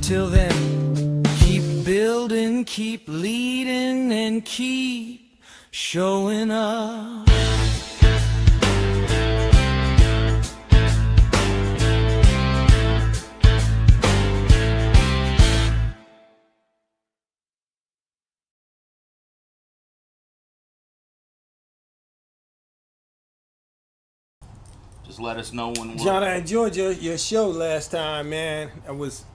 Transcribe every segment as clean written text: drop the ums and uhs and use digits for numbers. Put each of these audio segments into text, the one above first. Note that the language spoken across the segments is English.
Till then, keep building, keep leading, and keep showing up. Just let us know when we're... John, I enjoyed your show last time, man.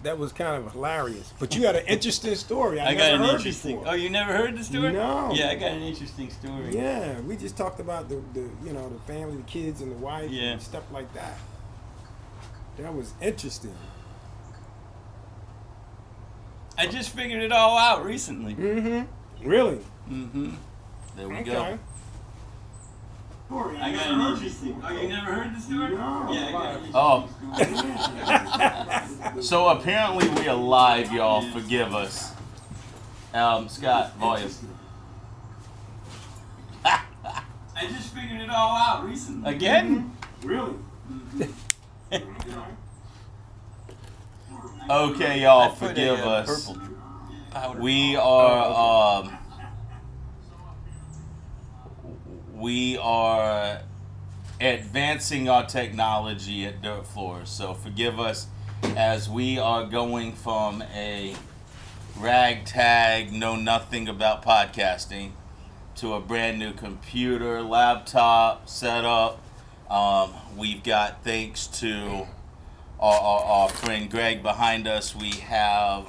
That was kind of hilarious. But you got an interesting story. I got never an heard interesting. before. Oh, you never heard the story? No. Yeah, I got an interesting story. Yeah, we just talked about the family, the kids, and the wife, and stuff like that. That was interesting. I just figured it all out recently. Mm-hmm. Really? Mm-hmm. There we go. I got an interesting. Oh, you never heard the story? No. Yeah, I got an interesting story. So apparently we are live, y'all. Forgive us. Scott, volume. I just figured it all out recently. Again? Really? Okay, y'all. I put Forgive a, us. Purple powder. We are advancing our technology at Dirt Floors, so forgive us as we are going from a ragtag, know nothing about podcasting, to a brand new computer, laptop setup. We've got, thanks to our friend Greg behind us, we have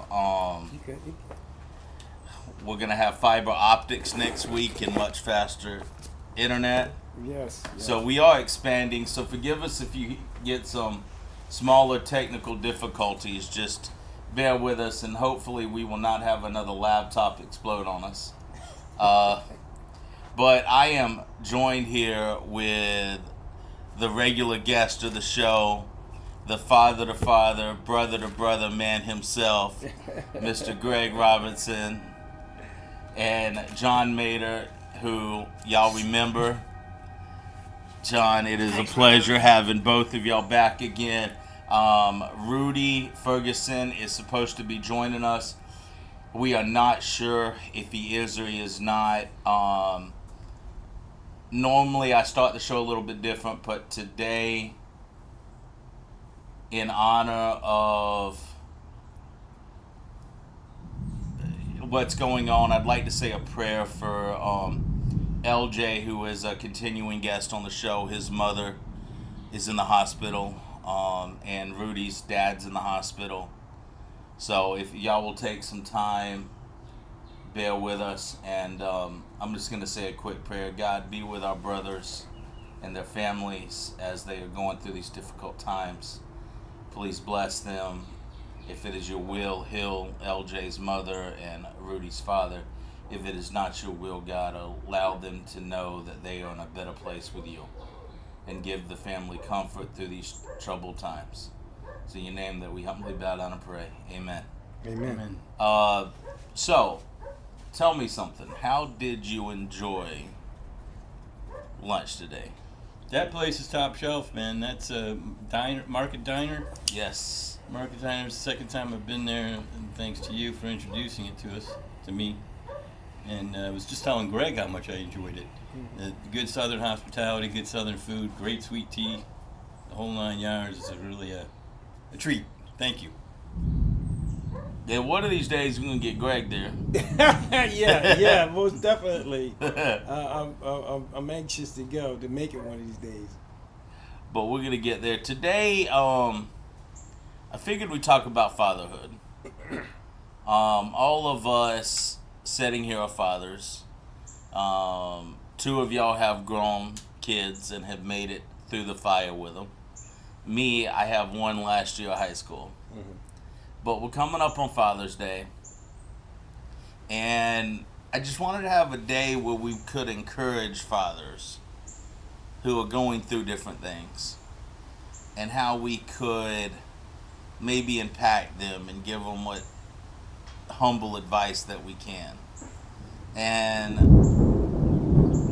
we're gonna have fiber optics next week and much faster internet. Yes. So we are expanding, so forgive us if you get some smaller technical difficulties. Just bear with us, and hopefully we will not have another laptop explode on us. But I am joined here with the regular guest of the show, the father to father, brother to brother man himself, Mr. Greg Robinson, and John Mader, who y'all remember. John, it is a pleasure having both of y'all back again. Rudy Ferguson is supposed to be joining us. We are not sure if he is or he is not. Normally I start the show a little bit different, but today, in honor of what's going on, I'd like to say a prayer for LJ, who is a continuing guest on the show. His mother is in the hospital, and Rudy's dad's in the hospital. So if y'all will take some time, bear with us, and I'm just going to say a quick prayer. God, be with our brothers and their families as they are going through these difficult times. Please bless them. If it is your will, heal LJ's mother and Rudy's father. If it is not your will, God, allow them to know that they are in a better place with you, and give the family comfort through these troubled times. It's in your name that we humbly bow down and pray. Amen. Amen. So, tell me something. How did you enjoy lunch today? That place is top shelf, man. That's a diner, Market Diner. Yes. Market Diner is the second time I've been there, and thanks to you for introducing it to us, to me. And I was just telling Greg how much I enjoyed it. Good Southern hospitality, good Southern food, great sweet tea, the whole 9 yards. It's really a treat. Thank you. Yeah, one of these days we're gonna get Greg there. yeah, most definitely. I'm anxious to go to make it one of these days. But we're gonna get there today. I figured we'd talk about fatherhood. All of us sitting here are fathers. 2 of y'all have grown kids and have made it through the fire with them. Me, I have one last year of high school. Mm-hmm. But we're coming up on Father's Day, and I just wanted to have a day where we could encourage fathers who are going through different things, and how we could maybe impact them and give them what humble advice that we can. And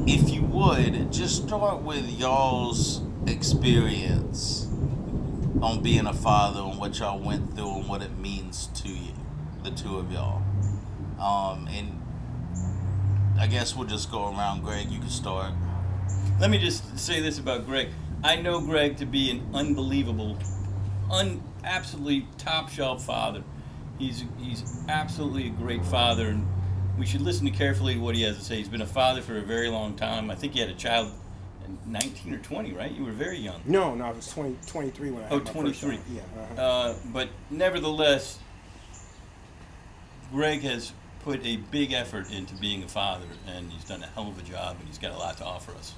if you would, just start with y'all's experience on being a father and what y'all went through and what it means to you, the two of y'all. And I guess we'll just go around. Greg, you can start. Let me just say this about Greg. I know Greg to be an unbelievable, absolutely top shelf father. He's absolutely a great father, and we should listen carefully to what he has to say. He's been a father for a very long time. I think he had a child at 19 or 20, right? You were very young. No, I was 23 when I had my 23. first child. Yeah. But nevertheless, Greg has put a big effort into being a father, and he's done a hell of a job, and he's got a lot to offer us.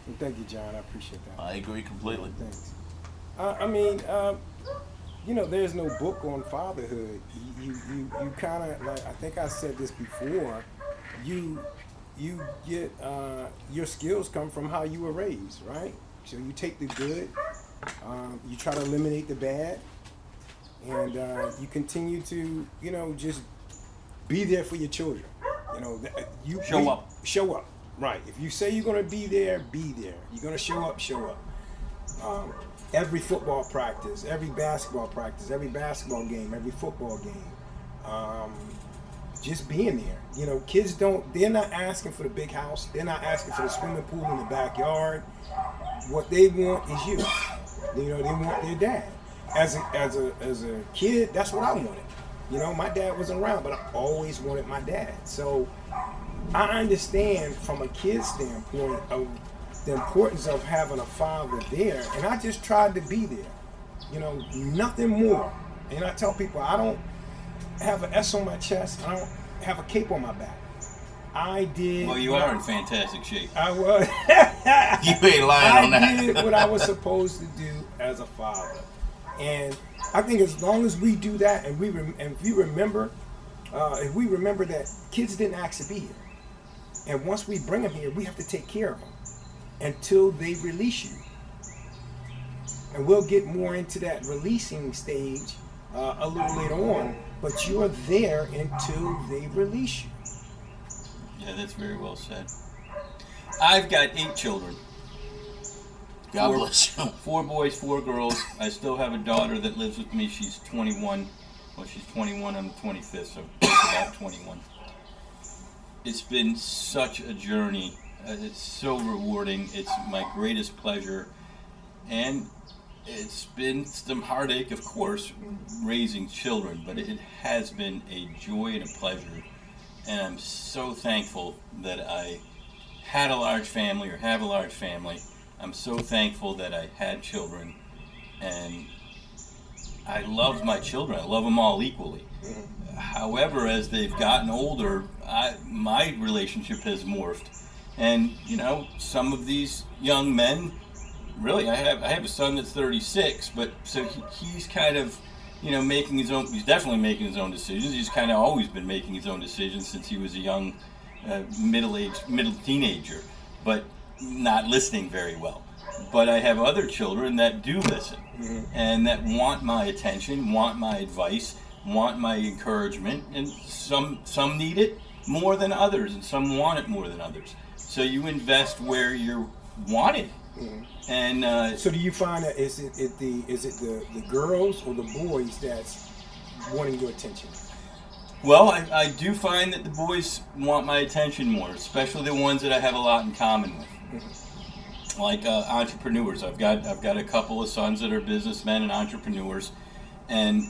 Well, thank you, John. I appreciate that. I agree completely. Thanks. There's no book on fatherhood. You kind of, like, I think I said this before, you get, your skills come from how you were raised, right? So you take the good, you try to eliminate the bad, and you continue to, just be there for your children. Show up. Show up, right. If you say you're going to be there, be there. You're going to show up, show up. Every football practice, every basketball practice, every basketball game, every football game. Just being there. Kids they're not asking for the big house. They're not asking for the swimming pool in the backyard. What they want is you. They want their dad. As a kid, that's what I wanted. My dad wasn't around, but I always wanted my dad. So I understand from a kid's standpoint of the importance of having a father there, and I just tried to be there. Nothing more. And I tell people, I don't have an S on my chest. I don't have a cape on my back. I did. Well, you are in fantastic shape. I was. You ain't lying on that. I did what I was supposed to do as a father, and I think as long as we do that, and if we remember that kids didn't ask to be here, and once we bring them here, we have to take care of them until they release you. And we'll get more into that releasing stage a little later on, but you're there until they release you. Yeah, that's very well said. I've got 8 children. God bless you. 4 boys, 4 girls. I still have a daughter that lives with me. She's 21. Well, she's 21. I'm the 25th, so it's about 21. It's been such a journey. It's so rewarding. It's my greatest pleasure. And it's been some heartache, of course, raising children, but it has been a joy and a pleasure. And I'm so thankful that I had a large family or have a large family. I'm so thankful that I had children, and I love my children. I love them all equally. However, as they've gotten older, my relationship has morphed. And, some of these young men, really, I have a son that's 36, but so he's kind of, he's definitely making his own decisions. He's kind of always been making his own decisions since he was a young, middle teenager, but not listening very well. But I have other children that do listen, and that want my attention, want my advice, want my encouragement, and some need it more than others, and some want it more than others. So you invest where you're wanted. And so do you find that is it the girls or the boys that's wanting your attention? Well, I do find that the boys want my attention more, especially the ones that I have a lot in common with, like entrepreneurs. I've got a couple of sons that are businessmen and entrepreneurs, and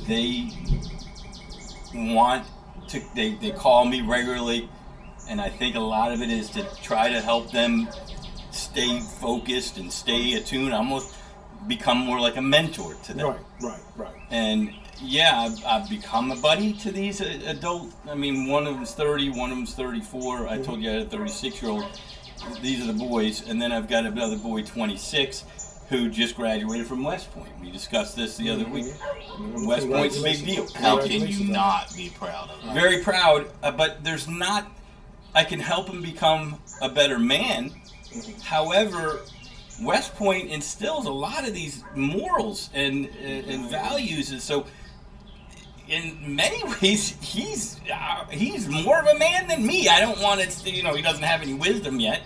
they want to. They call me regularly, and I think a lot of it is to try to help them stay focused and stay attuned, almost become more like a mentor to them. Right. And yeah, I've become a buddy to these adult. I mean, one of them's 30, one of them's 34. I told you I had a 36-year-old. These are the boys. And then I've got another boy, 26, who just graduated from West Point. We discussed this the other week. West Point's a big deal. How can you not be proud of that? Very proud, but I can help him become a better man. However, West Point instills a lot of these morals and values, and so in many ways he's more of a man than me. I don't want to, he doesn't have any wisdom yet,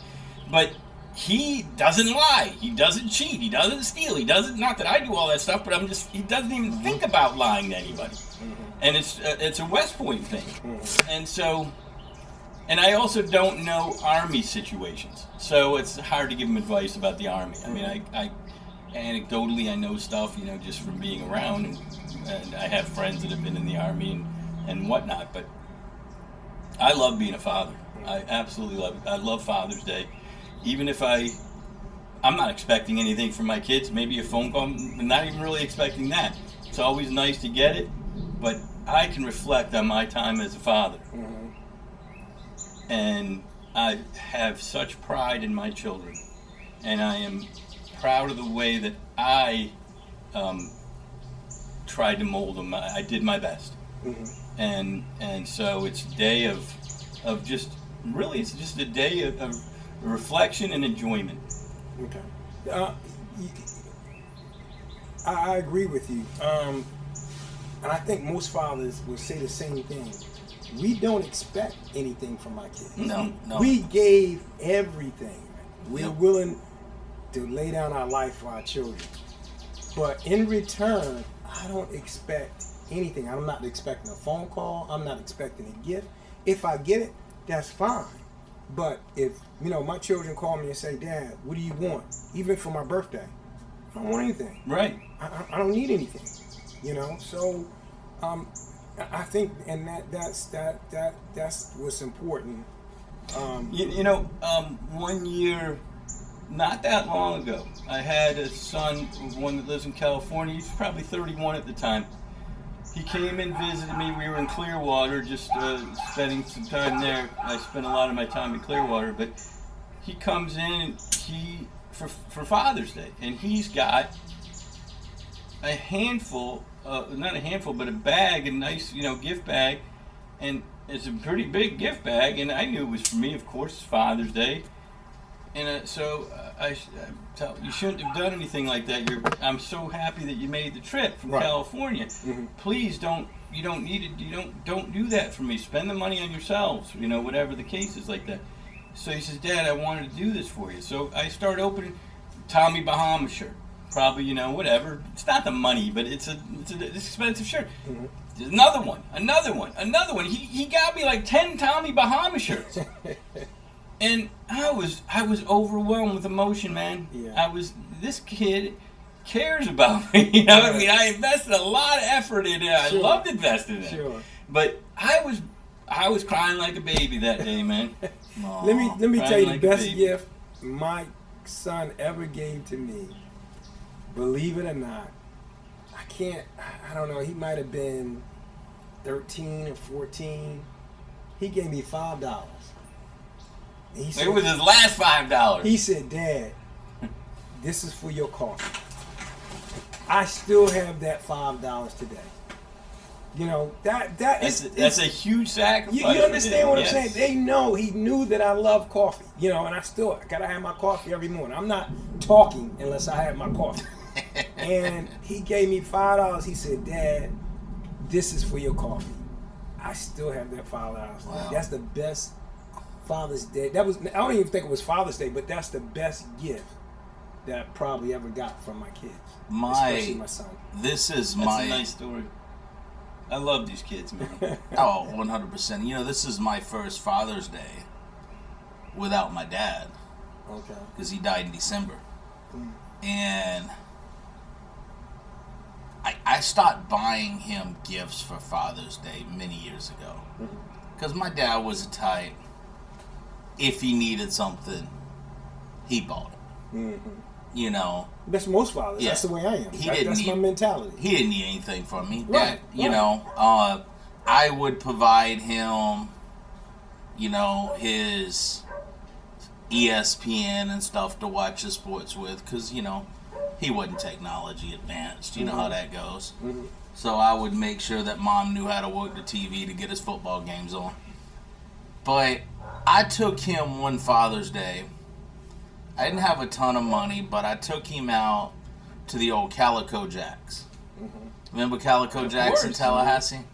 but he doesn't lie. He doesn't cheat. He doesn't steal. He doesn't. Not that I do all that stuff, but he doesn't even think about lying to anybody. And it's a West Point thing. And so, and I also don't know Army situations, so it's hard to give him advice about the Army. I mean, I anecdotally I know stuff, just from being around, and I have friends that have been in the Army and whatnot. But I love being a father. I absolutely love it. I love Father's Day. Even if I'm not expecting anything from my kids, maybe a phone call, I'm not even really expecting that. It's always nice to get it, but I can reflect on my time as a father. And I have such pride in my children, and I am proud of the way that I tried to mold them. I did my best. And so it's a day of just, really, it's just a day of reflection and enjoyment. Okay. I agree with you. And I think most fathers will say the same thing. We don't expect anything from our kids. No. We gave everything. We're willing to lay down our life for our children. But in return, I don't expect anything. I'm not expecting a phone call. I'm not expecting a gift. If I get it, that's fine. But if, my children call me and say, Dad, what do you want? Even for my birthday, I don't want anything. Right. I don't need anything. So I think, and that's what's important. 1 year, not that long ago, I had a son, one that lives in California. He was probably 31 at the time. He came and visited me. We were in Clearwater, just spending some time there. I spent a lot of my time in Clearwater, but he comes in for Father's Day, and he's got a handful, not a handful, but a bag, a nice, gift bag, and it's a pretty big gift bag, and I knew it was for me, of course, it's Father's Day, and so I tell you shouldn't have done anything like that. I'm so happy that you made the trip from California. Please don't do that for me. Spend the money on yourselves, whatever the case is like that. So he says, Dad, I wanted to do this for you. So I start opening Tommy Bahama shirt. Probably, whatever. It's not the money, but it's an expensive shirt. Another one. He got me like 10 Tommy Bahama shirts. And I was overwhelmed with emotion, man. Yeah. This kid cares about me. I mean, I invested a lot of effort in it. Sure. I loved investing in it. Sure. But I was crying like a baby that day, man. Let me tell you the best gift my son ever gave to me. Believe it or not, I don't know, he might have been 13 or 14. He gave me $5. He said, it was his last $5. He said, Dad, this is for your coffee. I still have that $5 today. That's a huge sacrifice. You understand what I'm saying? They know he knew that I love coffee. And I gotta have my coffee every morning. I'm not talking unless I have my coffee. And he gave me $5. He said, Dad, this is for your coffee. I still have that $5. Wow. That's the best Father's Day. I don't even think it was Father's Day, but that's the best gift that I probably ever got from my kids. Especially my son. That's a nice story. I love these kids, man. Oh, 100%. This is my first Father's Day without my dad. Okay. Because he died in December. And I stopped buying him gifts for Father's Day many years ago. Because my dad was a type, if he needed something, he bought it. That's most fathers. Yeah. That's the way I am. That's my mentality. He didn't need anything from me. Right. I would provide him, his ESPN and stuff to watch the sports with, because, he wasn't technology advanced. You know how that goes. So I would make sure that Mom knew how to work the TV to get his football games on. But I took him one Father's Day. I didn't have a ton of money, but I took him out to the old Calico Jacks. Remember Calico Jacks in Tallahassee?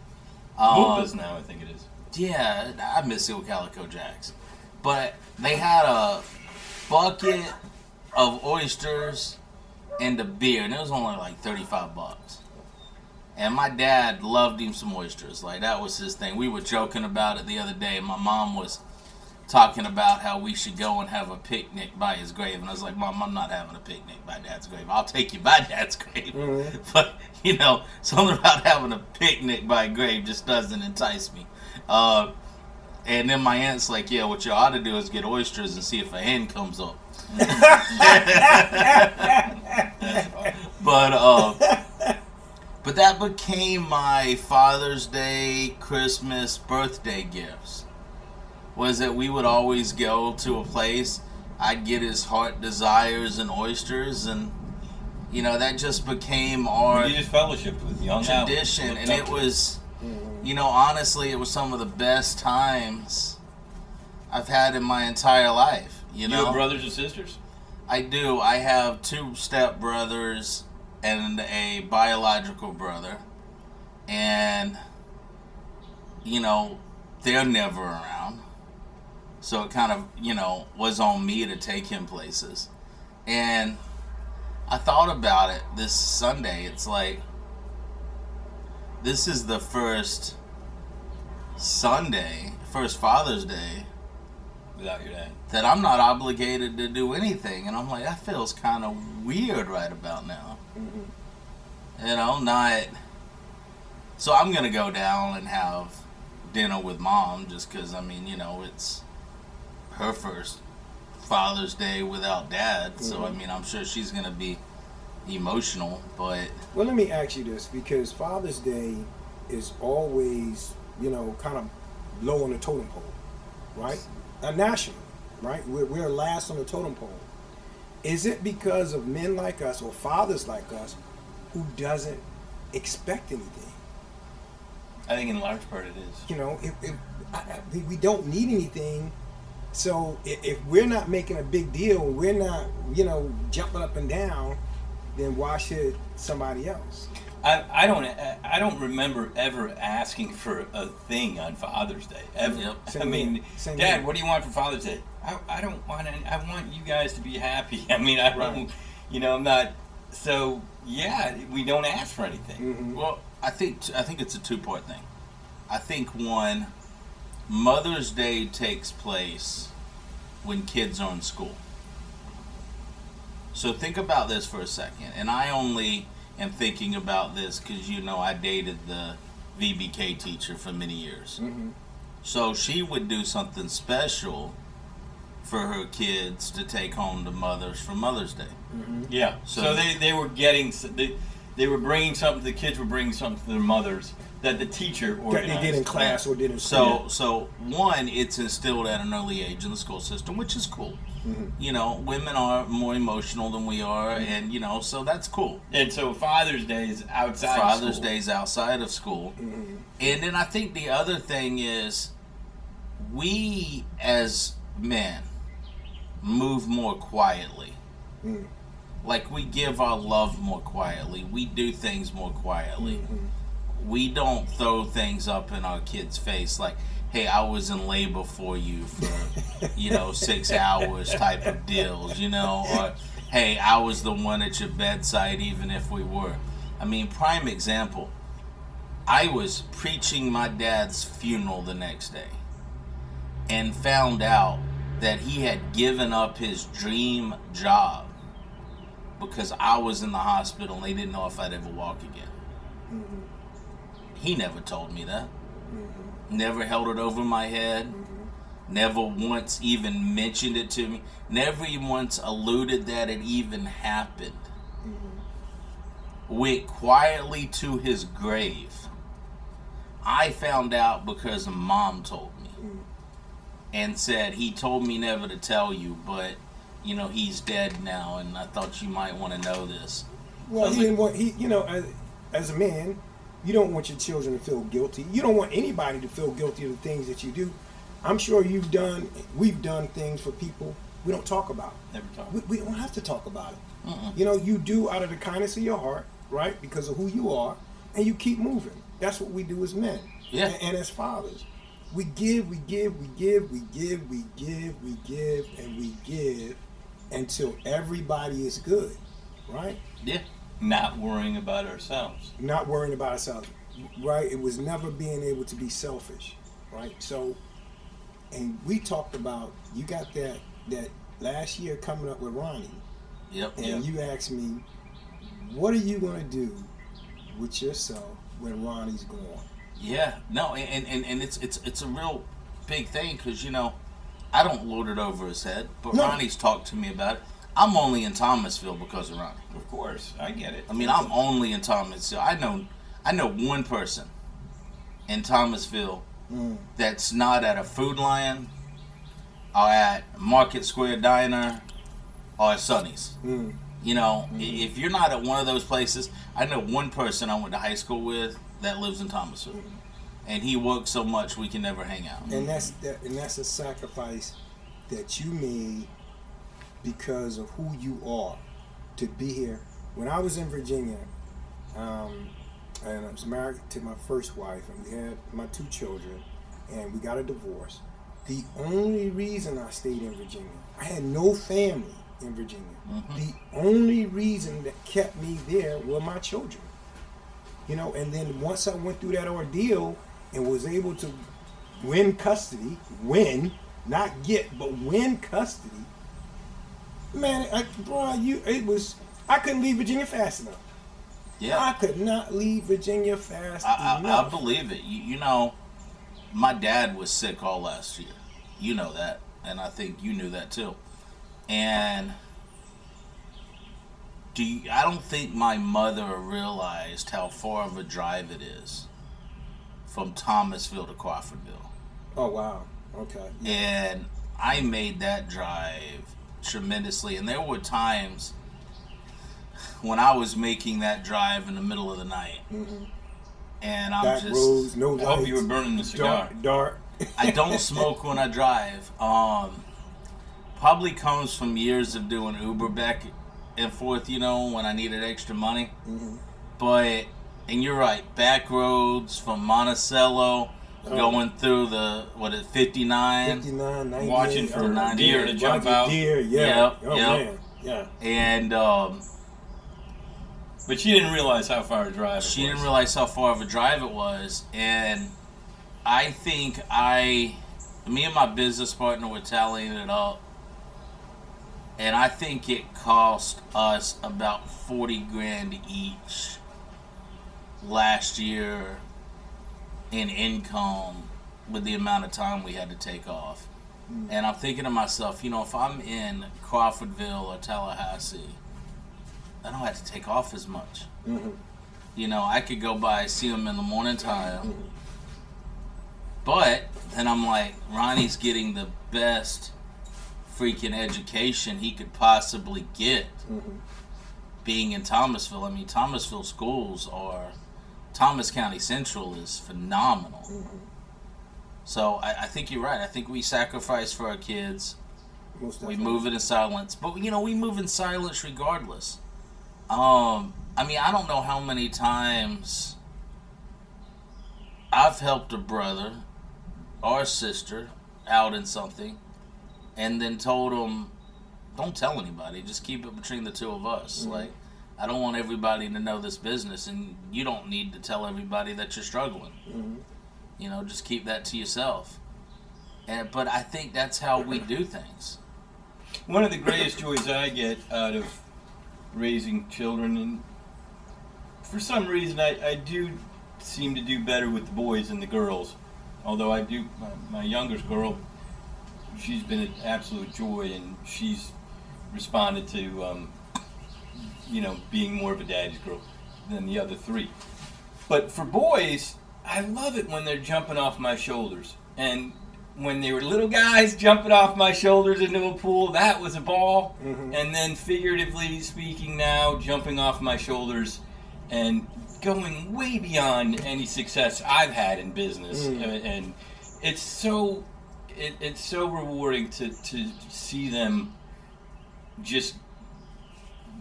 Lupa's now, I think it is. Yeah, I miss the old Calico Jacks. But they had bucket of oysters and a beer, and it was only like $35. And my dad loved him some oysters. Like, that was his thing. We were joking about it the other day. My mom was talking about how we should go and have a picnic by his grave. And I was like, Mom, I'm not having a picnic by Dad's grave. I'll take you by Dad's grave. Mm-hmm. But, you know, something about having a picnic by a grave just doesn't entice me. And then my aunt's like, yeah, what you ought to do is get oysters and see if a hen comes up. But that became my Father's Day, Christmas, birthday gifts. Was that we would always go to a place, I'd get his heart desires and oysters, and you know, that just became our you just fellowshiped with young tradition. And it was, you know, honestly, it was some of the best times I've had in my entire life. You know, you have brothers and sisters? I do. I have 2 stepbrothers and a biological brother, and you know, they're never around, so it kind of, you know, was on me to take him places. And I thought about it this Sunday. It's like, this is the first Father's Day without your dad, that I'm not obligated to do anything. And I'm like, that feels kind of weird right about now. Mm-hmm. You know, not... So I'm going to go down and have dinner with Mom just because, I mean, you know, it's her first Father's Day without Dad. Mm-hmm. So, I mean, I'm sure she's going to be emotional, but... Well, let me ask you this, because Father's Day is always, you know, kind of low on the totem pole, right? National, right? We're last on the totem pole. Is it because of men like us or fathers like us who doesn't expect anything? I think in large part it is. You know, we don't need anything. So if we're not making a big deal, we're not, you know, jumping up and down, then why should somebody else? I don't remember ever asking for a thing on Father's Day ever. Yep. I mean, Dad, Dad, what do you want for Father's Day? I don't want any, I want you guys to be happy. I mean, I don't, you know, I'm not. So yeah, we don't ask for anything. Mm-hmm. Well, I think it's a 2-part thing. I think one, Mother's Day takes place when kids are in school. So think about this for a second, and I only am thinking about this because, you know, I dated the VBK teacher for many years. Mm-hmm. So she would do something special for her kids to take home to mothers for Mother's Day. Mm-hmm. Yeah. So they were getting, they were bringing something, the kids were bringing something to their mothers that the teacher organized. That they did in class or did in school. So one, it's instilled at an early age in the school system, which is cool. Mm-hmm. You know, women are more emotional than we are, mm-hmm. and, you know, so that's cool. And so Father's Day is outside Father's of school. Day's outside of school. Mm-hmm. And then I think the other thing is, we as men move more quietly. Mm. Like, we give our love more quietly. We do things more quietly. Mm-hmm. We don't throw things up in our kids' face like, hey, I was in labor for you for, you know, 6 hours type of deals, you know, or hey, I was the one at your bedside even if we were. I mean, prime example, I was preaching my dad's funeral the next day and found out that he had given up his dream job because I was in the hospital and they didn't know if I'd ever walk again. Mm-hmm. He never told me that. Mm-hmm. Never held it over my head. Mm-hmm. Never once even mentioned it to me. Never even once alluded that it even happened. Mm-hmm. Went quietly to his grave. I found out because Mom told me. Mm-hmm. And said, he told me never to tell you, but, you know, he's dead now, and I thought you might want to know this. Well, he didn't want, you know, as a man, you don't want your children to feel guilty. You don't want anybody to feel guilty of the things that you do. I'm sure we've done things for people we don't talk about. Never talk. We don't have to talk about it. Mm-mm. You know, you do out of the kindness of your heart, right? Because of who you are, and you keep moving. That's what we do as men. Yeah. And as fathers. We give, we give, we give, we give, we give, we give, and we give, until everybody is good, right? Yeah. Not worrying about ourselves. Not worrying about ourselves, right? It was never being able to be selfish, right? So, and we talked about, you got that last year coming up with Ronnie, Yep. and you asked me, what are you going to do with yourself when Ronnie's gone? Yeah. No, and it's a real big thing because, you know, I don't lord it over his head, but No. Ronnie's talked to me about it. I'm only in Thomasville because of Ronnie. Of course, I get it. I mean, I'm only in Thomasville. I know one person in Thomasville that's not at a Food Lion or at Market Square Diner or at Sonny's. You know, if you're not at one of those places, I know one person I went to high school with that lives in Thomasville. And he works so much we can never hang out. And that's a sacrifice that you made because of who you are to be here. When I was in Virginia, and I was married to my first wife, and we had my 2 children, and we got a divorce. The only reason I stayed in Virginia, I had no family in Virginia. The only reason that kept me there were my children. You know, and then once I went through that ordeal and was able to win custody, not get, but win custody, man, I couldn't leave Virginia fast enough. Yeah. I could not leave Virginia fast I enough. believe it. You know, my dad was sick all last year. You know that. And I think you knew that too. And I don't think my mother realized how far of a drive it is from Thomasville to Crawfordville. Oh, wow. Okay. And I made that drive tremendously. And there were times when I was making that drive in the middle of the night. And I'm Back just... roads, no I hope lights, you were burning the cigar. dark. I don't smoke when I drive. Probably comes from years of doing Uber back and forth, you know, when I needed extra money. But, and you're right, back roads from Monticello, going through the, 59? 59, 98. Watching for the deer to jump out. Deer, yeah. Yep, Oh, yep. man. Yeah. And But she didn't realize how far a drive it was. she didn't realize how far of a drive it was. And I think me and my business partner were tallying it up. And I think it cost us about 40 grand each last year in income with the amount of time we had to take off. And I'm thinking to myself, you know, if I'm in Crawfordville or Tallahassee, I don't have to take off as much. You know, I could go by, see them in the morning time. But then I'm like, Ronnie's getting the best freaking education he could possibly get being in Thomasville. I mean, Thomasville schools are, Thomas County Central is phenomenal. So I think you're right. I think we sacrifice for our kids. Most We definitely. move it in silence. But, you know, we move in silence regardless. I mean, I don't know how many times I've helped a brother or a sister out in something and then told them, don't tell anybody. Just keep it between the two of us. Like, I don't want everybody to know this business, and you don't need to tell everybody that you're struggling. You know, just keep that to yourself. But I think that's how we do things. One of the greatest joys I get out of raising children, and for some reason I do seem to do better with the boys than the girls. Although I do, my youngest girl, she's been an absolute joy, and she's responded to, you know, being more of a daddy's girl than the other 3. But for boys, I love it when they're jumping off my shoulders. And when they were little guys jumping off my shoulders into a pool, that was a ball. And then figuratively speaking now, jumping off my shoulders and going way beyond any success I've had in business. And it's so rewarding to see them just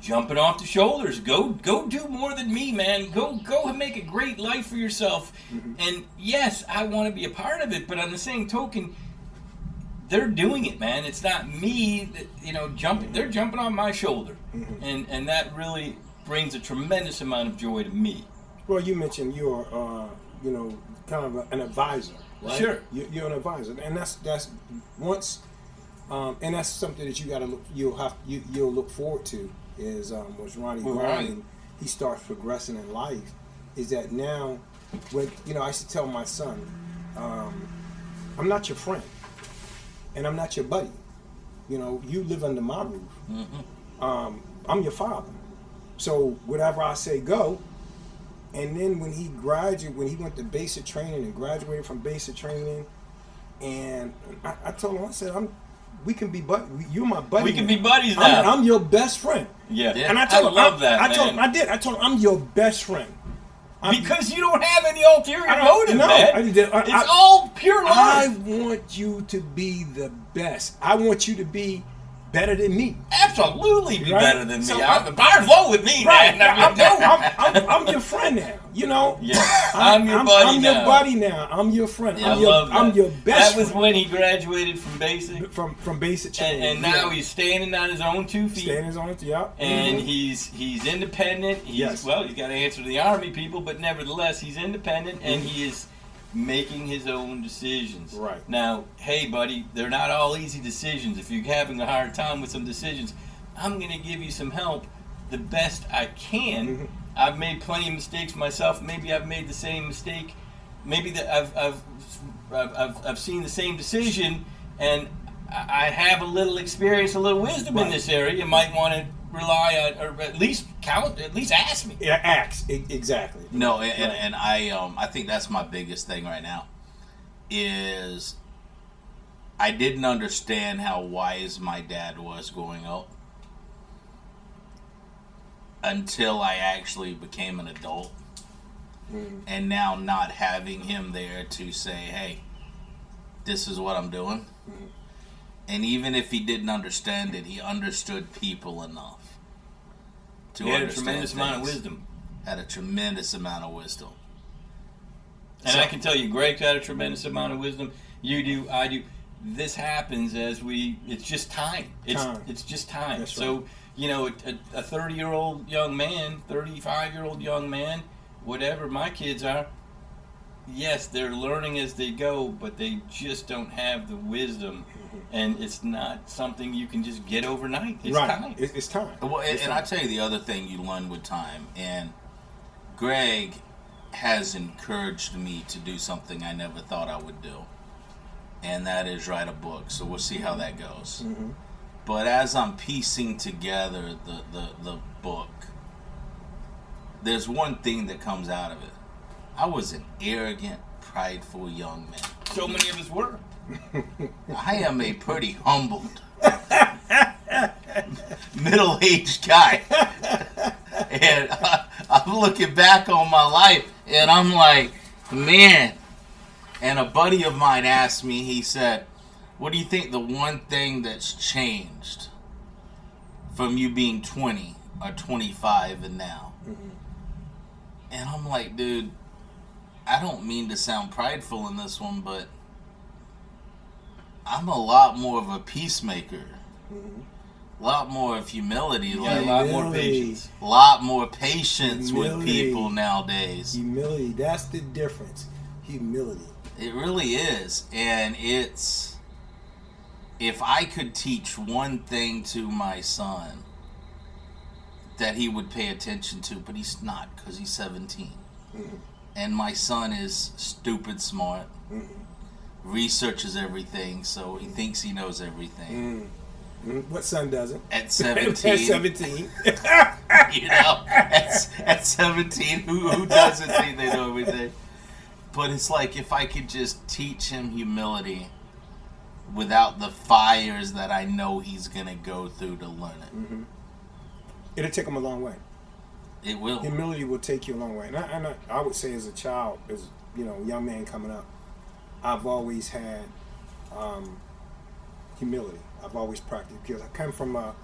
jumping off the shoulders. Go do more than me, man. Go make a great life for yourself. And yes, I want to be a part of it, but on the same token, they're doing it, man. It's not me that, jumping. They're jumping on my shoulder, and that really brings a tremendous amount of joy to me. Well, you mentioned you're, kind of an advisor, right? Sure. You're an advisor, and that's once, and that's something that you got to look. You'll look forward to is was Ronnie Garvin. He starts progressing in life. Is that now? When I used to tell my son, I'm not your friend, and I'm not your buddy. You live under my roof. I'm your father. So whatever I say, go. And then when he went to basic training and graduated from basic training, and I told him, I said, we can be you're my buddy. We can be buddies now. I'm your best friend. Yeah. And I told him, love that. I told him, I told him, I'm your best friend. Because you don't have any ulterior motive, no, man. It's all pure love. I want you to be the best. I want you to be better than me. Absolutely be Right? better than me. So The bar's low with me, Right. man. I'm your friend now. Yeah. I'm your buddy I'm now. your buddy now. I'm your friend. I love that. I'm your best That was friend. when he graduated from basic. From basic training. And now he's standing on his own 2 feet. standing on it. Yeah. And he's independent. He's got to answer to the Army people, but nevertheless, he's independent and he is making his own decisions. Right. Now, hey, buddy, they're not all easy decisions. If you're having a hard time with some decisions, I'm going to give you some help the best I can. I've made plenty of mistakes myself. Maybe I've made the same mistake. Maybe that I've seen the same decision, and I have a little experience, a little wisdom in this area. You might want to rely on, or at least ask me. Yeah, ask exactly. No, and I think that's my biggest thing right now is I didn't understand how wise my dad was growing up until I actually became an adult. And now not having him there to say, hey, this is what I'm doing. And even if he didn't understand it, he understood people enough to He had a understand tremendous amount of things. wisdom. Had a tremendous amount of wisdom. And I can tell you, Greg's had a tremendous amount of wisdom. You do, I do. This happens it's just time. It's just time. That's so, a 30-year-old young man, 35-year-old young man, whatever my kids are, yes, they're learning as they go, but they just don't have the wisdom. And it's not something you can just get overnight. It's time. It's time. Well, and I tell you the other thing you learn with time, and Greg has encouraged me to do something I never thought I would do, and that is write a book. So we'll see how that goes. But as I'm piecing together the book, there's one thing that comes out of it. I was an arrogant, prideful young man. So many of us were. I am a pretty humbled, middle-aged guy. And I'm looking back on my life, and I'm like, man. And a buddy of mine asked me, he said, what do you think the one thing that's changed from you being 20 or 25 and now? And I'm like, dude, I don't mean to sound prideful in this one, but I'm a lot more of a peacemaker. A lot more of humility. A Like, lot more patience. a lot more patience with Humility. people nowadays. Humility. That's the difference. Humility. It really is. And it's, if I could teach one thing to my son that he would pay attention to, but he's not because he's 17. And my son is stupid smart, researches everything, so he thinks he knows everything. What son doesn't? At 17, At 17. at 17, who doesn't think they know everything? But it's like if I could just teach him humility without the fires that I know he's gonna go through to learn it. It'll take him a long way. It will. Humility will take you a long way. And I would say as a child, as young man coming up, I've always had humility. I've always practiced because I come from a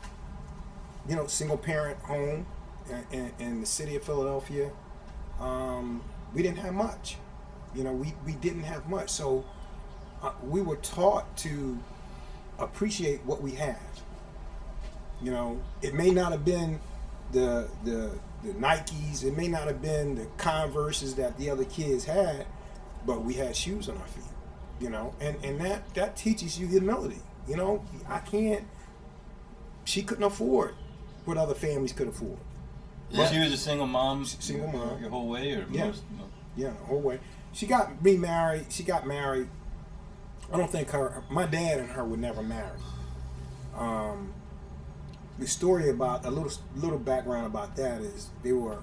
single parent home in the city of Philadelphia. We didn't have much. We didn't have much. So we were taught to appreciate what we have. You know, it may not have been the Nikes, it may not have been the Converses that the other kids had, but we had shoes on our feet. You know, and that teaches you humility. You know, she couldn't afford what other families could afford. Yeah. She was a single mom. Single mom. Your whole way, or yeah. most? Yeah, the whole way. She got remarried. She got married. I don't think my dad and her were never married. The story about a little background about that is they were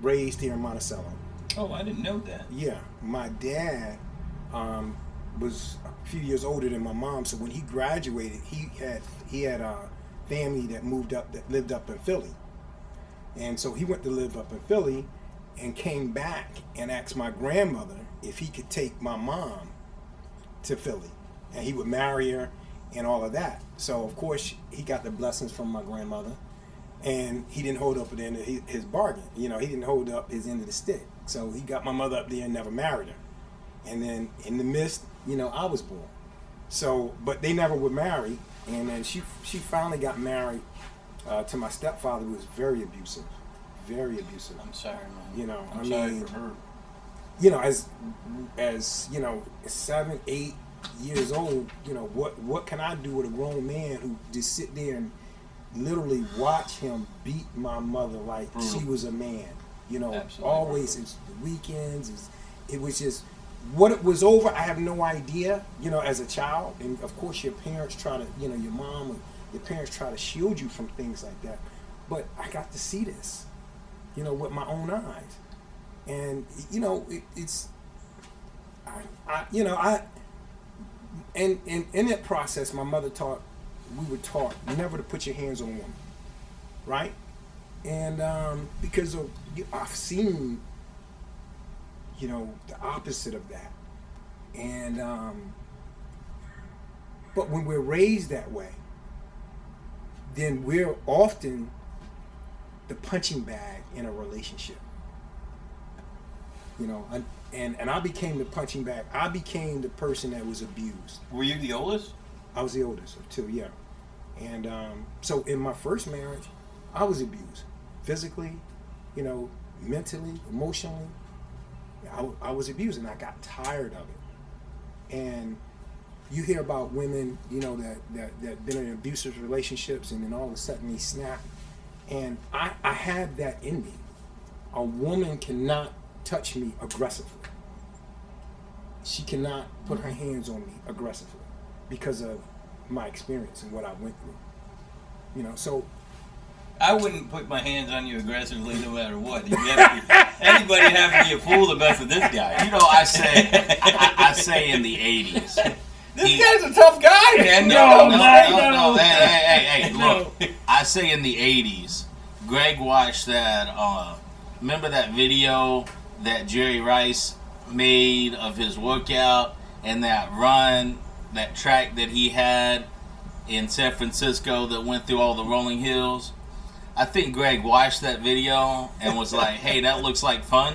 raised here in Monticello. Oh, I didn't know that. Yeah, my dad was a few years older than my mom, so when he graduated, he had a family that lived up in Philly, and so he went to live up in Philly, and came back and asked my grandmother if he could take my mom to Philly, and he would marry her and all of that. So of course he got the blessings from my grandmother, and he didn't hold up at the end of his bargain. You know, he didn't hold up his end of the stick. So he got my mother up there and never married her. And then in the midst, you know, I was born. So, but they never would marry. And then she finally got married to my stepfather, who was very abusive. Very abusive. I'm sorry, man. You know, I'm sorry for her. You know, as you know, 7, 8 years old, you know, what can I do with a grown man who just sit there and literally watch him beat my mother like she was a man? You know, absolutely. Always it's the weekends. It was just what it was over. I have no idea. You know, as a child, and of course your parents try to, you know, your mom or your parents try to shield you from things like that. But I got to see this, you know, with my own eyes, and you know, and in that process, my mother we were taught never to put your hands on women, right? And because I've seen, you know, the opposite of that. And but when we're raised that way, then we're often the punching bag in a relationship. You know, and I became the punching bag. I became the person that was abused. Were you the oldest? I was the oldest of two, yeah. And so in my first marriage, I was abused. Physically, you know, mentally, emotionally. I was abused, and I got tired of it. And you hear about women, you know, that been in abusive relationships, and then all of a sudden they snap. And I had that in me. A woman cannot touch me aggressively. She cannot put her hands on me aggressively because of my experience and what I went through. You know, so I wouldn't put my hands on you aggressively no matter what. Anybody have to be a fool to mess with this guy. You know, I say in the 80s. This guy's a tough guy, man. No. Hey, look. I say in the 80s, Greg watched that, remember that video that Jerry Rice made of his workout and that run, that track that he had in San Francisco that went through all the rolling hills? I think Greg watched that video and was like, hey, that looks like fun.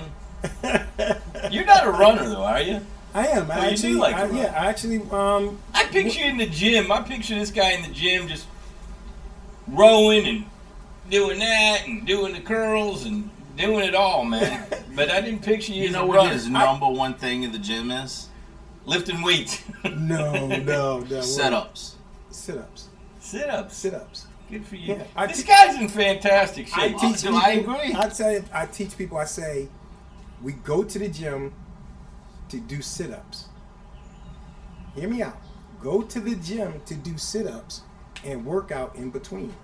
You're not a runner, though, are you? I am. I actually. I picture you in the gym. I picture this guy in the gym just rowing and doing that and doing the curls and doing it all, man. But I didn't picture you. You know what his number one thing in the gym is? Lifting weights. No. Sit-ups. Sit-ups. Good for you. Yeah, this guy's in fantastic shape. I agree. I tell you, I teach people. I say, we go to the gym to do sit-ups. Hear me out. Go to the gym to do sit-ups and work out in between.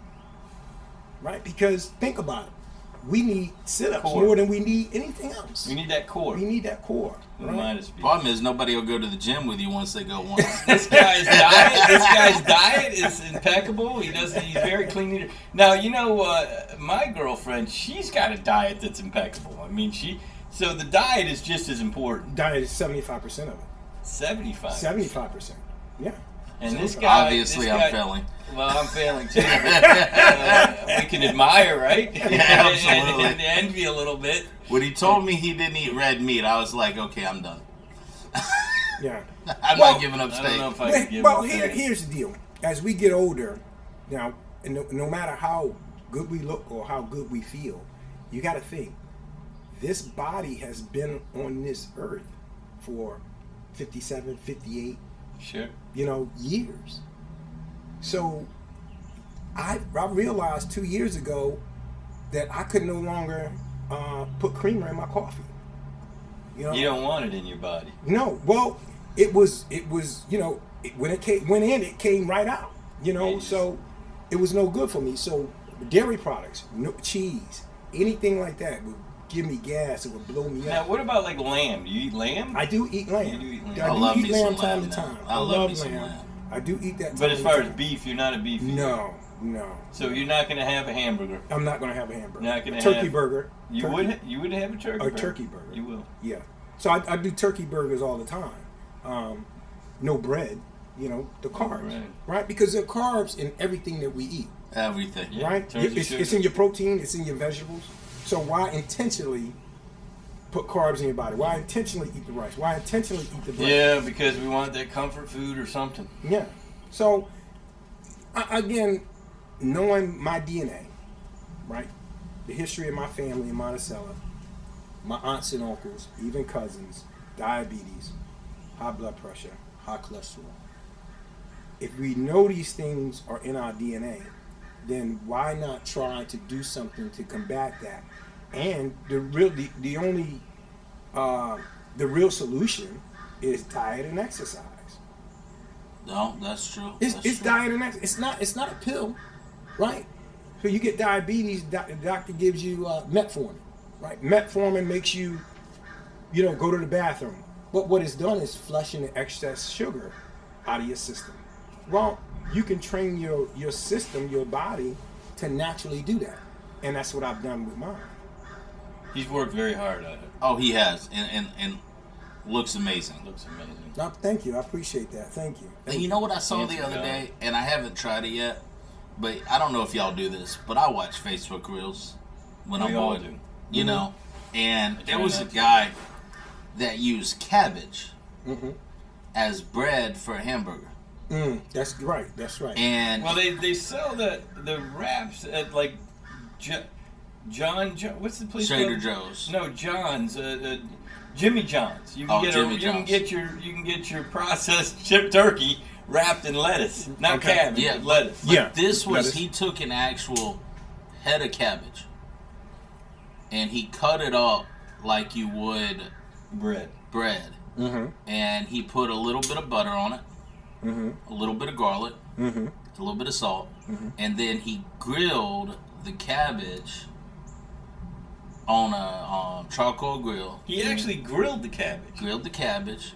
Right? Because think about it. We need sit-ups more than we need anything else. We need that core. Right? Problem is, nobody will go to the gym with you once they go once. This guy's diet is impeccable. He's very clean eater. Now, you know, my girlfriend, she's got a diet that's impeccable. I mean, so the diet is just as important. Diet is 75% of it. 75%. Yeah. And this guy, obviously, I'm failing. Well, I'm failing too. We can admire, right? Yeah, absolutely. and envy a little bit. When he told me he didn't eat red meat, I was like, okay, I'm done. Yeah. I'm Well, not giving up I don't know steak. if I could give Well, up that. here's the deal. As we get older, now, and no matter how good we look or how good we feel, you got to think, this body has been on this earth for 57, 58, Sure. years. So I realized 2 years ago that I could no longer put creamer in my coffee. You don't want it in your body. No, well, it was when it came right out. Jesus. So it was no good for me. So dairy products, no cheese, anything like that would give me gas. It would blow me Now, up. what about like lamb? Do you eat lamb? I do eat lamb. You do eat lamb. I I do love eat me lamb some time lamb to now. time. I love me some lamb. I do eat that. But time as to far as time. beef, you're not a beef eater. no. So you're not going to have a hamburger. I'm not gonna have a hamburger. Not gonna turkey have- burger. You turkey, would you would have a turkey a burger. turkey burger. You will. Yeah. So I do turkey burgers all the time. No bread. The carbs, bread. right? Because there are carbs in everything that we eat, Everything. Yeah. right? turns your It's sugar. in your protein. It's in your vegetables. So why intentionally put carbs in your body? Why intentionally eat the rice? Why intentionally eat the bread? Yeah, because we want that comfort food or something. Yeah. So, again, knowing my DNA, right? The history of my family in Monticello, my aunts and uncles, even cousins, diabetes, high blood pressure, high cholesterol. If we know these things are in our DNA, then why not try to do something to combat that? And the real solution is diet and exercise. No, that's true. It's That's true. diet and exercise. It's not a pill, right? So you get diabetes, the doctor gives you metformin, right? Metformin makes you, go to the bathroom. But what it's done is flushing the excess sugar out of your system. Well, you can train your system, your body, to naturally do that, and that's what I've done with mine. He's worked very hard at it. Oh, he has, and looks amazing. Looks amazing. No, thank you. I appreciate that. Thank you. And you know what I saw Handsome the other guy. day, and I haven't tried it yet, but I don't know if y'all do this, but I watch Facebook Reels when We I'm all bored, do. you know, and I there try was a not to. guy that used cabbage Mm-hmm. as bread for a hamburger, That's right. That's right. and Well, they sell the wraps at like John. What's the place? Trader called? Joe's. No, John's. Jimmy John's. You can Oh, get Jimmy you can John's. get your processed chip turkey wrapped in lettuce, not Okay. cabbage, Yeah, but lettuce. But Yeah, this was lettuce. he took an actual head of cabbage, and he cut it up like you would Bread. bread, Mm-hmm. and he put a little bit of butter on it, Mm-hmm. a little bit of garlic, Mm-hmm. a little bit of salt, Mhm. and then he grilled the cabbage on a charcoal grill. He actually grilled the cabbage. Grilled the cabbage,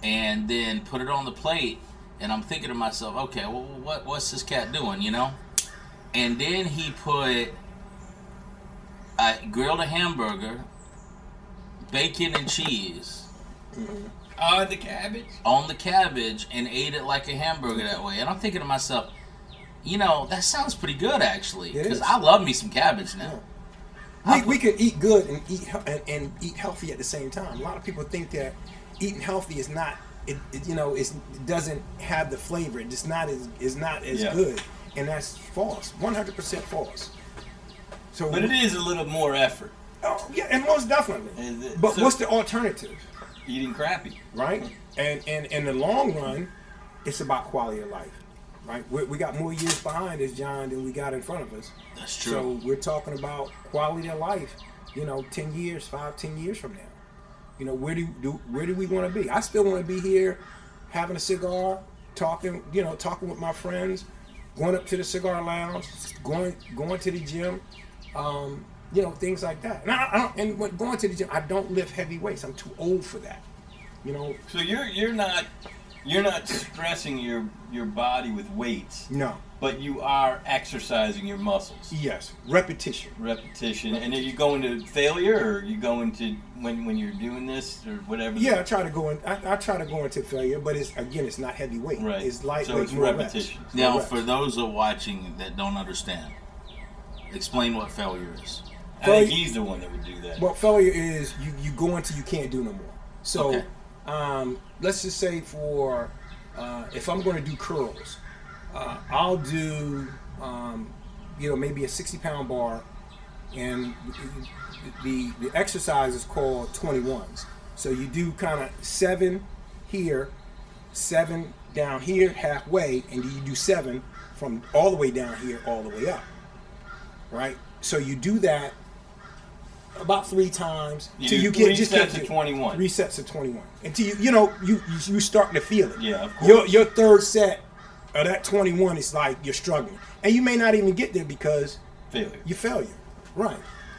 and then put it on the plate. And I'm thinking to myself, okay, well, what's this cat doing, And then he grilled a hamburger, bacon and cheese The cabbage. on the cabbage, and ate it like a hamburger that way. And I'm thinking to myself, that sounds pretty good actually, It because is. I love me some cabbage now. We can eat good and eat healthy at the same time. A lot of people think that eating healthy is not it doesn't have the flavor. It's not as Yeah. good, and that's false. 100% false. So, But it is a little more effort. Oh, yeah, and most definitely. Is it- But so- what's the alternative, Eating crappy. right? And in the long run, it's about quality of life, right? We got more years behind us, John, than we got in front of us. That's true. So we're talking about quality of life, 10 years, 10 years from now. Where do we want to be? I still want to be here having a cigar, talking with my friends, going up to the cigar lounge, going to the gym, things like that. And when going to the gym, I don't lift heavy weights. I'm too old for that. So you're not stressing your body with weights, No. but you are exercising your muscles. Yes. Repetition. Repetition. And are you going to failure, or are you going to when you're doing this or whatever? Yeah, I try to go into failure, but it's not heavyweight. Right. It's lightweight. So it's more reps. repetition. Now, More reps. for those who are watching that don't understand, explain what failure is. I think he's the one that would do that. Well, failure is you go until you can't do no more. So Okay. let's just say for if I'm going to do curls, I'll do maybe a 60-pound bar, and the exercise is called 21s. So you do kind of 7 here, 7 down here halfway, and you do 7 from all the way down here all the way up, right? So you do that about 3 times till you get just sets of 21. 3 sets of 21 until you starting to feel it. Yeah, of course. Your third set of that 21 is like you're struggling, and you may not even get there because failure, right?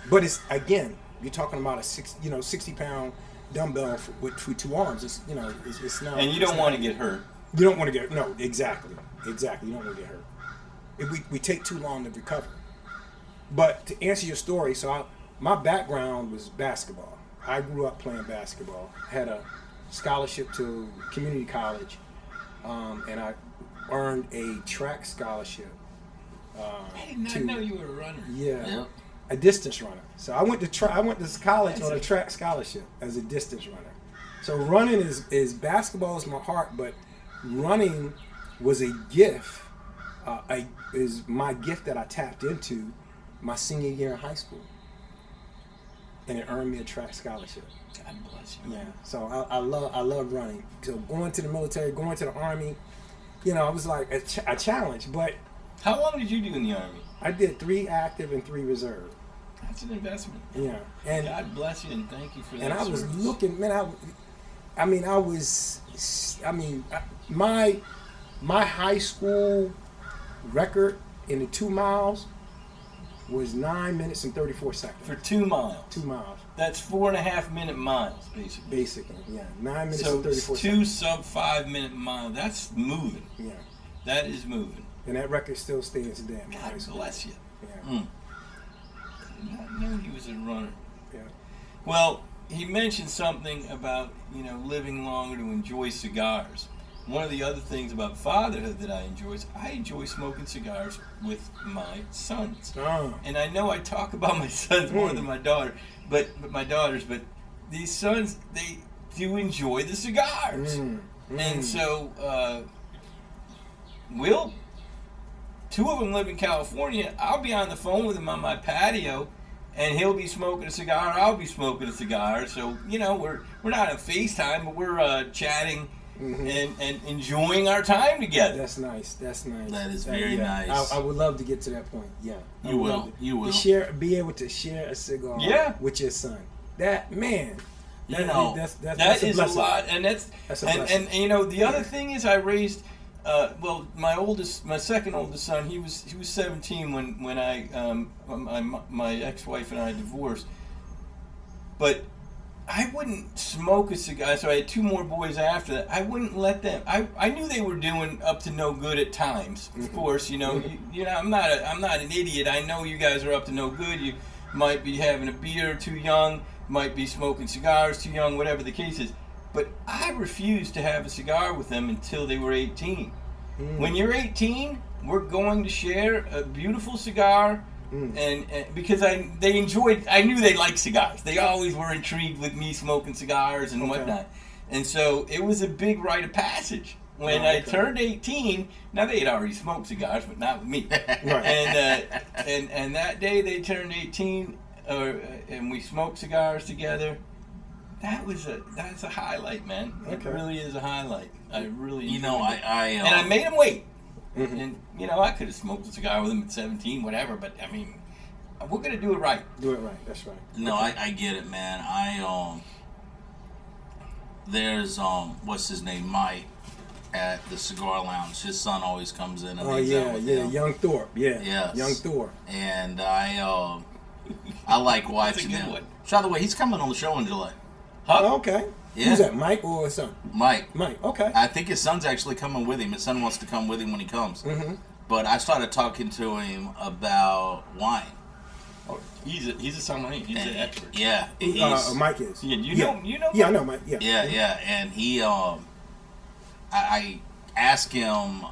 But it's, again, you're talking about a 60-pound dumbbell with 2 arms. It's it's not. And you don't want to get hurt. You don't want to get exactly. You don't want to get hurt. We take too long to recover. But to answer your story, my background was basketball. I grew up playing basketball. I had a scholarship to community college, and I earned a track scholarship. I did not know you were a runner. Yeah, Yep. a distance runner. So I went to college on a track scholarship as a distance runner. So running is basketball is my heart, but running was a gift. Is my gift that I tapped into my senior year in high school, and it earned me a track scholarship. God bless you. Yeah, so I love running. So going to the military, going to the army, I was like a challenge. But How long did you do in the Army? I did 3 active and 3 reserve. That's an investment. Yeah, and God bless you and thank you for that. and I was service. looking, man. My high school record in the 2 miles was 9 minutes and 34 seconds. For 2 miles. 2 miles, That's 4.5-minute miles, basically. basically. Yeah, 9 minutes So and 34 2 seconds. sub-5-minute miles. That's moving. Yeah, That is moving. and that record still stands today in my high God school. bless you. Yeah, Mm. I did not know he was a runner. yeah. Well, he mentioned something about, living longer to enjoy cigars. One of the other things about fatherhood that I enjoy is I enjoy smoking cigars with my sons. Oh. And I know I talk about my sons more than my daughter, but my daughters, but these sons, they do enjoy the cigars. And so, Will, 2 of them live in California. I'll be on the phone with him on my patio, and he'll be smoking a cigar. I'll be smoking a cigar. So we're not on FaceTime, but we're chatting and enjoying our time together. That's nice. That's nice. That is very nice. I would love to get to that point. Yeah, I You would will. love to- You will. to be able to share a cigar. Yeah. With your son. That man. You know, that's That a is a blessing. lot, and That's a and blessing. the other thing is I raised. My second oldest son, he was 17 when I my ex-wife and I divorced. But I wouldn't smoke a cigar, so I had 2 more boys after that. I wouldn't let them. I knew they were doing up to no good at times. Of course, I'm not an idiot. I know you guys are up to no good. You might be having a beer too young, might be smoking cigars too young, whatever the case is. But I refused to have a cigar with them until they were 18. When you're 18, we're going to share a beautiful cigar, and because I knew they liked cigars. They always were intrigued with me smoking cigars and whatnot. And so it was a big rite of passage. When I turned 18, now they had already smoked cigars, but not with me. Right. And that day they turned 18, and we smoked cigars together. That's a highlight, man. It really is a highlight. I really You know, enjoyed it. and I made him wait. And I could have smoked a cigar with him at 17, whatever. But I mean, we're gonna do it right. Do it right. That's right. No, I get it, man. There's what's his name, Mike, at the cigar lounge. His son always comes in and hangs out with him. Young Thorpe. Yeah. Yes. Young Thorpe. And I like watching good him. one. By the way, he's coming on the show in July. Huh? Oh, okay. Yeah. Who's that? Mike or his son? Mike. Mike. Okay. I think his son's actually coming with him. His son wants to come with him when he comes. But I started talking to him about wine. Oh, he's a sommelier. He's an expert. Yeah. Mike is. Yeah, you know. Yeah, I know Mike. Yeah. Yeah. And he, I asked him,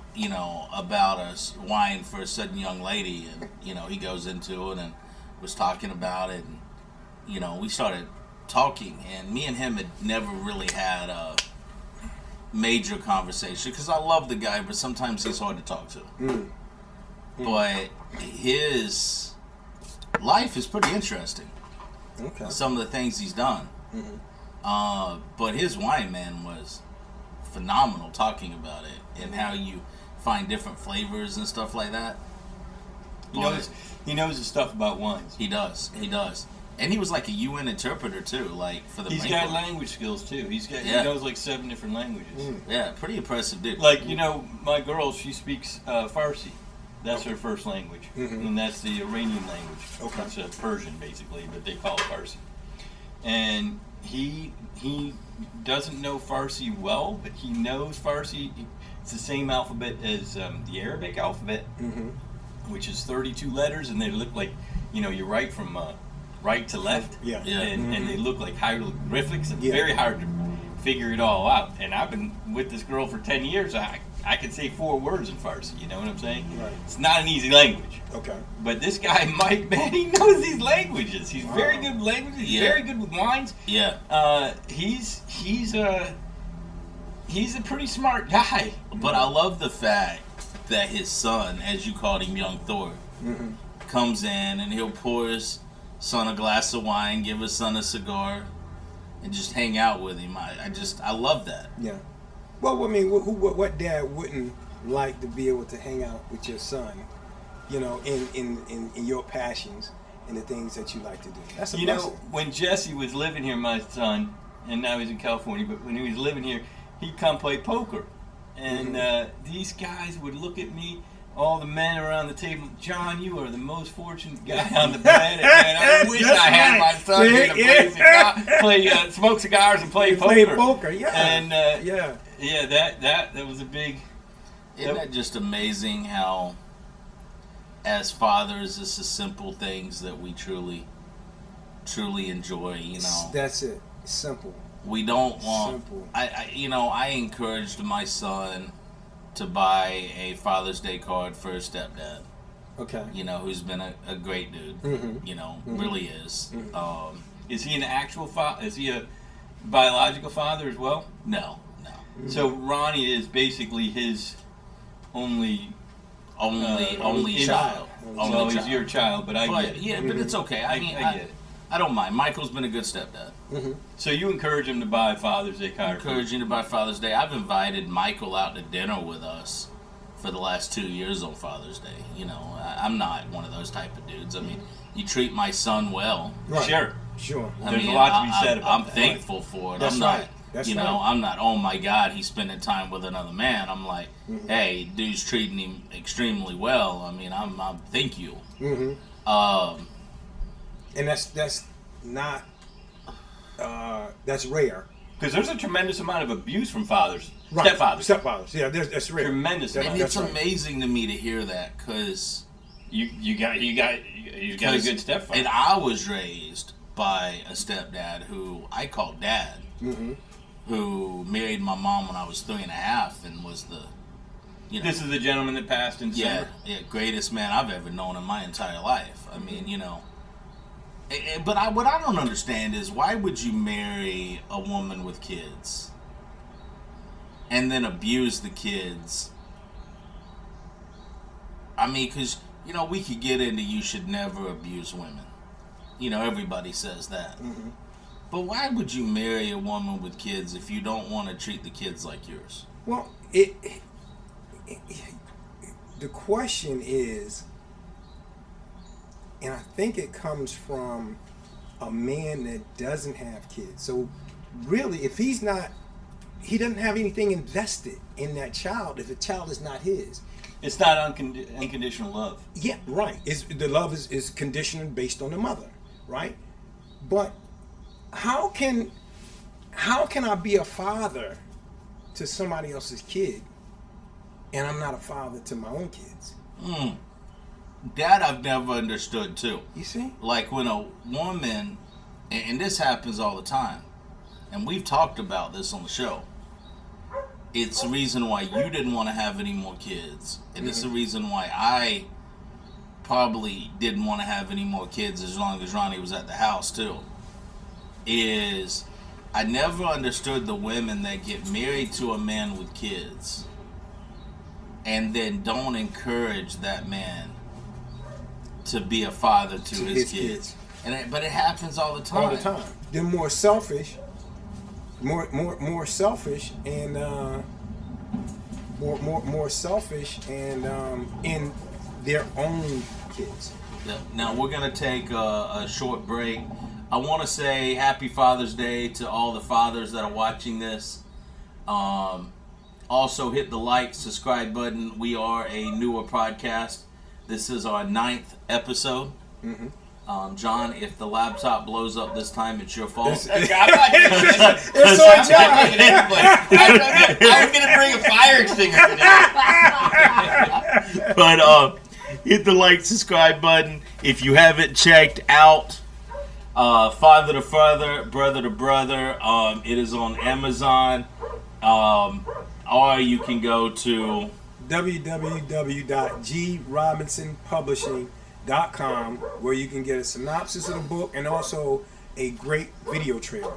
about a wine for a certain young lady, and he goes into it and was talking about it, and we started talking, and me and him had never really had major conversation because I love the guy, but sometimes he's hard to talk to. But his life is pretty interesting. Okay. Some of the things he's done. But his wine, man, was phenomenal talking about it and how you find different flavors and stuff like that. He knows his stuff about wines. He does. He does. And he was like a UN interpreter too, like for the. He's got language skills too. He knows like 7 different languages. Yeah, pretty impressive dude. Like my girl, she speaks Farsi. That's her first language, and that's the Iranian language. Okay. It's Persian basically, but they call it Farsi. And he doesn't know Farsi well, but he knows Farsi. It's the same alphabet as the Arabic alphabet, which is 32 letters, and they look like you write from right to left. Yeah. And they look like hieroglyphics. It's very hard to figure it all out. And I've been with this girl for 10 years. I can say 4 words in Farsi. You know what I'm saying? Right. It's not an easy language. Okay. But this guy, Mike, man, he knows these languages. He's very good with languages. He's very good with wines. Yeah. He's a pretty smart guy. But I love the fact that his son, as you called him, young Thor, comes in and he'll pour his son a glass of wine, give his son a cigar, and just hang out with him. I love that. Yeah. Well, I mean, what dad wouldn't like to be able to hang out with your son, in your passions and the things that you like to do? That's a blessing. When Jesse was living here, my son, and now he's in California, but when he was living here, he'd come play poker. And these guys would look at me, all the men around the table, John, you are the most fortunate guy on the planet, man. I wish I had my son here to play smoke cigars and play poker. Play poker, yeah. And yeah, that was a big. Isn't that just amazing how, as fathers, it's the simple things that we truly enjoy. That's it. Simple. We don't want. Simple. I encouraged my son to buy a Father's Day card for his stepdad. Okay. Who's been a great dude. Really is. Is he an actual father? Is he a biological father as well? No. So Ronnie is basically his only child. So he's your child, but I get it. Yeah, but it's okay. I get it. I don't mind. Michael's been a good stepdad. So you encourage him to buy Father's Day card? Encourage him to buy Father's Day. I've invited Michael out to dinner with us for the last 2 years on Father's Day. I'm not one of those type of dudes. I mean, you treat my son well. Right. Sure. There's a lot to be said about I'm that. thankful for it. That's I'm not, right. That's right. I'm not, oh my God, he's spending time with another man. I'm like, hey, dude's treating him extremely well. I mean, I'm thank you. And that's not that's rare. Because there's a tremendous amount of abuse from fathers, Right. stepfathers. Yeah, that's rare. Tremendous And amount. it's amazing to me to hear that because You got a good stepfather. And I was raised by a stepdad who I called dad, who married my mom when I was 3.5 and was the, This is the gentleman that passed in December. Yeah, greatest man I've ever known in my entire life. I mean, But what I don't understand is why would you marry a woman with kids and then abuse the kids? I mean, because, we could get into you should never abuse women. Everybody says that. But why would you marry a woman with kids if you don't want to treat the kids like yours? Well, the question is, and I think it comes from a man that doesn't have kids. So really, if he doesn't have anything invested in that child, if the child is not his. It's not unconditional love. Yeah, right. The love is conditional based on the mother, right? But how can I be a father to somebody else's kid and I'm not a father to my own kids? That I've never understood too. You see? Like when a woman, and this happens all the time, and we've talked about this on the show. It's the reason why you didn't want to have any more kids, and it's the reason why I probably didn't want to have any more kids as long as Ronnie was at the house too. Is I never understood the women that get married to a man with kids and then don't encourage that man to be a father to his kids. But it happens all the time. All the time. They're more selfish, more selfish, and more selfish, and in their own kids. Yeah. Now we're gonna take a short break. I want to say Happy Father's Day to all the fathers that are watching this. Also, hit the like, subscribe button. We are a newer podcast. This is our 9th episode. Mm-hmm. John, if the laptop blows up this time, it's your fault. I'm not doing this. It's on John. I was going to bring a fire extinguisher today. But hit the like, subscribe button. If you haven't checked out Father to Father, Brother to Brother, it is on Amazon. Or you can go to www.grobinsonpublishing.com, where you can get a synopsis of the book and also a great video trailer.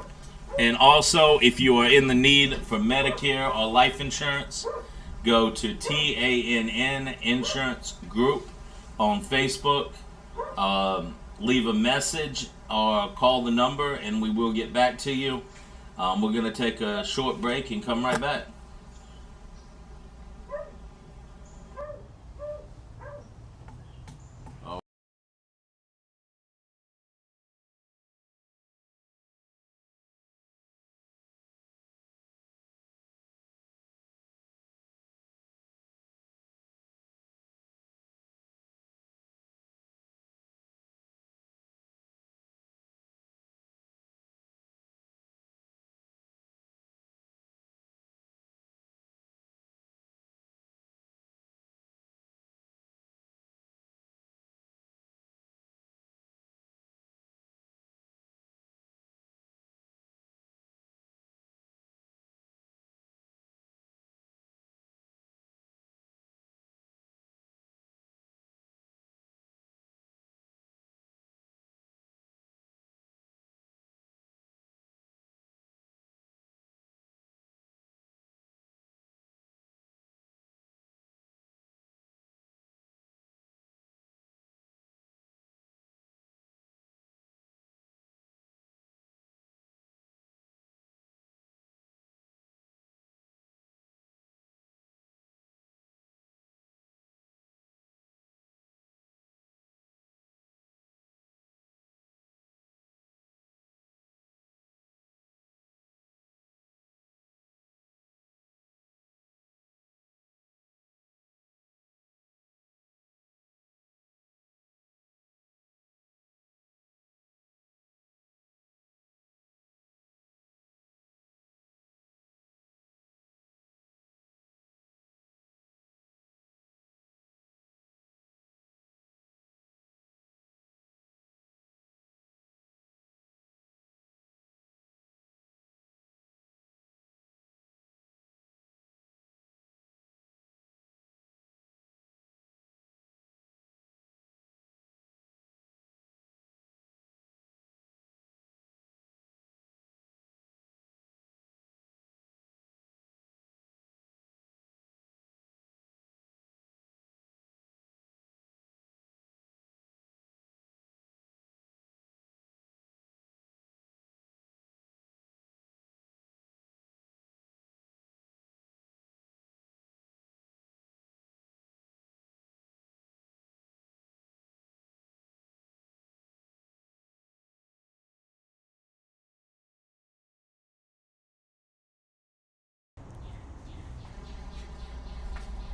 And also, if you are in the need for Medicare or life insurance, go to TANN Insurance Group on Facebook. Leave a message or call the number and we will get back to you. We're going to take a short break and come right back.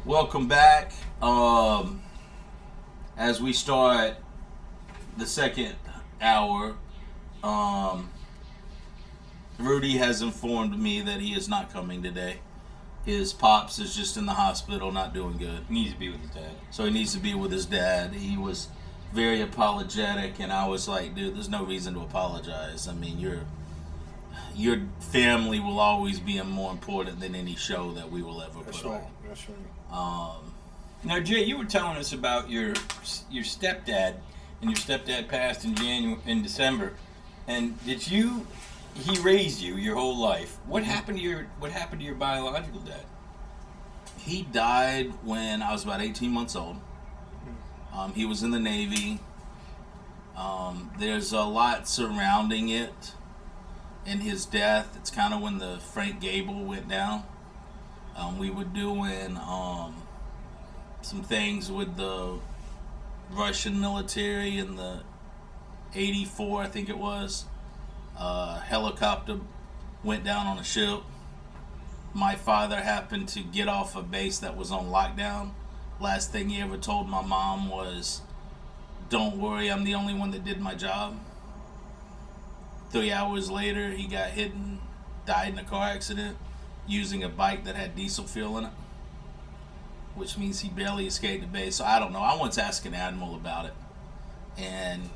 Welcome back. As we start the second hour, Rudy has informed me that he is not coming today. His pops is just in the hospital, not doing good. He needs to be with his dad. So he needs to be with his dad. He was very apologetic, and I was like, dude, there's no reason to apologize. I mean, your family will always be more important than any show that we will ever put on. That's right. Now, Jay, you were telling us about your stepdad, and your stepdad passed in December. And did you he raised you your whole life. What happened to your biological dad? He died when I was about 18 months old. He was in the Navy. There's a lot surrounding it and his death. It's kind of when the Frank Gable went down. We were doing some things with the Russian military in the 84, I think it was. Helicopter went down on a ship. My father happened to get off a base that was on lockdown. Last thing he ever told my mom was, "Don't worry, I'm the only one that did my job." 3 hours later, he got hit and died in a car accident using a bike that had diesel fuel in it, which means he barely escaped the base. So I don't know. I once asked an admiral about it, and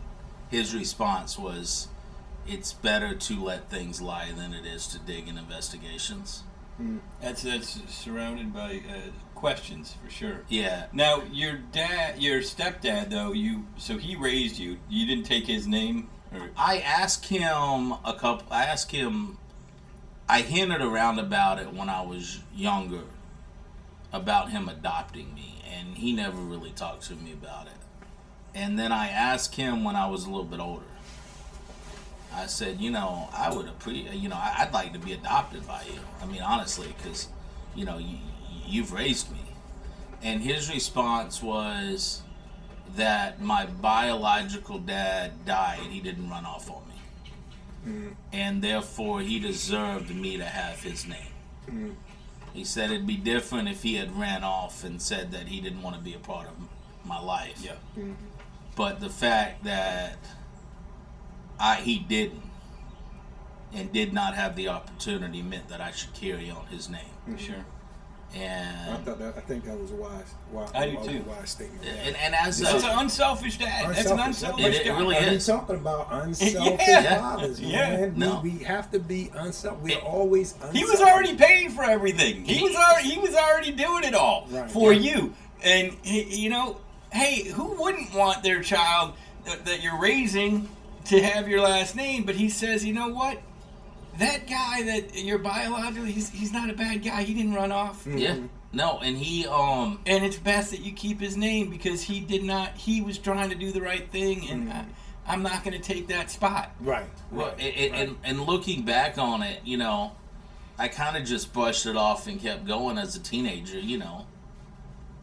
his response was, "It's better to let things lie than it is to dig in investigations." That's surrounded by questions for sure. Yeah. Now your stepdad though, he raised you. You didn't take his name, or I asked him I hinted around about it when I was younger, about him adopting me, and he never really talked to me about it. And then I asked him when I was a little bit older. I said, I would I'd like to be adopted by you. I mean, honestly, because, you've raised me. And his response was that my biological dad died. He didn't run off on me. And therefore, he deserved me to have his name. He said it'd be different if he had ran off and said that he didn't want to be a part of my life. Yeah. But the fact that he didn't and did not have the opportunity meant that I should carry on his name. Sure. And I think that was a wise I do too. wise statement. and as That's an unselfish dad. That's an unselfish It dad. really We're is. talking about unselfish Yeah. fathers, Yeah. man. No. We have to be unselfish. We're always unselfish. He was already paying for everything. He was already doing it all for you. And hey, who wouldn't want their child that you're raising to have your last name? But he says, you know what? That guy that you're biologically, he's not a bad guy. He didn't run off. Yeah. No, and he and it's best that you keep his name because he did not. He was trying to do the right thing, and I'm not going to take that spot. Right. Well, and looking back on it, I kind of just brushed it off and kept going as a teenager,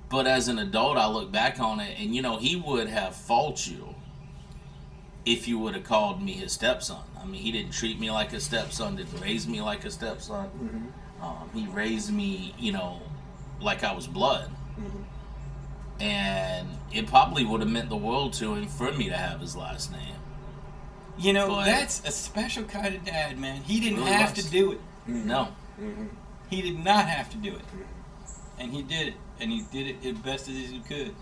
But as an adult, I look back on it, and he would have faulted you if you would have called me his stepson. I mean, he didn't treat me like a stepson, didn't raise me like a stepson. He raised me, like I was blood. And it probably would have meant the world to him for me to have his last name. But That's a special kind of dad, man. He didn't Really have was. to do it. No. He did not have to do it. And he did it. And he did it as best as he could.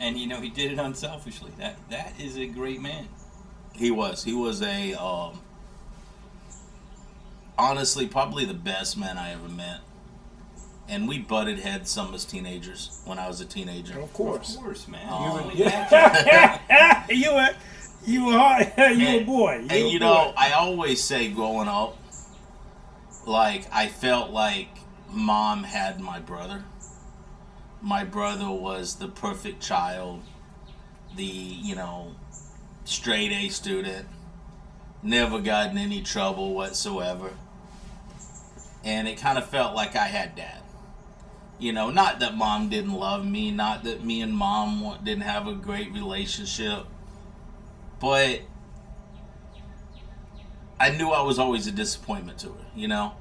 And, he did it unselfishly. That is a great man. He was a, honestly, probably the best man I ever met. And we butted heads some as teenagers when I was a teenager. Of course. Of course, man. You a boy. And I always say growing up, I felt like mom had my brother. My brother was the perfect child, the, straight A student, never got in any trouble whatsoever. And it kind of felt like I had dad. Not that mom didn't love me, not that me and mom didn't have a great relationship, but I knew I was always a disappointment to her,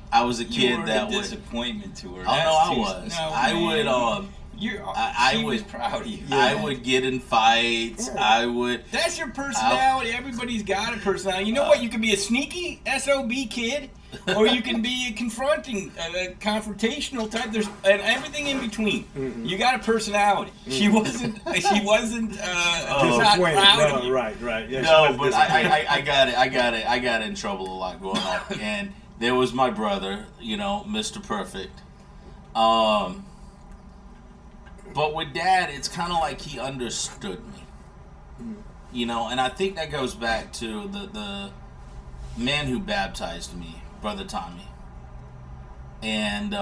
I was a kid that a would... disappointment to her. Oh, no, I was. No, I man. would, She was proud of you. I would get in fights. I would... That's your personality. Everybody's got a personality. You know what? You can be a sneaky SOB kid, or you can be a confronting, confrontational type. There's and everything in between. You got a personality. She wasn't. Just not proud of you. Right. Yeah, No, but I got it. I got in trouble a lot growing up, and there was my brother, Mr. Perfect. But with Dad, it's kind of like he understood me. And I think that goes back to man who baptized me, Brother Tommy, and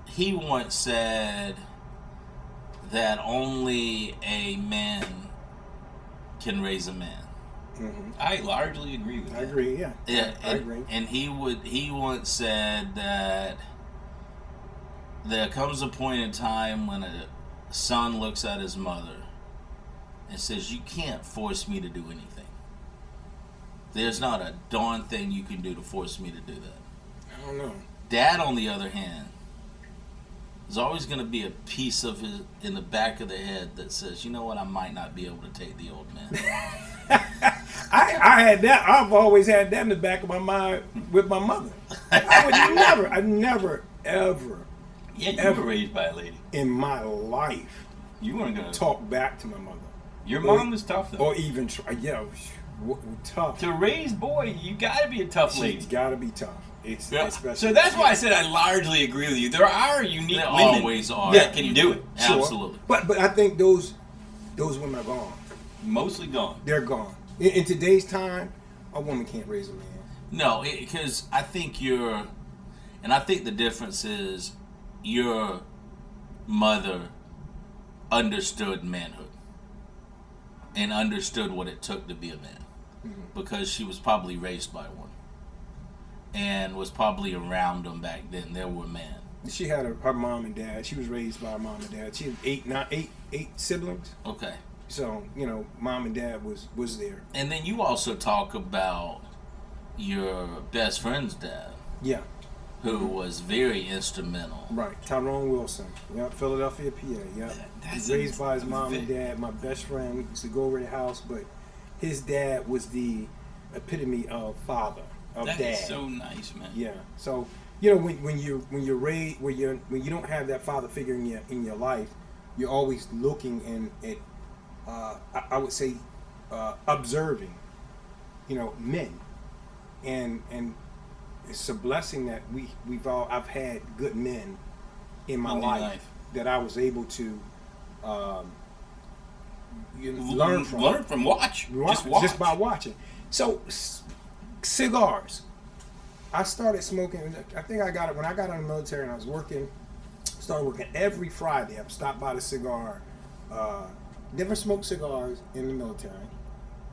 he once said that only a man can raise a man. Mm-hmm. I largely agree with that. I agree. Yeah. Yeah, I agree. And he once said that there comes a point in time when a son looks at his mother and says, "You can't force me to do anything. There's not a darn thing you can do to force me to do that." I don't know. Dad, on the other hand, there's always going to be a piece of his in the back of the head that says, "You know what? I might not be able to take the old man." I had that. I've always had that in the back of my mind with my mother. I never, ever, Yeah, you ever were raised by a lady. in my life You weren't gonna talk back to my mother. Your mom was tough though. Or even try. Yeah, tough. To raise boy, you gotta be a tough lady. She's got to be tough. It's Yeah. especially. So that's why I said I largely agree with you. There are unique There women always are. that can do it. Sure. Absolutely. But I think those women are gone. Mostly gone. They're gone. In today's time, a woman can't raise a man. No, because I think I think the difference is your mother understood manhood and understood what it took to be a man, because she was probably raised by one and was probably around them back then. There were men. She had her mom and dad. She was raised by her mom and dad. She had eight siblings. Okay. So, mom and dad was there. And then you also talk about your best friend's dad, Yeah, who was very instrumental. right. Tyrone Wilson. Yep, Philadelphia, PA. Yep. That's Raised by his mom and dad. My best friend used to go over the house, but his dad was the epitome of father, of That dad. is so nice, man. Yeah. So, when you're raised, when you don't have that father figure in your life, you're always looking and I would say observing, men, and it's a blessing that I've had good men in my In your life that I was able to learn from. Learn from watch. Just watch. Just by watching. So cigars. I started smoking. I think I got it when I got out of the military and I was working. Started working every Friday. I stopped by the cigar. Never smoked cigars in the military,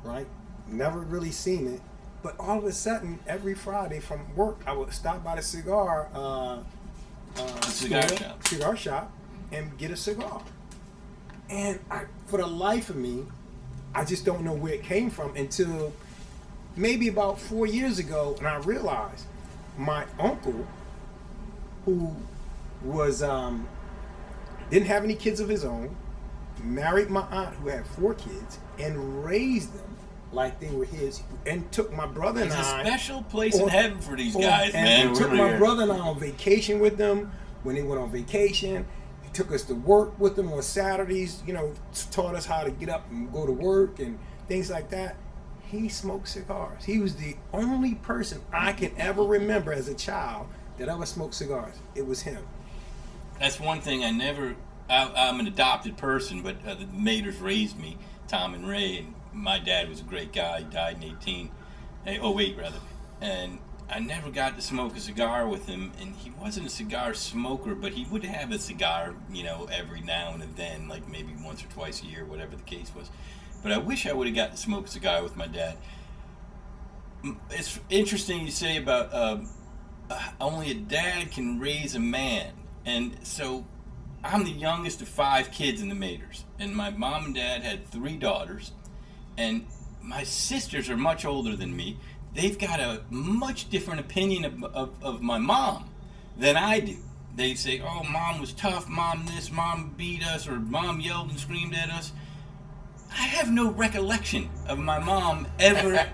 right? Never really seen it. But all of a sudden, every Friday from work, I would stop by the cigar cigar shop, and get a cigar. And for the life of me, I just don't know where it came from until maybe about 4 years ago, and I realized my uncle, who was didn't have any kids of his own, married my aunt who had 4 kids, and raised them like they were his, and took my brother and There's I. a special place in heaven for these guys, and man. took really my is. brother and I on vacation with them. When they went on vacation, he took us to work with them on Saturdays. Taught us how to get up and go to work and things like that. He smoked cigars. He was the only person I can ever remember as a child that ever smoked cigars. It was him. That's one thing I never. I'm an adopted person, but the Maters raised me, Tom and Ray, and my dad was a great guy. He died in 08 rather, and I never got to smoke a cigar with him. And he wasn't a cigar smoker, but he would have a cigar, every now and then, like maybe once or twice a year, whatever the case was. But I wish I would have got to smoke a cigar with my dad. It's interesting you say about only a dad can raise a man, and so I'm the youngest of 5 kids in the Maters, and my mom and dad had 3 daughters, and my sisters are much older than me. They've got a much different opinion of my mom than I do. They say, oh, mom was tough, mom this, mom beat us, or mom yelled and screamed at us. I have no recollection of my mom ever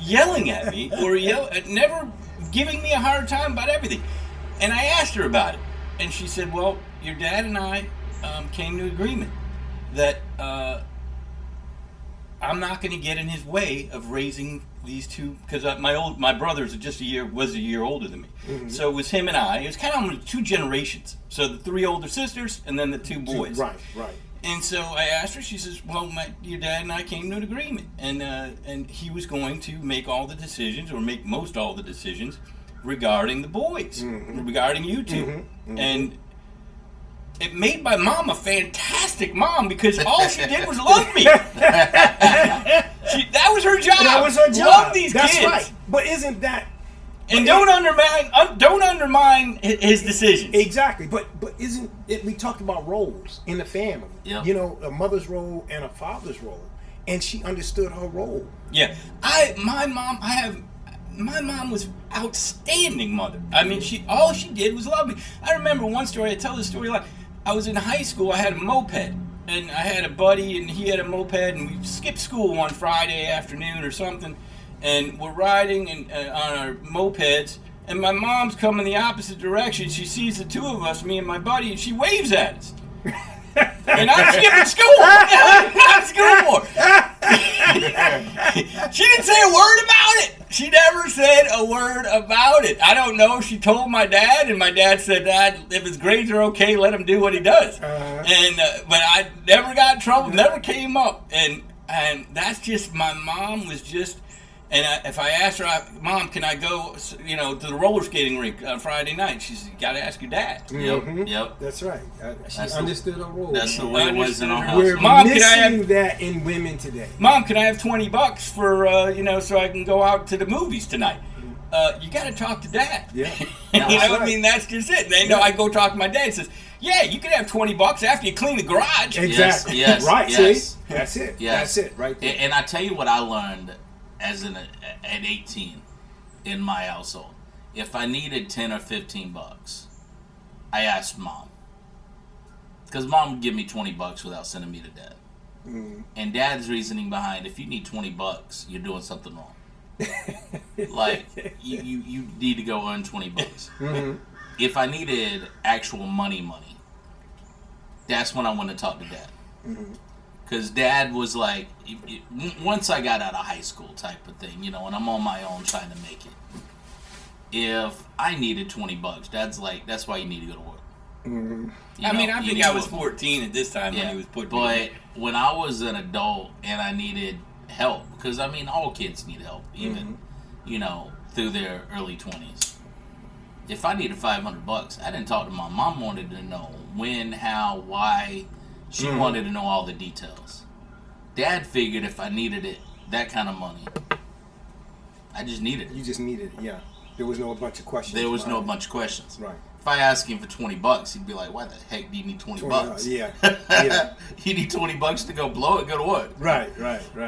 yelling at me or never giving me a hard time about everything. And I asked her about it, and she said, well, your dad and I came to agreement that I'm not going to get in his way of raising these 2, because my brother's was a year older than me. Mm-hmm. So it was him and I. It was kind of 2 generations. So the 3 older sisters and then the 2 boys. Right. And so I asked her. She says, "Well, your dad and I came to an agreement, and he was going to make all the decisions, or make most all the decisions, regarding the boys, regarding you two." And it made my mom a fantastic mom, because all she did was love me. That was her job. That was her job. Love these That's kids. right. But isn't that... And don't undermine his decisions. Exactly, but isn't it? We talked about roles in the family. Yep. You know, a mother's role and a father's role, and she understood her role. Yeah, my mom was outstanding mother. I mean, all she did was love me. I remember one story. I tell this story a lot. I was in high school. I had a moped, and I had a buddy, and he had a moped, and we skipped school one Friday afternoon or something. And we're riding on our mopeds, and my mom's coming the opposite direction. She sees the two of us, me and my buddy, and she waves at us. And I'm skipping school. What the hell am I in school for? She didn't say a word about it. She never said a word about it. I don't know if she told my dad, and my dad said, "Dad, if his grades are okay, let him do what he does." And but I never got in trouble, never came up. And that's just, my mom was just... And if I asked her, "Mom, can I go, to the roller skating rink on Friday night?" She said, "You got to ask your dad." Yep. That's right. She That's understood her role. That's the way it was in our house. We're Mom, can I missing have- that in women today. "Mom, can I have $20 for so I can go out to the movies tonight?" You got to talk to Dad. Yeah. I mean, that's just it. And I go talk to my dad. He says, "Yeah, you can have $20 after you clean the garage." Exactly. Yes, right. yes. See, that's it. Yes. That's it. Right there. And I tell you what I learned at 18 in my household. If I needed 10 or 15 bucks, I asked Mom. Because Mom would give me 20 bucks without sending me to Dad. And Dad's reasoning behind, if you need 20 bucks, you're doing something wrong. Like, you need to go earn 20 bucks. If I needed actual money, that's when I went to talk to Dad. Because Dad was like, once I got out of high school type of thing, and I'm on my own trying to make it. If I needed 20 bucks, Dad's like, that's why you need to go to work. I think I was 14 at this time when he was putting me. But when I was an adult and I needed help, because all kids need help, even, through their early 20s. If I needed 500 bucks, I didn't talk to Mom. Mom wanted to know when, how, why. She wanted to know all the details. Dad figured if I needed it, that kind of money, I just needed it. You just needed it, yeah. There was no bunch of questions. There was no bunch of questions. Right. If I asked him for 20 bucks, he'd be like, "Why the heck do you need 20 bucks?" Yeah. You need 20 bucks to go blow it, go to work. Right.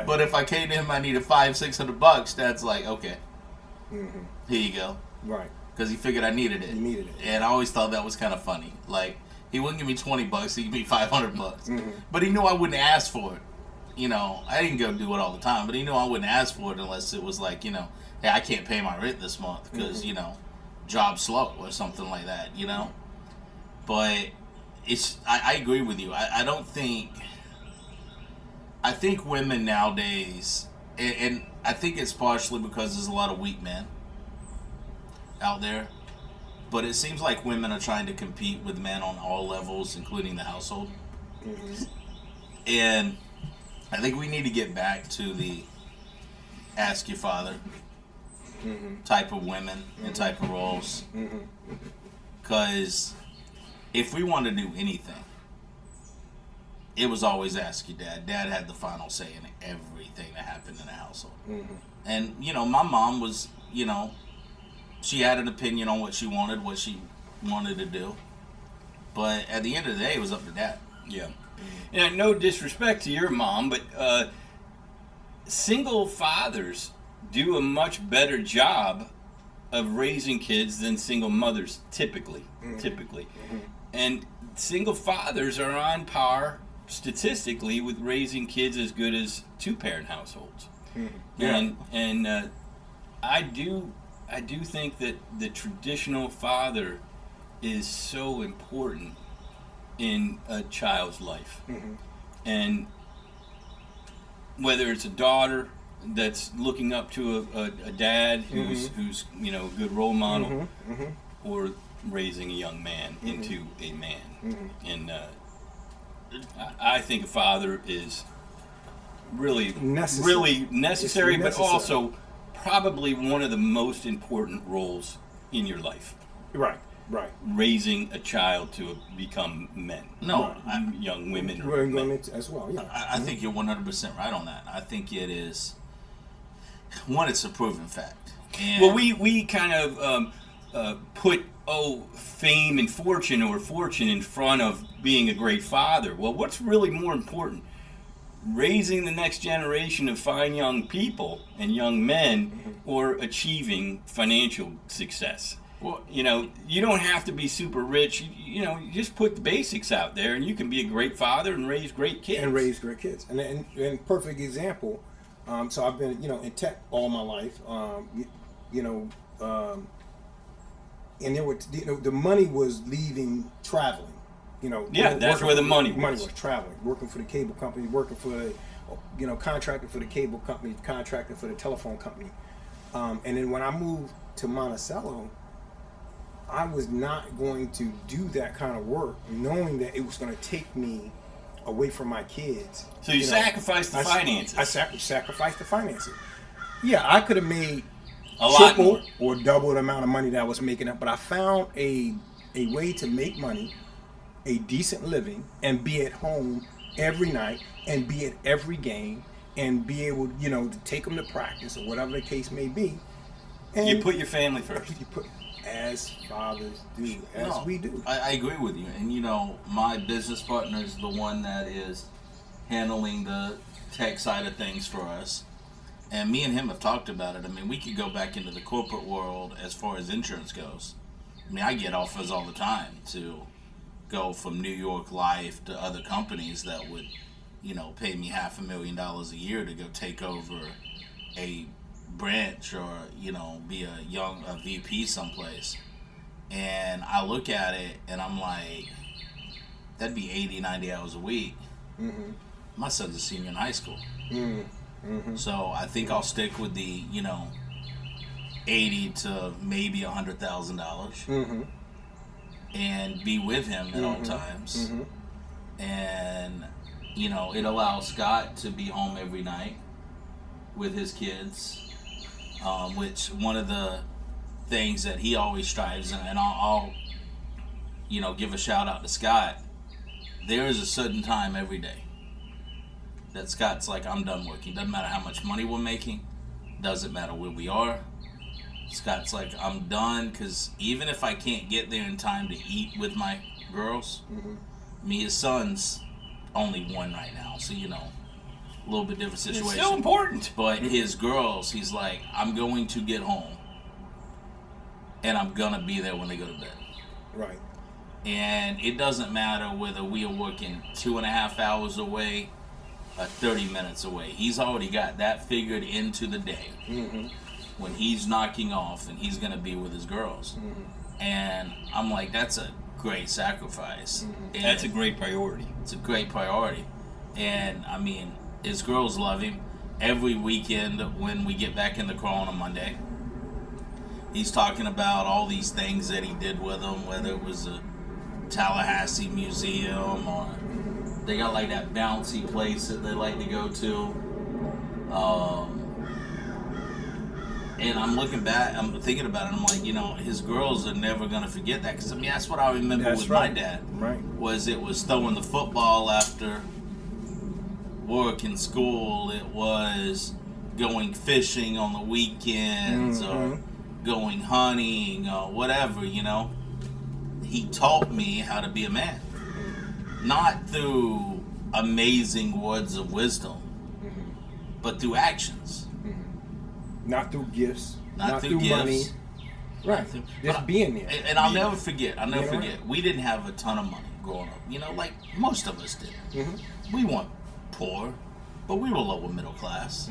But if I came to him, I needed $500-600 bucks. Dad's like, "Okay, here you go." Right. Because he figured I needed it. You needed it. And I always thought that was kind of funny. Like, he wouldn't give me 20 bucks, he'd give me 500 bucks. But he knew I wouldn't ask for it. I didn't go do it all the time, but he knew I wouldn't ask for it unless it was like, hey, I can't pay my rent this month because, job's slow or something like that, But I agree with you. I think women nowadays, and I think it's partially because there's a lot of weak men out there, but it seems like women are trying to compete with men on all levels, including the household. And I think we need to get back to the ask your father type of women and type of roles. Because if we want to do anything, it was always ask your dad. Dad had the final say in everything that happened in the household. And, my mom was, she had an opinion on what she wanted to do. But at the end of the day, it was up to Dad. Yeah. And no disrespect to your mom, but single fathers do a much better job of raising kids than single mothers typically. And single fathers are on par statistically with raising kids as good as two-parent households. And I do think that the traditional father is so important in a child's life. And whether it's a daughter that's looking up to a dad who's a good role model, or raising a young man into a man. And I think a father is really Necessary. really necessary, It's but necessary. also probably one of the most important roles in your life. Right. Right. Raising a child to become men. No, Young women. We're Or men. going as well. Yeah. I think you're 100% right on that. I think it is, one, it's a proven fact. And Well, we kind of put fame and fortune or fortune in front of being a great father. Well, what's really more important? Raising the next generation of fine young people and young men, or achieving financial success. Well, You know, you don't have to be super rich. You just put the basics out there, and you can be a great father and raise great kids. And raise great kids. And perfect example. So I've been, in tech all my life. And there were, the money was leaving traveling. Yeah, that's where the money was. Money was traveling, working for the cable company, working for the, contractor for the cable company, contractor for the telephone company. And then when I moved to Monticello, I was not going to do that kind of work, knowing that it was going to take me away from my kids. So you sacrificed the finances. I sacrificed the finances. Yeah, I could have made A lot triple more. or double the amount of money that I was making up, but I found a way to make money, a decent living, and be at home every night, and be at every game, and be able, to take them to practice or whatever the case may be. And You put your family first. you put, as fathers do, as no, we do. I agree with you. And my business partner is the one that is handling the tech side of things for us. And me and him have talked about it. I mean, we could go back into the corporate world as far as insurance goes. I mean, I get offers all the time to go from New York Life to other companies that would, pay me $500,000 a year to go take over a branch or, be a VP someplace. And I look at it and I'm like, that'd be 80, 90 hours a week. Mm-hmm. My son's a senior in high school. Mm-hmm. So I think I'll stick with the, 80 to maybe $100,000 Mm-hmm. and be with him at all times. And, it allows Scott to be home every night with his kids, which one of the things that he always strives, and I'll give a shout out to Scott. There is a certain time every day that Scott's like, I'm done working. Doesn't matter how much money we're making. Doesn't matter where we are. Scott's like, I'm done, because even if I can't get there in time to eat with my girls, me, his son's only one right now, so a little bit different situation. It's still important. But his girls, he's like, I'm going to get home, and I'm gonna be there when they go to bed. Right. And it doesn't matter whether we are working 2.5 hours away or 30 minutes away. He's already got that figured into the day. When he's knocking off and he's gonna be with his girls. And I'm like, that's a great sacrifice. And That's a great priority. it's a great priority. And I mean, his girls love him. Every weekend when we get back in the car on a Monday, he's talking about all these things that he did with them, whether it was a Tallahassee museum or they got like that bouncy place that they like to go to. And I'm looking back, I'm thinking about it, I'm like, his girls are never going to forget that. Because, that's what I remember That's with right. my dad. Right. Was it was throwing the football after work and school. It was going fishing on the weekends or going hunting or whatever, He taught me how to be a man. Not through amazing words of wisdom, but through actions. Not through gifts. Not through money. gifts. Right. Just being there. And I'll never forget. I'll never Being forget. around. We didn't have a ton of money growing up. Like most of us did. We weren't poor, but we were lower middle class.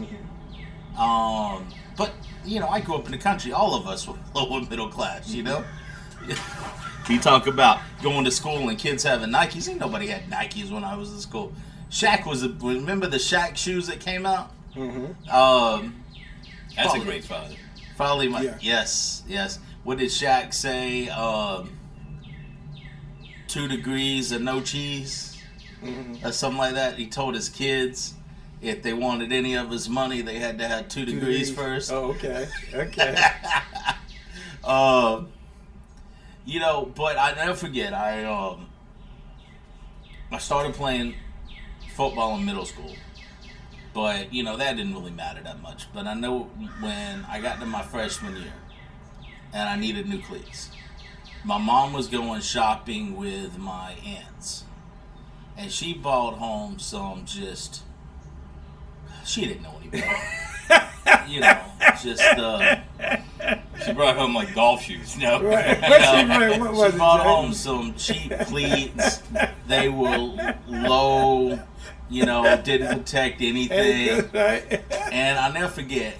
But I grew up in the country. All of us were lower middle class. You talk about going to school and kids having Nikes. Ain't nobody had Nikes when I was in school. Shaq remember the Shaq shoes that came out? That's a great father. Probably my Yeah. yes. What did Shaq say? 2 degrees and no cheese. or something like that. He told his kids if they wanted any of his money, they had to have 2 degrees first. Oh, okay. Okay. You know, but I never forget. I started playing football in middle school, but you know that didn't really matter that much. But I know when I got to my freshman year, and I needed new cleats. My mom was going shopping with my aunts, and she bought home some just. She didn't know any better. You know, just. She brought home like golf shoes. No. Right. What was She it, brought Jay? home some cheap cleats. They were low, you know, didn't protect anything. Right? And I'll never forget,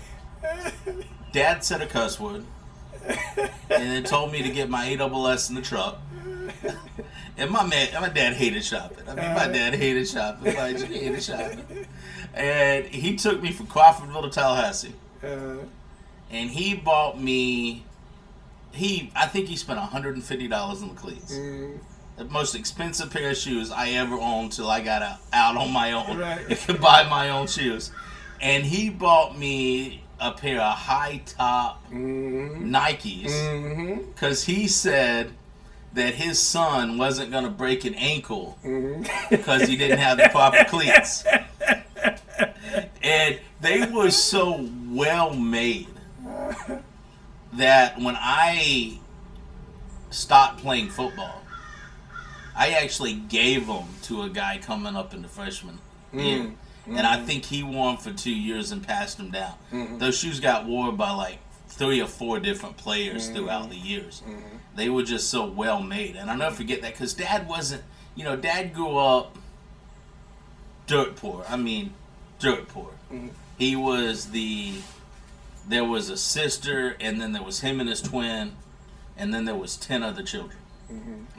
Dad said a cuss word and then told me to get my ASS in the truck. And my dad hated shopping. I mean, my dad hated shopping. Like, he hated shopping. And he took me from Crawfordville to Tallahassee. And he bought me, I think he spent $150 on the cleats. The most expensive pair of shoes I ever owned till I got out on my own. Right. I could buy my own shoes. And he bought me a pair of high-top Nikes because he said that his son wasn't going to break an ankle because he didn't have the proper cleats. And they were so well made that when I stopped playing football, I actually gave them to a guy coming up in the freshman year. And I think he wore them for 2 years and passed them down. Those shoes got worn by like 3 or 4 different players throughout the years. They were just so well made. And I'll never forget that because Dad wasn't, you know, Dad grew up dirt poor. I mean, dirt poor. He was there was a sister, and then there was him and his twin, and then there was 10 other children.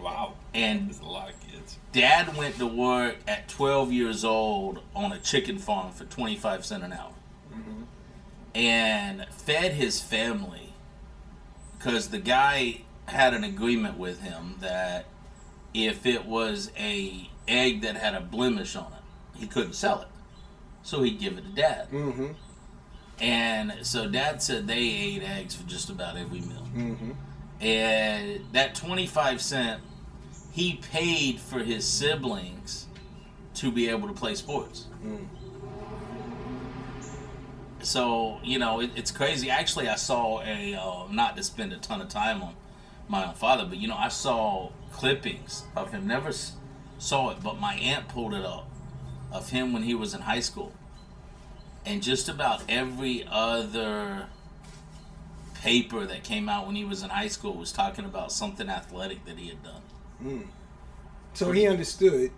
Wow. And That's a lot of kids. Dad went to work at 12 years old on a chicken farm for 25 cents an hour. And fed his family because the guy had an agreement with him that if it was a egg that had a blemish on it, he couldn't sell it. So he'd give it to Dad. And so Dad said they ate eggs for just about every meal. And that 25 cent, he paid for his siblings to be able to play sports. So, you know, it's crazy. Actually, I saw not to spend a ton of time on my own father, but, you know, I saw clippings of him. Never saw it, but my aunt pulled it up of him when he was in high school. And just about every other paper that came out when he was in high school was talking about something athletic that he had done. So he understood,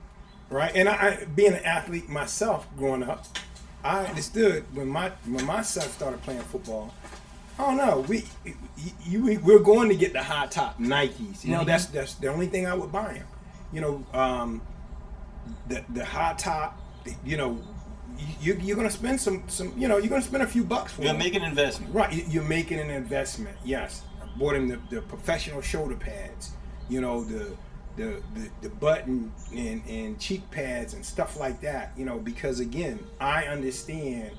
right? And I being an athlete myself growing up, I understood when my son started playing football. Oh no, we're going to get the high top Nikes. You know, that's the only thing I would buy him. You know, the high top. You know, you're gonna spend some. You know, you're gonna spend a few bucks for. You're him. making an investment. Right, you're making an investment. Yes, I bought him the professional shoulder pads. You know, the button and cheek pads and stuff like that. You know, because again, I understand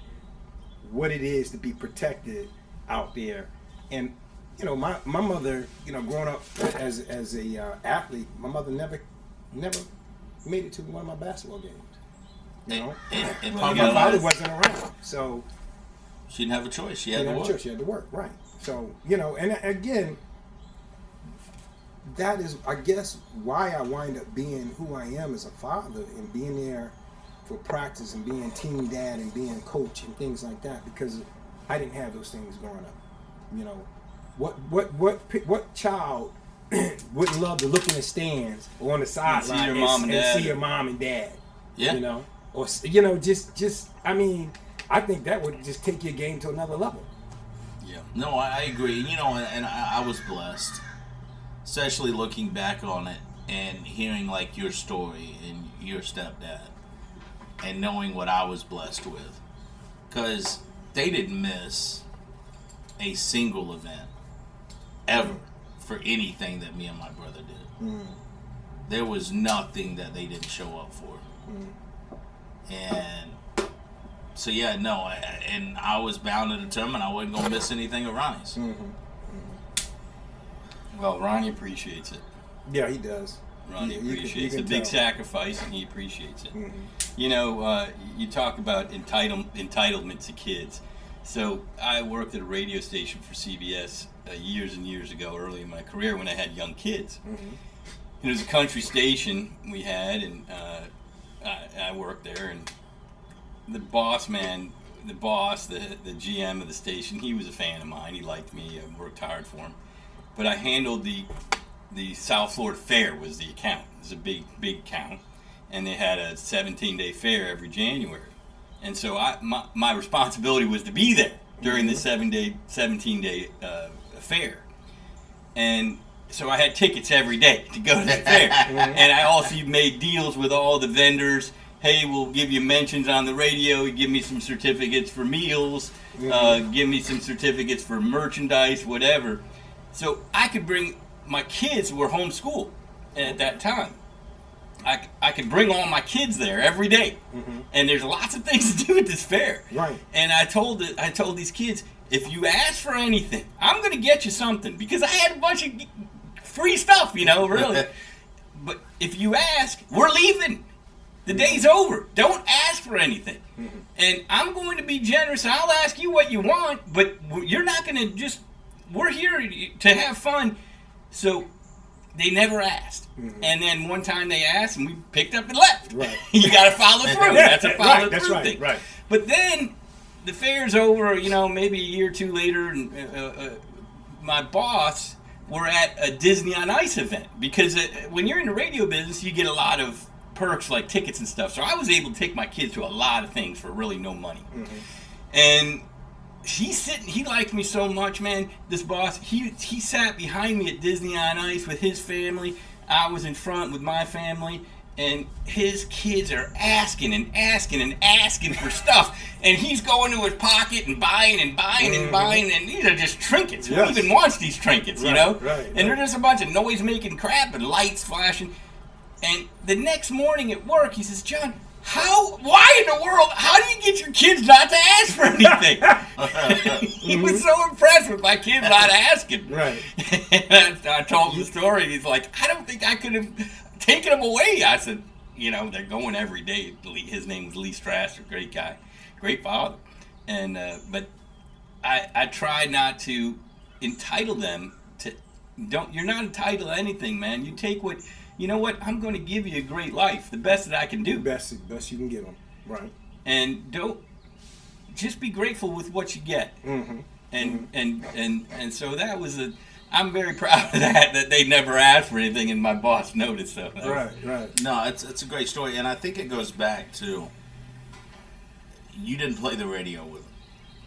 what it is to be protected out there. And you know, my mother, you know, growing up as a athlete, my mother never made it to one of my basketball games. You know, And my father wasn't around, so she didn't have a choice. She had she to didn't have a work. choice. She had to work, right? So you know, and again, that is, I guess, why I wind up being who I am as a father and being there for practice and being team dad and being coach and things like that, because I didn't have those things growing up. You know, what child wouldn't love to look in the stands or on the sideline and see your mom and dad? Yeah. You know, or you know, just I mean, I think that would just take your game to another level. Yeah. No, I agree. You know, and I was blessed, especially looking back on it and hearing like your story and your stepdad, and knowing what I was blessed with, because they didn't miss a single event ever for anything that me and my brother did. There was nothing that they didn't show up for. And so yeah, no, and I was bound and determined I wasn't gonna miss anything at Ronnie's. Well, Ronnie appreciates it. Yeah, he does. Ronnie You can appreciates it. It's a big tell. sacrifice, and he appreciates it. You know, you talk about entitlement to kids. So I worked at a radio station for CBS years and years ago, early in my career, when I had young kids. It was a country station we had, and I worked there. And the boss man, the GM of the station, he was a fan of mine. He liked me. I worked hard for him. But I handled the South Florida Fair was the account. It was a big account, and they had a 17-day fair every January. And so my responsibility was to be there during the 17-day fair. And so I had tickets every day to go to the fair. And I also made deals with all the vendors. Hey, we'll give you mentions on the radio. You give me some certificates for meals. Give me some certificates for merchandise, whatever. So I could bring my kids who were homeschooled at that time. I could bring all my kids there every day, and there's lots of things to do at this fair. Right. And I told these kids, if you ask for anything, I'm going to get you something, because I had a bunch of free stuff, really. But if you ask, we're leaving. The day's over. Don't ask for anything. And I'm going to be generous. I'll ask you what you want, but you're not going to just. We're here to have fun. So they never asked. And then one time they asked, and we picked up and left. Right. You got to follow through. That's a follow That's through right. thing. Right. But then the fair's over, maybe a year or two later, and my boss, we're at a Disney on Ice event. Because when you're in the radio business, you get a lot of perks like tickets and stuff. So I was able to take my kids to a lot of things for really no money. And he liked me so much, man. This boss, he sat behind me at Disney on Ice with his family. I was in front with my family, and his kids are asking and asking and asking for stuff, and he's going to his pocket and buying and buying and buying, and these are just trinkets. Yes. Who even wants these trinkets, Right, and they're just a bunch of noise-making crap and lights flashing. And the next morning at work, he says, John, why in the world, how do you get your kids not to ask for anything? He was so impressed with my kids not asking. Right. And I told him the story, and he's like, I don't think I could have taken them away. I said, they're going every day. His name was Lee Strasser, great guy, great father. And but I try not to entitle them to, you're not entitled to anything, man. You take what, I'm going to give you a great life, the best that I can do. Best you can get them. Right. And just be grateful with what you get. And so that was I'm very proud of that they never asked for anything, and my boss noticed. So Right. No, it's a great story, and I think it goes back to you didn't play the radio with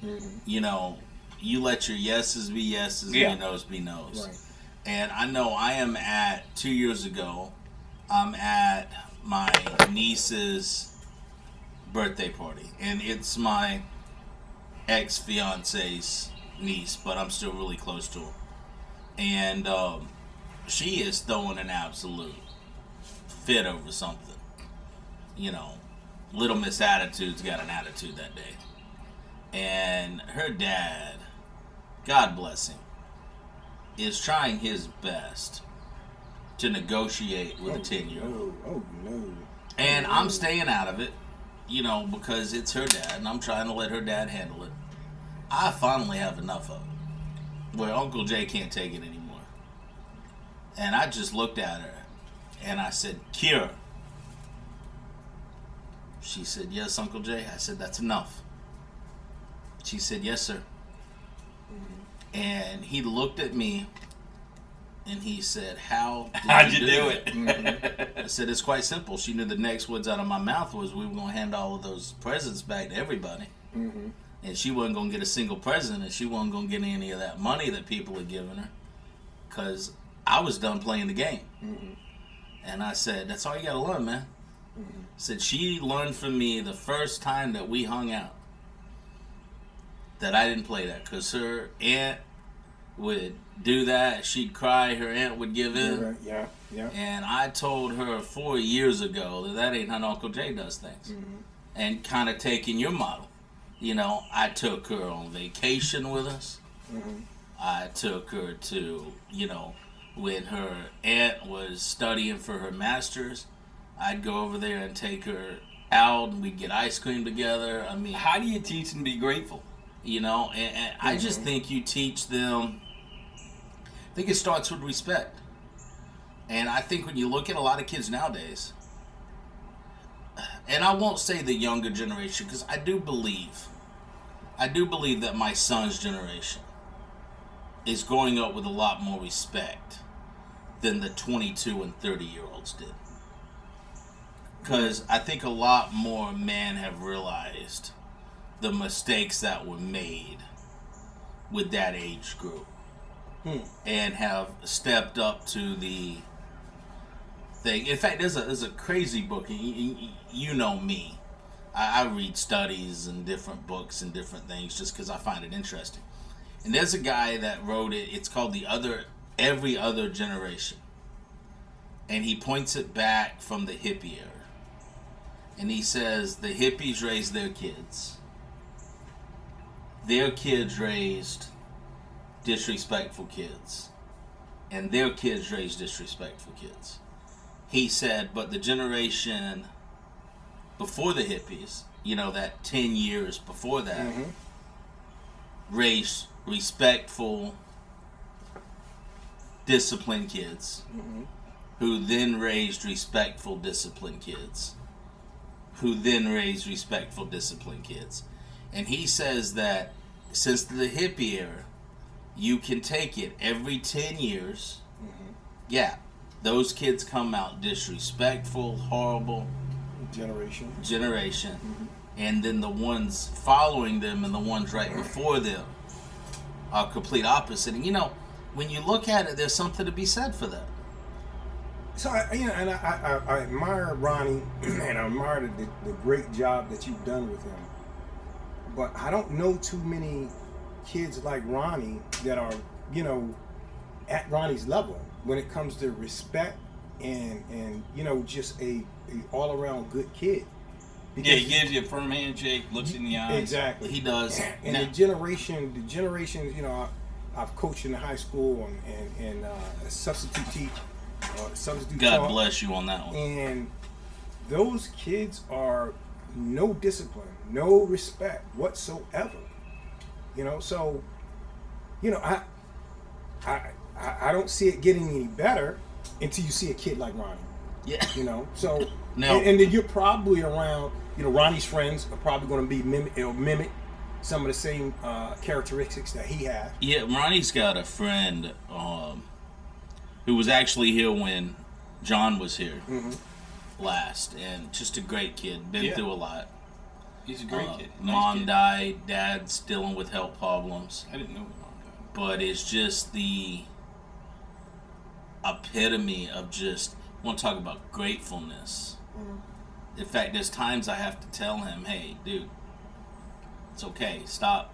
them. You let your yeses be yeses and your noes be noes. Right. And I know I am 2 years ago, I'm at my niece's birthday party. And it's my ex-fiance's niece, but I'm still really close to her. And she is throwing an absolute fit over something. Little Miss Attitude's got an attitude that day. And her dad, God bless him, is trying his best to negotiate with a 10-year-old. Oh, no. And I'm staying out of it, because it's her dad, and I'm trying to let her dad handle it. I finally have enough of it, where Uncle Jay can't take it anymore. And I just looked at her, and I said, Kira. She said, yes, Uncle Jay. I said, that's enough. She said, yes, sir. And he looked at me, and he said, how'd you do it? I said, it's quite simple. She knew the next words out of my mouth was we were going to hand all of those presents back to everybody. And she wasn't going to get a single present, and she wasn't going to get any of that money that people had given her, because I was done playing the game. And I said, that's all you got to learn, man. I said, she learned from me the first time that we hung out that I didn't play that, because her aunt would do that. She'd cry. Her aunt would give in. Yeah. And I told her 4 years ago that ain't how Uncle Jay does things. And kind of taking your model. You know, I took her on vacation with us. I took her to, you know, when her aunt was studying for her master's, I'd go over there and take her out and we'd get ice cream together. I mean, How do you teach them to be grateful? you know, and I just think you teach them, I think it starts with respect. And I think when you look at a lot of kids nowadays, and I won't say the younger generation, because I do believe that my son's generation is growing up with a lot more respect than the 22 and 30-year-olds did. Because I think a lot more men have realized the mistakes that were made with that age group and have stepped up to the thing. In fact, there's a crazy book, and you know me. I read studies and different books and different things just because I find it interesting. And there's a guy that wrote it. It's called Every Other Generation. And he points it back from the hippie era. And he says the hippies raised their kids. Their kids raised disrespectful kids. And their kids raised disrespectful kids. He said, but the generation before the hippies, you know, that 10 years before that, raised respectful, disciplined kids, who then raised respectful, disciplined kids, who then raised respectful, disciplined kids. And he says that since the hippie era, you can take it every 10 years, yeah, those kids come out disrespectful, horrible, generation, and then the ones following them and the ones right before them are complete opposite. And you know, when you look at it, there's something to be said for that. So I admire Ronnie, and I admire the great job that you've done with him. But I don't know too many kids like Ronnie that are, you know, at Ronnie's level when it comes to respect and you know, just a all around good kid. Yeah, he gives you a firm handshake, looks in the eyes. Exactly, He does. And the generation, you know, I've coached in the high school and substitute teach, substitute. God taught, bless you on that one. And those kids are no discipline, no respect whatsoever. You know, so you know, I don't see it getting any better until you see a kid like Ronnie. Yeah. You know, so Now- and then you're probably around. You know, Ronnie's friends are probably going to be mimic some of the same characteristics that he has. Yeah, Ronnie's got a friend who was actually here when John was here last, and just a great kid. Been through a lot. He's a great kid. Nice Mom kid. died. Dad's dealing with health problems. I didn't know his mom died. But it's just the epitome of just, I want to talk about gratefulness. In fact, there's times I have to tell him, hey, dude, it's okay. Stop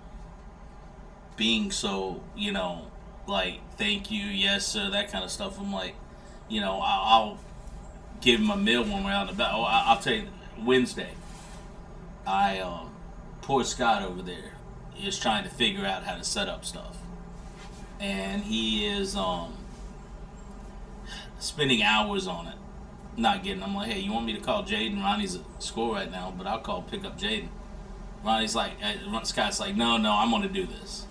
being so, you know, like, thank you, yes, sir, that kind of stuff. I'm like, you know, I'll give him a meal when we're out and about. I'll tell you, Wednesday, poor Scott over there is trying to figure out how to set up stuff. And he is spending hours on it, not getting. I'm like, hey, you want me to call Jaden? Ronnie's at school right now, but I'll pick up Jaden. Ronnie's like, Scott's like, no, I'm gonna do this.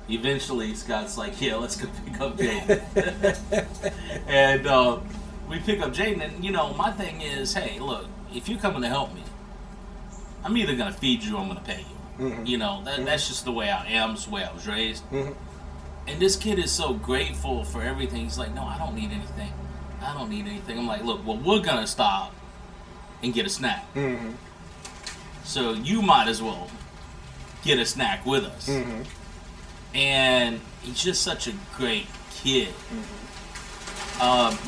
Eventually, Scott's like, yeah, let's go pick up Jaden. And we pick up Jaden, and you know, my thing is, hey, look, if you're coming to help me, I'm either gonna feed you or I'm gonna pay you. You know, that's just the way I am. It's the way I was raised. And this kid is so grateful for everything. He's like, no, I don't need anything. I don't need anything. I'm like, look, well, we're going to stop and get a snack. So you might as well get a snack with us. And he's just such a great kid.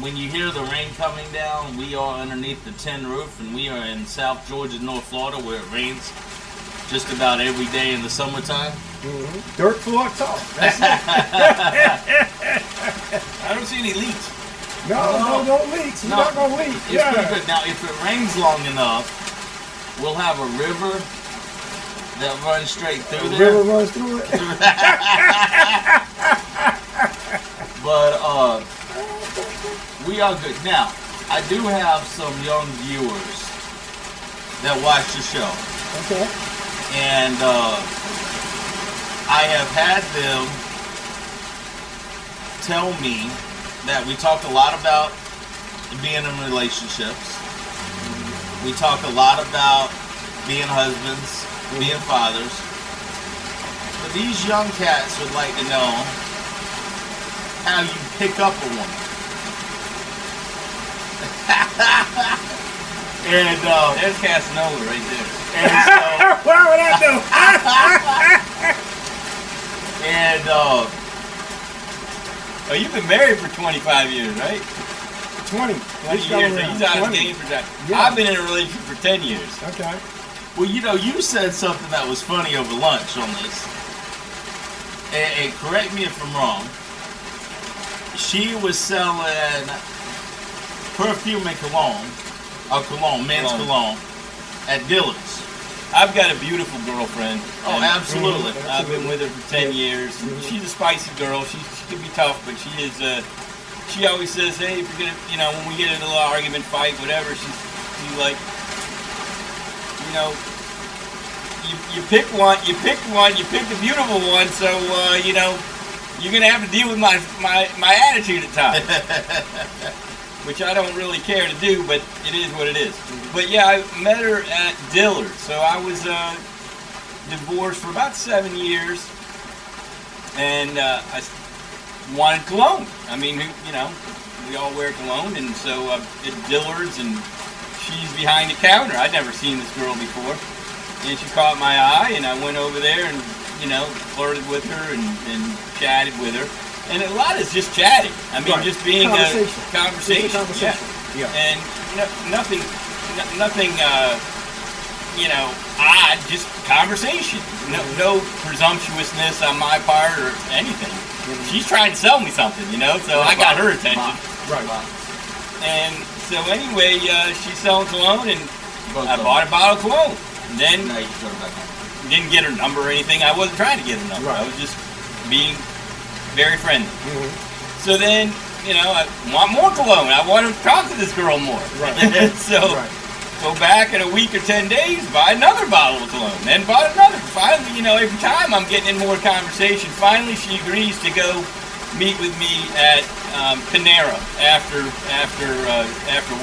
When you hear the rain coming down, we are underneath the tin roof, and we are in South Georgia, North Florida, where it rains just about every day in the summertime. Dirt floor talk. That's it. I don't see any leaks. No leaks. We're No. not gonna leak. It's Yeah. pretty good. Now, if it rains long enough, we'll have a river that runs straight through The there. river runs through it. But we are good. Now, I do have some young viewers that watch the show. Okay. And I have had them tell me that we talk a lot about being in relationships. We talk a lot about being husbands, being fathers. But these young cats would like to know how you pick up a woman. And There's Casanova right there. and so Why would I know? and Oh, you've been married for 25 years, right? 20. 20 Just years. go around. He's out of 20. game for that. Yeah. I've been in a relationship for 10 years. Okay. well, you know, you said something that was funny over lunch on this. And correct me if I'm wrong. She was selling perfume and cologne, men's cologne, at Dillard's. I've got a beautiful girlfriend. Oh, and absolutely. I've been with her for 10 years. She's a spicy girl. She can be tough, but she is. She always says, "Hey, if you're gonna, when we get into a little argument, fight, whatever." She's like, you pick one, you pick the beautiful one. So you're gonna have to deal with my attitude at times, which I don't really care to do, but it is what it is. But yeah, I met her at Dillard's. So I was divorced for about 7 years, and I wanted cologne. I mean, we all wear cologne, and so at Dillard's, and she's behind the counter. I'd never seen this girl before, and she caught my eye, and I went over there and flirted with her and chatted with her. And a lot is just chatting. I mean, Right. just being Conversation. a conversation. Just a conversation. Yeah. Yeah. And nothing, odd. Just conversation. No presumptuousness on my part or anything. She's trying to sell me something, so I got her attention. Right. And so anyway, she's selling cologne, and I bought a bottle of cologne. And then Now you can turn it back on. didn't get her number or anything. I wasn't trying to get her number. Right. I was just being very friendly. Mm-hmm. So then, I want more cologne. I want to talk to this girl more. Right. So Right. go back in a week or 10 days, buy another bottle of cologne. Then bought another. Finally, every time I'm getting in more conversation. Finally, she agrees to go meet with me at Panera after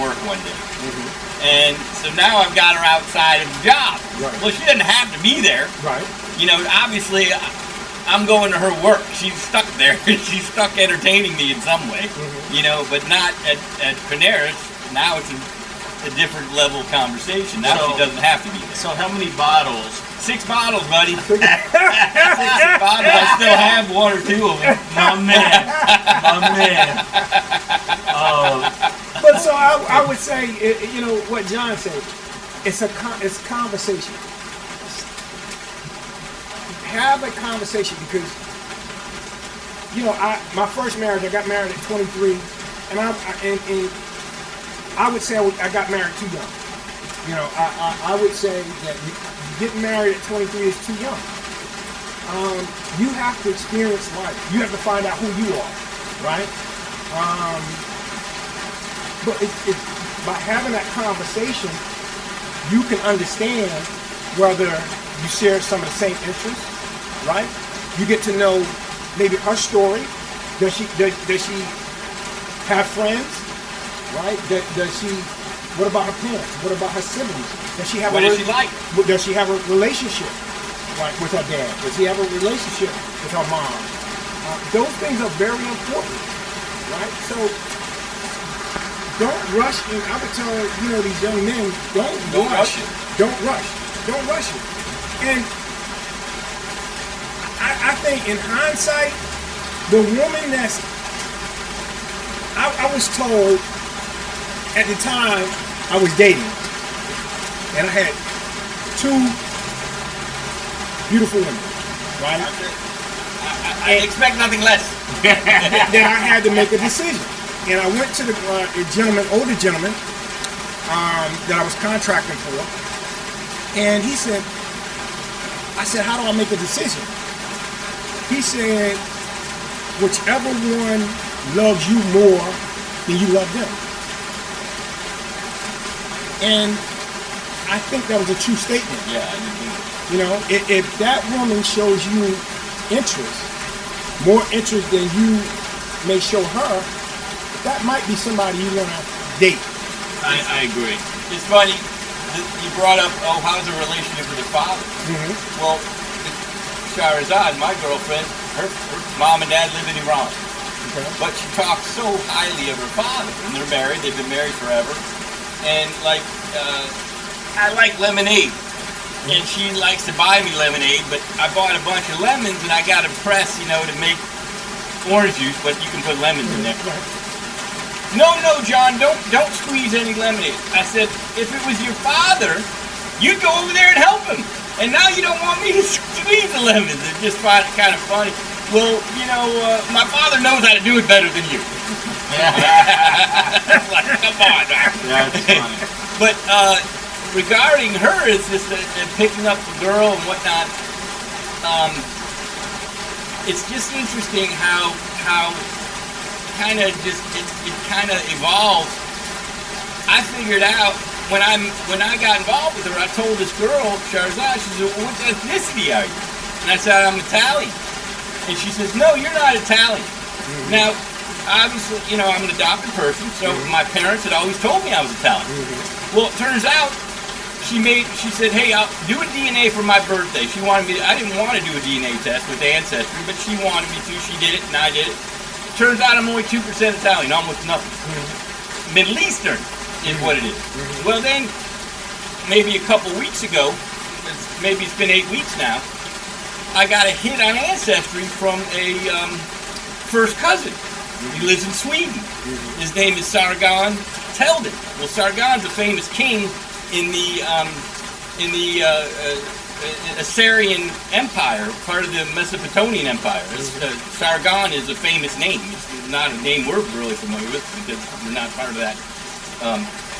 work one day. Mm-hmm. And so now I've got her outside of the job. Right. Well, she doesn't have to be there. Right. Obviously, I'm going to her work. She's stuck there. She's stuck entertaining me in some way, but not at Panera. Now it's a different level of conversation. Now So- she doesn't have to be there. So how many bottles? 6 bottles, buddy. 6 bottles. I still have 1 or 2 of them. My man. But so I would say, what John said, it's conversation. Have a conversation because, my first marriage, I got married at 23, and I would say I got married too young. I would say that getting married at 23 is too young. You have to experience life. You have to find out who you are, right? But by having that conversation, you can understand whether you share some of the same interests, right? You get to know maybe her story. Does she have friends, right? Does she? What about her parents? What about her siblings? Does she have What is she like? Does she have a relationship, right, with her dad? Does she have a relationship with her mom? Those things are very important, right? So don't rush. And I would tell these young men, don't rush it. Don't rush it. And I think in hindsight, the woman I was told at the time I was dating, and I had 2 beautiful women. right? I expect nothing less. Then I had to make a decision. And I went to the older gentleman, that I was contracting for. And he said, I said, how do I make a decision? He said, whichever one loves you more than you love them. And I think that was a true statement. Yeah, I do think. You know, if that woman shows you interest, more interest than you may show her, that might be somebody you want to date. I agree. It's funny that you brought up, how's the relationship with her father? Mm-hmm. Well, Shahrazad, my girlfriend, her mom and dad live in Iran. Okay. But she talks so highly of her father. And they're married. They've been married forever. And, like, I like lemonade. And she likes to buy me lemonade, but I bought a bunch of lemons and I got a press, to make orange juice, but you can put lemons in there. No, John, don't squeeze any lemonade. I said, if it was your father, you'd go over there and help him. And now you don't want me to squeeze the lemons. It's just kind of funny. Well, my father knows how to do it better than you. Like, come on, man. That's funny. But regarding her, it's just picking up the girl and whatnot. It's just interesting how kind of just it kind of evolves. I figured out when I got involved with her, I told this girl, Shahrazad, she said, well, what ethnicity are you? And I said, I'm Italian. And she says, no, you're not Italian. Mm-hmm. Now, obviously, I'm an adopted person, so my parents had always told me I was Italian. Mm-hmm. Well, it turns out she said, hey, I'll do a DNA for my birthday. She wanted me to, I didn't want to do a DNA test with Ancestry, but she wanted me to. She did it, and I did it. Turns out I'm only 2% Italian, almost nothing. Mm-hmm. Middle Eastern is what it is. Mm-hmm. Well, then, maybe a couple weeks ago, maybe it's been 8 weeks now, I got a hit on Ancestry from a first cousin. He lives in Sweden. His name is Sargon Telden. Well, Sargon's a famous king in the Assyrian Empire, part of the Mesopotamian Empire. Sargon is a famous name. It's not a name we're really familiar with because we're not part of that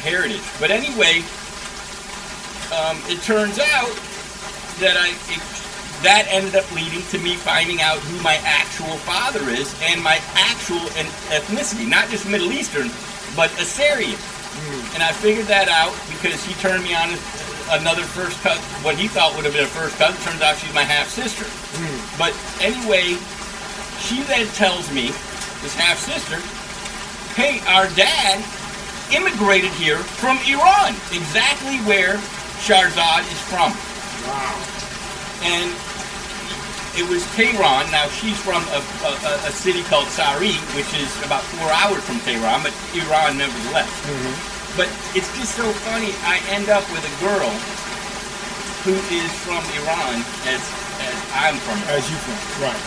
heritage. But anyway, it turns out that that ended up leading to me finding out who my actual father is and my actual ethnicity, not just Middle Eastern, but Assyrian. And I figured that out because he turned me on another first cousin, what he thought would have been a first cousin. Turns out she's my half-sister. But anyway, she then tells me, this half-sister, hey, our dad immigrated here from Iran, exactly where Shahrazad is from. Wow. And it was Tehran. Now, she's from a city called Sari, which is about 4 hours from Tehran, but Iran nevertheless. Mm-hmm. But it's just so funny. I end up with a girl who is from Iran as I'm from Iran. As you from, right.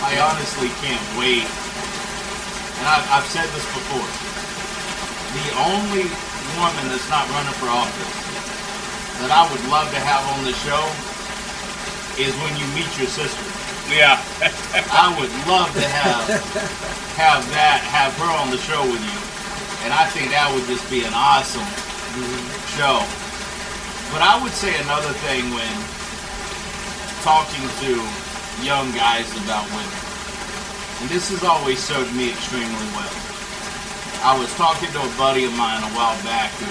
I honestly can't wait. And I've said this before. The only woman that's not running for office that I would love to have on the show is when you meet your sister. Yeah. I would love to have her on the show with you. And I think that would just be an awesome show. But I would say another thing when talking to young guys about women, and this has always served me extremely well. I was talking to a buddy of mine a while back who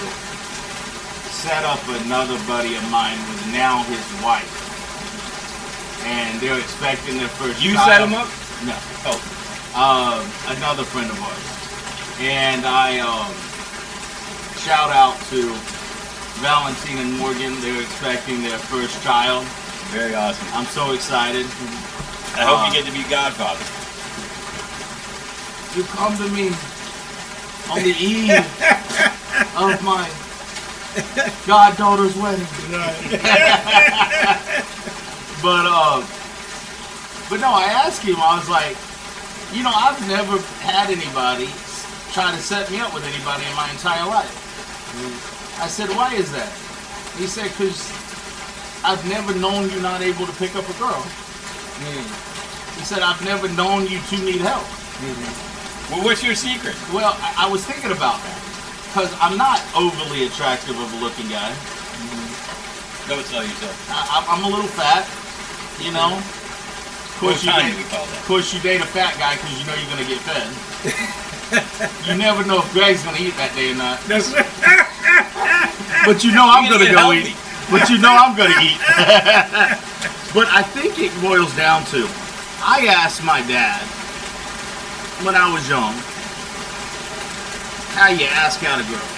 set up another buddy of mine with now his wife. And they're expecting their first You child. set him up? No. Oh. Another friend of ours. And I shout out to Valentine and Morgan. They're expecting their first child. Very awesome. I'm so excited. I hope you get to be godfather. You come to me on the eve of my goddaughter's wedding. But no, I asked him, I was like, I've never had anybody try to set me up with anybody in my entire life. I said, why is that? He said, because I've never known you not able to pick up a girl. He said, I've never known you to need help. Well, what's your secret? Well, I was thinking about that. Because I'm not overly attractive of a looking guy. Don't sell yourself. I'm a little fat, you know. Of course, What time do we call that? Of course, you date a fat guy because you know you're going to get fed. You never know if Greg's going to eat that day or not. That's But you know I'm You're going to gonna go get eat. But you know I'm going to eat. But I think it boils down to, I asked my dad when I was young, how you ask out a girl.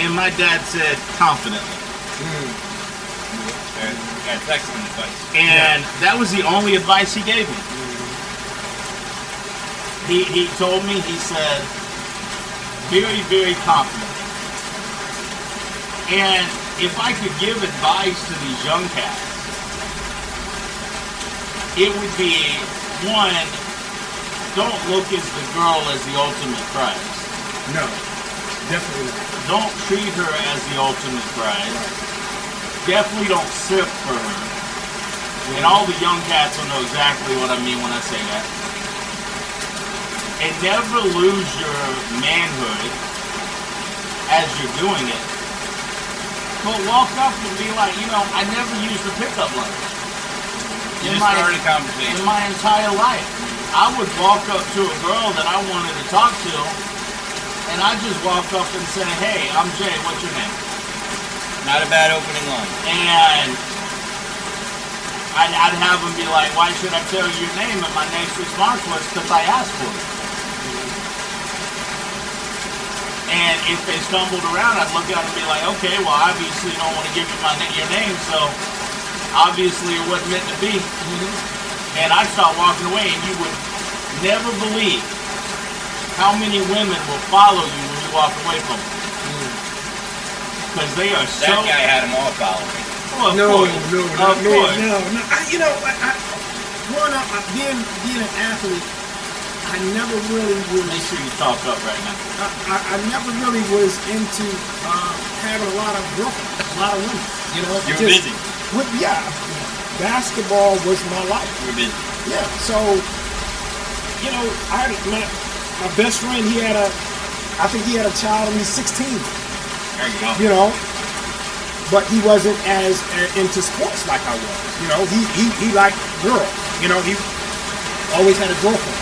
And my dad said, confidently. That's excellent advice. And that was the only advice he gave me. He told me, he said, very, very confident. And if I could give advice to these young cats, it would be, one, don't look at the girl as the ultimate prize. no, definitely not. Don't treat her as the ultimate prize. Definitely don't sip for her. And all the young cats will know exactly what I mean when I say that. And never lose your manhood as you're doing it. But walk up and be like, you know, I never used the pickup line. You just started a conversation. In my entire life. I would walk up to a girl that I wanted to talk to, and I just walk up and say, hey, I'm Jay, what's your name? Not a bad opening line. And I'd have them be like, why should I tell you your name? And my next response was, because I asked for it. And if they stumbled around, I'd look at them and be like, okay, well, obviously you don't want to give me your name, so obviously it wasn't meant to be. And I'd start walking away, and you would never believe how many women will follow you when you walk away from them. Because they are so... That guy had them all following. Oh, of No, course. no, Of not me. course. No. You know, growing up, being an athlete, I never really was. Make sure you talk up right now. I never really was into having a lot of girlfriends, a lot of women. You know, You were busy. Yeah, basketball was my life. You were busy. Yeah, so you know, I had my best friend. I think he had a child when he was 16. There you go. You know, but he wasn't as into sports like I was. You know, he liked girls. You know, he always had a girlfriend.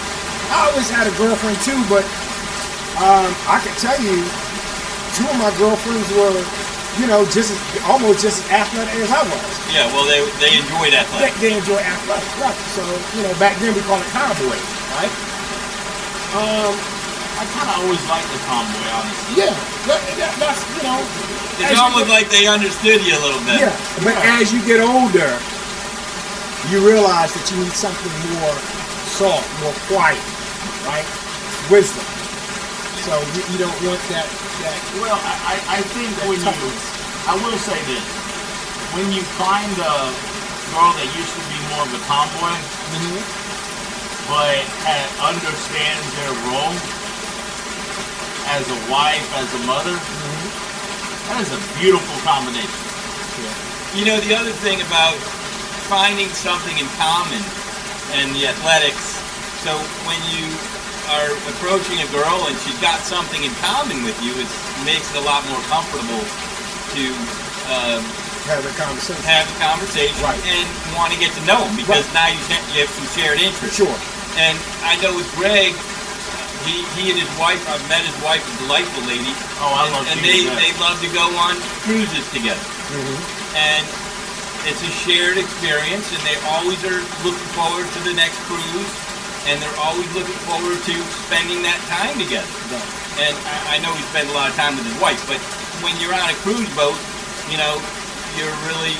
I always had a girlfriend too, but I can tell you, two of my girlfriends were, you know, almost just as athletic as I was. Yeah, well, they enjoyed athletics. They enjoy athletics, right? So, you know, back then we called it tomboy, right? I kind of always liked the tomboy, honestly. Yeah, that's, you know. It's almost like they understood you a little bit. Yeah, but as you get older, you realize that you need something more soft, more quiet, right? Wisdom. So you don't want that. Well, I think when I will say this, when you find a girl that used to be more of a tomboy, but understands their role as a wife, as a mother, that is a beautiful combination. You know, the other thing about finding something in common and the athletics, so when you are approaching a girl and she's got something in common with you, it makes it a lot more comfortable to have a conversation. Right. And want to get to know them because now you have some shared interests. Sure. And I know with Greg, he and his wife, I've met his wife, a delightful lady. Oh, I love And seeing they love to go on cruises together. And it's a shared experience, and they always are looking forward to the next cruise, and they're always looking forward to spending that time together. Right. And I know he spends a lot of time with his wife, but when you're on a cruise boat, you know, you're really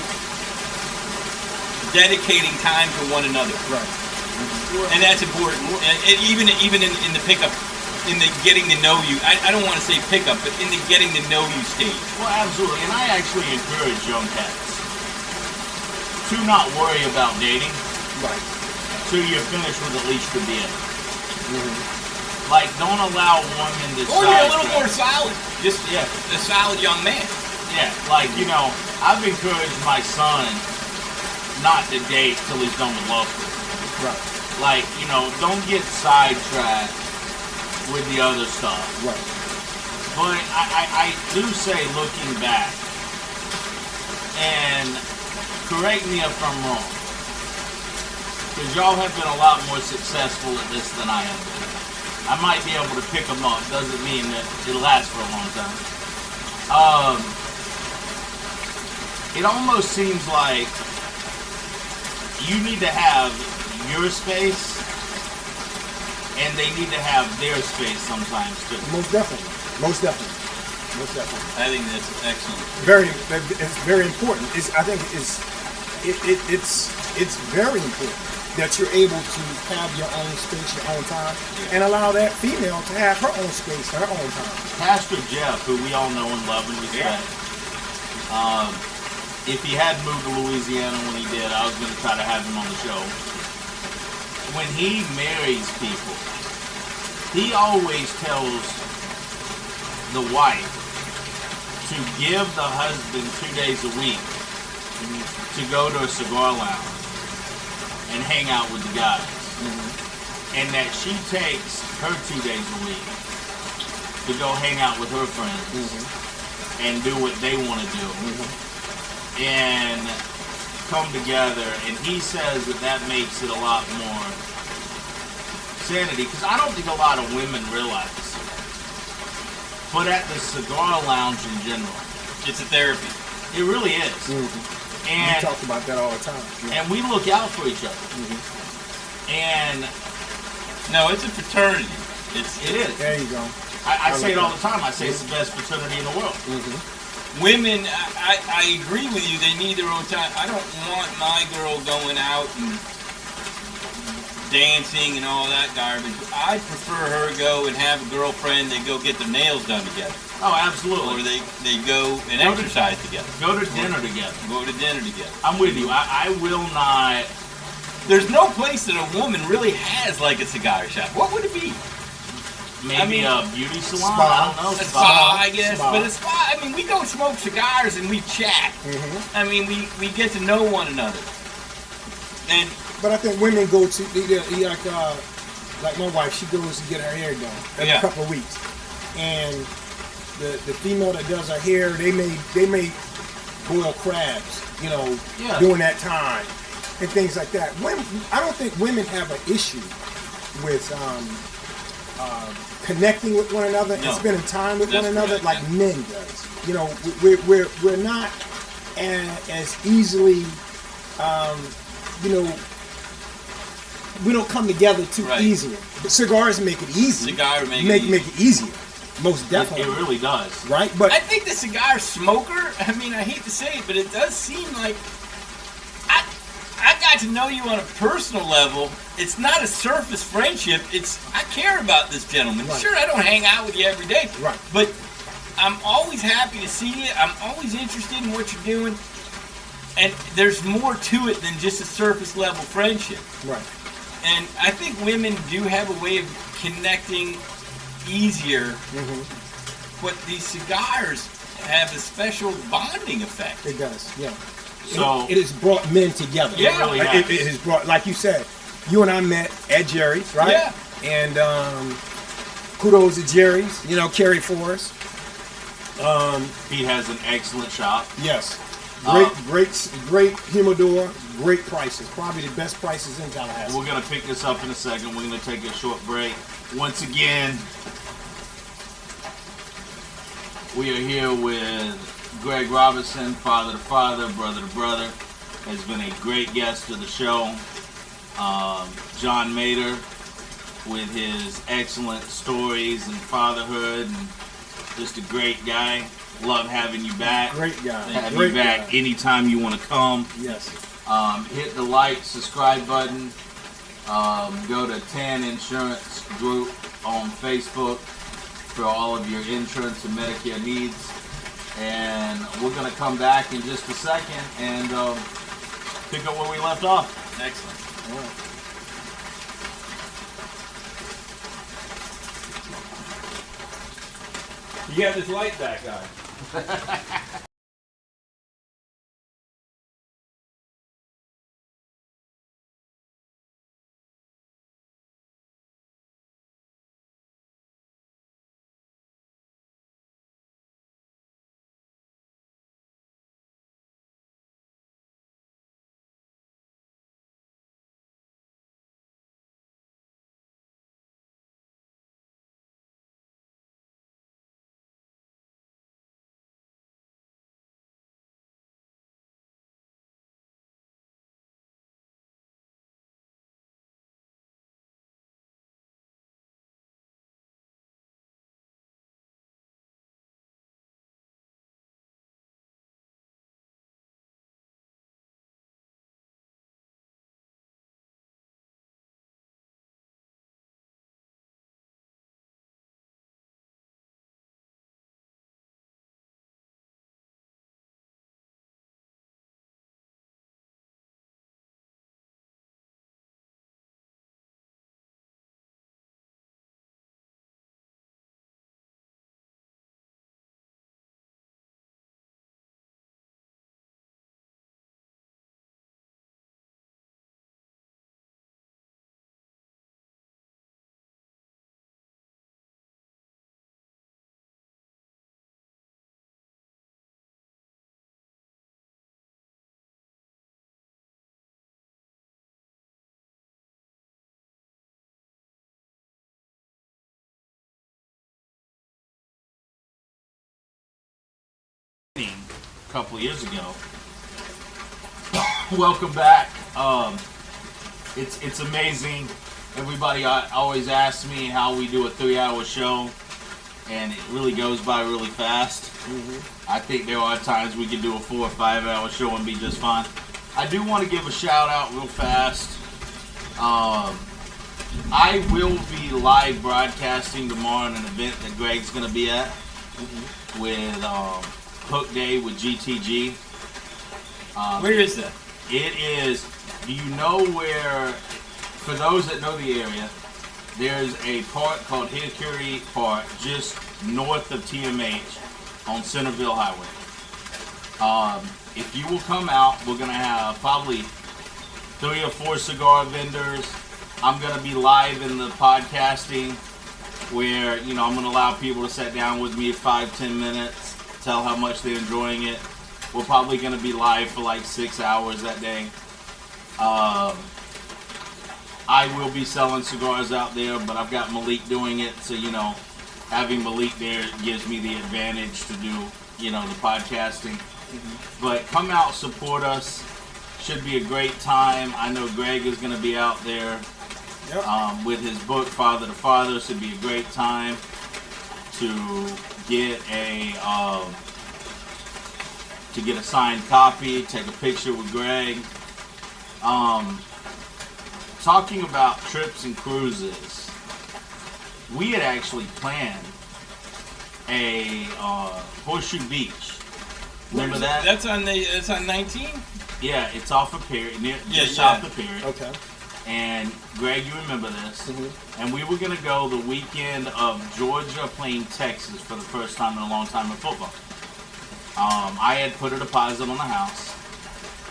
dedicating time to one another. Right. And that's important. And even in the pickup, in the getting to know you, I don't want to say pickup, but in the getting to know you stage. Well, absolutely. And I actually encourage young cats to not worry about dating Right. till you're finished with at least the beer. Like, don't allow women to Or you're a little more solid. Just Yeah. a solid young man. Yeah, like, you know, I've encouraged my son not to date till he's done with law school. Right. Like, you know, don't get sidetracked with the other stuff. Right. But I do say, looking back, and correct me if I'm wrong, because y'all have been a lot more successful at this than I have been. I might be able to pick them up. Doesn't mean that it'll last for a long time. It almost seems like you need to have your space, and they need to have their space sometimes too. Most definitely. Most definitely. Most definitely. I think that's excellent. It's very important. I think it's very important that you're able to have your own space, your own time, and allow that female to have her own space, her own time. Pastor Jeff, who we all know and love and respect, if he had moved to Louisiana when he did, I was going to try to have him on the show. When he marries people, he always tells the wife to give the husband 2 days a week to go to a cigar lounge and hang out with the guys. And that she takes her 2 days a week to go hang out with her friends and do what they want to do and come together. And he says that makes it a lot more sanity, because I don't think a lot of women realize, but at the cigar lounge in general, It's a therapy. it really is. We And talk about that all the time. and we look out for each other. And No, it's a fraternity. it is. There you go. I say it all the time. I say it's the best fraternity in the world. Women, I agree with you. They need their own time. I don't want my girl going out and dancing and all that garbage. I prefer her go and have a girlfriend. They go get their nails done together, Oh, or absolutely. they go and Go to- exercise together. Go to dinner together. Go to dinner together. I'm with you. I will not. There's no place that a woman really has like a cigar shop. What would it be? Maybe a beauty salon. Spa. I don't know. A spa, I guess. Spa. But a spa, I mean, we go smoke cigars and we chat. I mean, we get to know one another. And But I think women go to like my wife. She goes to get her hair done every Yeah. couple of weeks, and the female that does her hair, they may boil crabs, Yeah. during that time, and things like that. Women, I don't think women have an issue with connecting with one another and No. spending time with That's one another correct, like yeah. men does. We're not as easily, we don't come together too Right. easily. But cigars make it easy. Cigar make it make easy. it easier, most It definitely. really does. Right, but I think the cigar smoker, I mean, I hate to say it, but it does seem like I got to know you on a personal level. It's not a surface friendship. It's I care about this gentleman. Right. Sure, I don't hang out with you every day. Right. But I'm always happy to see you. I'm always interested in what you're doing. And there's more to it than just a surface level friendship. right, And I think women do have a way of connecting easier, but these cigars have a special bonding effect. it does. Yeah. So It has brought men together. Yeah. It really It has. has brought, like you said, you and I met at Jerry's, right? Yeah. And kudos to Jerry's, Kerry Forrest. he has an excellent shop. Yes. Uh, Great humidor, great prices. Probably the best prices in Tallahassee. We're gonna pick this up in a second. We're gonna take a short break. Once again, we are here with Greg Robinson, father to father, brother to brother. Has been a great guest to the show. John Mader with his excellent stories and fatherhood, and just a great guy. Love having you back. Great guy. Have Great you back guy. anytime you want to come. Yes. Hit the like, subscribe button. Go to Tan Insurance Group on Facebook for all of your insurance and Medicare needs. And we're going to come back in just a second and pick up where we left off. Excellent. You got this light back on. a couple of years ago. Welcome back. It's amazing. Everybody always asks me how we do a 3-hour show, and it really goes by really fast. I think there are times we can do a 4 or 5 hour show and be just fine. I do want to give a shout out real fast. I will be live broadcasting tomorrow at an event that Greg's going to be at with Hook Day with GTG. Where is that? It is, do you know where, for those that know the area, there's a park called Hickory Park just north of TMH on Centerville Highway. If you will come out, we're going to have probably 3 or 4 cigar vendors. I'm going to be live in the podcasting where, you know, I'm going to allow people to sit down with me 5-10 minutes, tell how much they're enjoying it. We're probably going to be live for like 6 hours that day. I will be selling cigars out there, but I've got Malik doing it, so, you know, having Malik there gives me the advantage to do, you know, the podcasting. But come out, support us. Should be a great time. I know Greg is going to be out there with his book, Father to Father. Should be a great time to get a signed copy, take a picture with Greg. Talking about trips and cruises, we had actually planned a Horseshoe Beach. Remember that? That's on 19? Yeah, it's off of Perry, just south of Perry. Okay. And Greg, you remember this. And we were going to go the weekend of Georgia playing Texas for the first time in a long time in football. I had put a deposit on the house,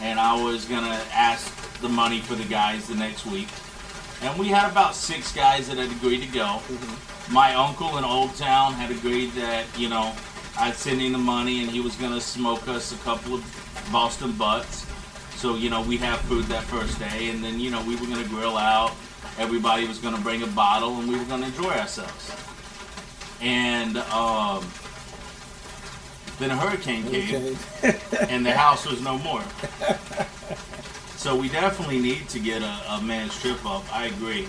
and I was going to ask the money for the guys the next week. And we had about 6 guys that had agreed to go. My uncle in Old Town had agreed that, you know, I'd send him the money and he was going to smoke us a couple of Boston butts. So, you know, we'd have food that first day, and then, you know, we were going to grill out. Everybody was going to bring a bottle, and we were going to enjoy ourselves. And then a hurricane came, and the house was no more. So we definitely need to get a men's trip up. I agree.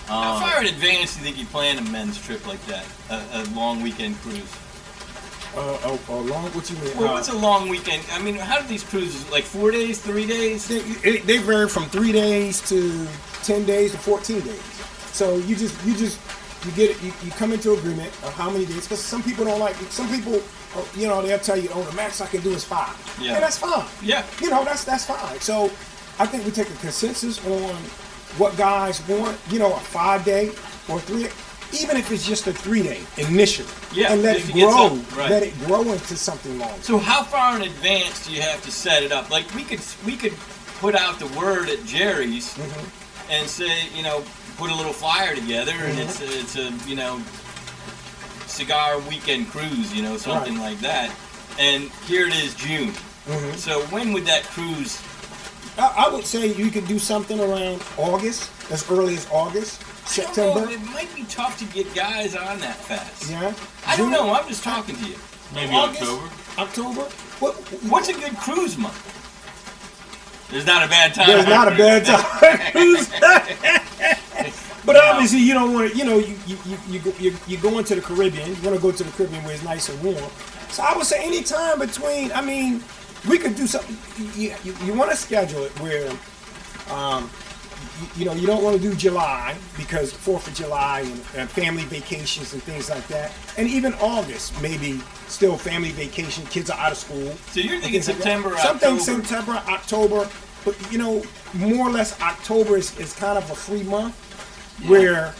How far in advance do you think you plan a men's trip like that? A long weekend cruise? Long? What you mean? Well, what's a long weekend? I mean, how do these cruises, like 4 days, 3 days? They vary from 3 days to 10 days to 14 days. So you get it. You come into agreement of how many days, because some people don't like. Some people, you know, they'll tell you, oh, the max I can do is 5. Yeah, and that's fine. Yeah, you know, that's fine. So I think we take a consensus on what guys want. You know, a 5-day or 3. Even if it's just a 3-day initially, and let it grow, let it grow into something longer. So how far in advance do you have to set it up? Like we could put out the word at Jerry's and say, you know, put a little flyer together, and it's a you know, cigar weekend cruise, you know, something like that. And here it is, June. So when would that cruise? I would say you could do something around August, as early as August. September. It might be tough to get guys on that fast. Yeah. I don't know. I'm just talking to you. Maybe August, October. What's a good cruise month? There's not a bad time. There's not a bad time. But obviously, you don't want to. You know, you go into the Caribbean. You want to go to the Caribbean where it's nice and warm. So I would say any time between. I mean, we could do something. You want to schedule it where. You know, you don't want to do July because 4th of July and family vacations and things like that. And even August, maybe still family vacation. Kids are out of school. So you're thinking September, like October? Something September, October. But, you know, more or less October is kind of a free month where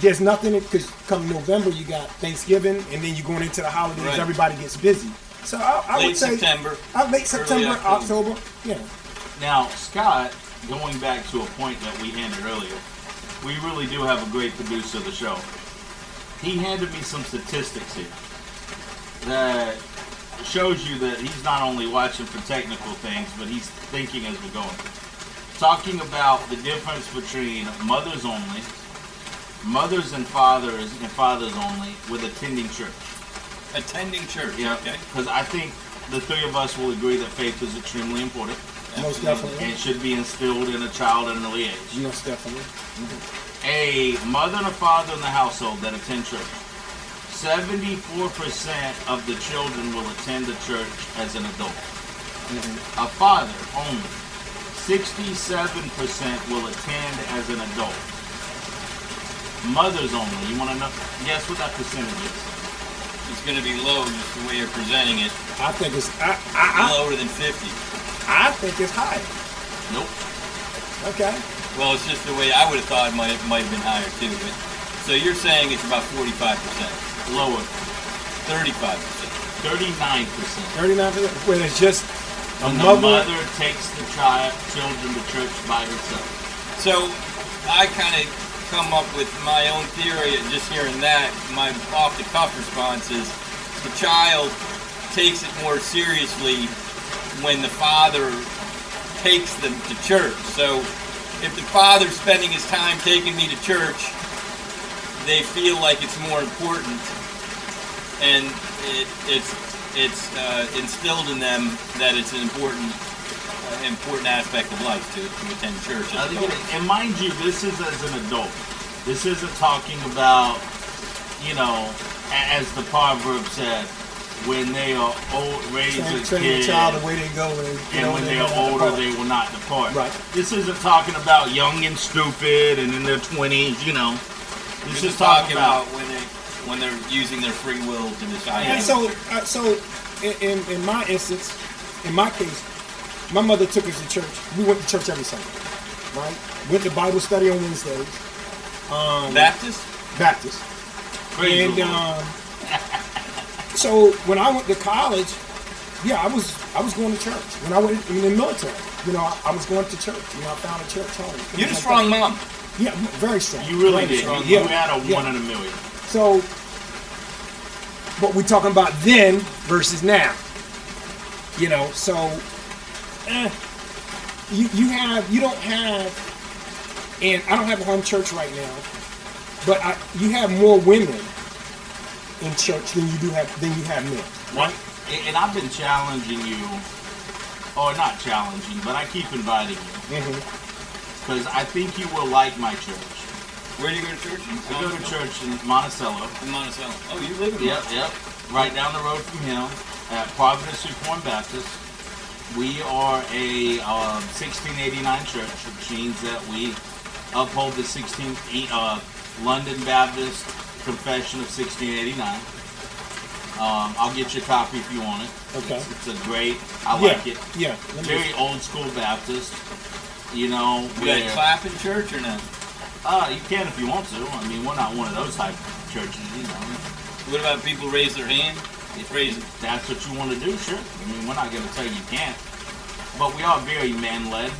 there's nothing, because come November you got Thanksgiving and then you're going into the holidays. Right. Everybody gets busy. So I would say late September, October. Yeah. Now, Scott, going back to a point that we handed earlier, we really do have a great producer of the show. He handed me some statistics here that shows you that he's not only watching for technical things, but he's thinking as we're going. Talking about the difference between mothers only, mothers and fathers only with attending church. Attending church. Yeah, Okay. because I think the three of us will agree that faith is extremely important. Most And definitely. it should be instilled in a child at an early age. Most definitely. A mother and a father in the household that attend church. 74% of the children will attend the church as an adult. A father only. 67% will attend as an adult. Mothers only. You want to know? Guess what that percentage is? It's going to be low just the way you're presenting it. I think it's Lower than 50. I think it's higher. Nope. Okay. Well, it's just the way I would have thought it might have been higher too. But so you're saying it's about 45%, Lower. 35%. 39%. 39%. When it's just a When the mother. mother takes the children to church by herself. So I kind of come up with my own theory, and just hearing that, my off-the-cuff response is the child takes it more seriously when the father takes them to church. So if the father's spending his time taking me to church, they feel like it's more important, and it's instilled in them that it's an important aspect of life to attend church. I think it is. And mind you, this is as an adult. This isn't talking about, you know, as the proverb said, when they are old, raised as Train the kids, child the way they go, and when they are older, they will not depart. Right. This isn't talking about young and stupid and in their 20s, you know. This is talking about when they're using their free will to decide. And so in my instance, in my case, my mother took us to church. We went to church every Sunday, right? Went to Bible study on Wednesdays. Baptist. praise And the Lord. so when I went to college, yeah, I was going to church. When I went in the military, you know, I was going to church. You know, I found a church home. You're a strong mom. Yeah, very strong. You really Very did. strong. You had a one in a million. So, what we're talking about then versus now, you know. So, you don't have, and I don't have a home church right now, but you have more women in church than you have men, right? And I've been challenging you, or not challenging, but I keep inviting you. Because I think you will like my church. Where do you go to church? I go to church in Monticello. In Monticello. Oh, you live in Yep. Right down the road from him at Providence Reformed Baptist. We are a 1689 church, which means that we uphold the London Baptist Confession of 1689. I'll get you a copy if you want it. Okay. It's a great, I like it. Yeah. Very old school Baptist. You know, You got a clap in church or no? you can if you want to. I mean, we're not one of those type of churches, you know. What about people raise their hand? If raise it. That's what you want to do, sure. I mean, we're not going to tell you can't. But we are very man-led.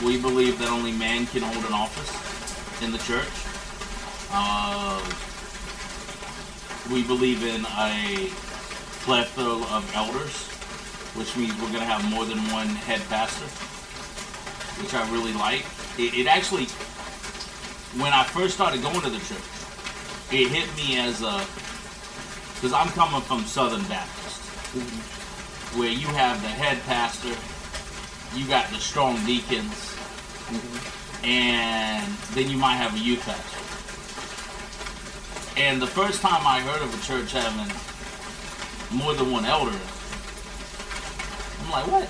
We believe that only man can hold an office in the church. We believe in a plethora of elders, which means we're going to have more than one head pastor, which I really like. It actually, when I first started going to the church, it hit me as because I'm coming from Southern Baptist, where you have the head pastor, you got the strong deacons, and then you might have a youth pastor. And the first time I heard of a church having more than one elder, I'm like, what?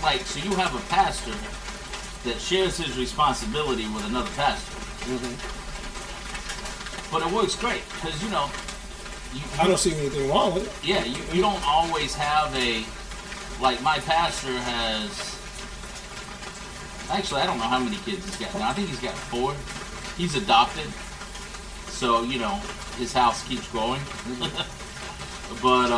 Like, so you have a pastor that shares his responsibility with another pastor. But it works great, because, you know, I don't see anything wrong with it. yeah, you don't always have like my pastor has, actually I don't know how many kids he's got now. I think he's got 4. He's adopted, so, you know, his house keeps growing. But,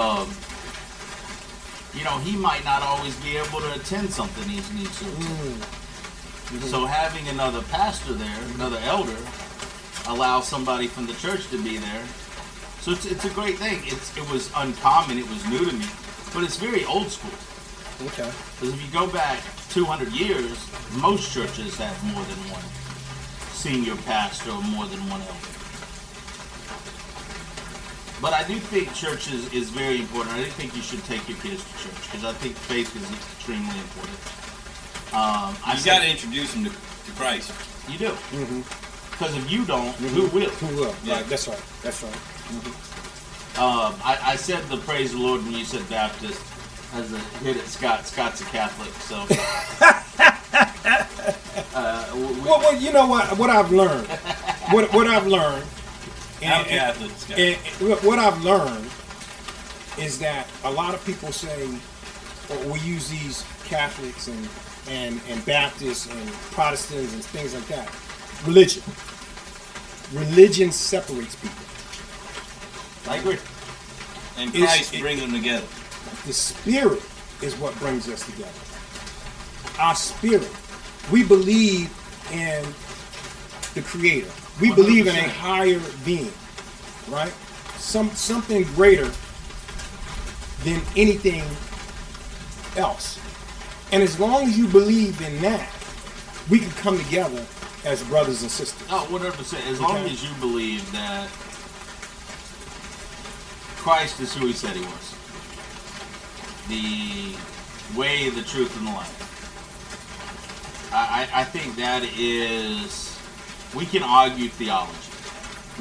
you know, he might not always be able to attend something he needs to attend. So having another pastor there, another elder, allows somebody from the church to be there. So it's a great thing. It was uncommon. It was new to me. But it's very old school. Okay. Because if you go back 200 years, most churches have more than one senior pastor or more than one elder. But I do think church is very important. I do think you should take your kids to church because I think faith is extremely important. You got to introduce them to Christ. You do. Mm-hmm. Because if you don't, who will? Who will? Yeah. Right, that's right. That's right. I said the praise the Lord when you said Baptist as a hit at Scott. Scott's a Catholic, so. Well, you know what I've learned. What I've learned. I'm Catholic, Scott. What I've learned is that a lot of people say, or we use these Catholics and Baptists and Protestants and things like that. Religion separates people. I agree. And Christ brings them together. The Spirit is what brings us together. Our spirit. We believe in the Creator. We 100%. believe in a higher being, right? Something greater than anything else. And as long as you believe in that, we can come together as brothers and sisters. Oh, 100%. As long as you believe that Christ is who he said he was. The way, the truth, and the life. I think that is, we can argue theology.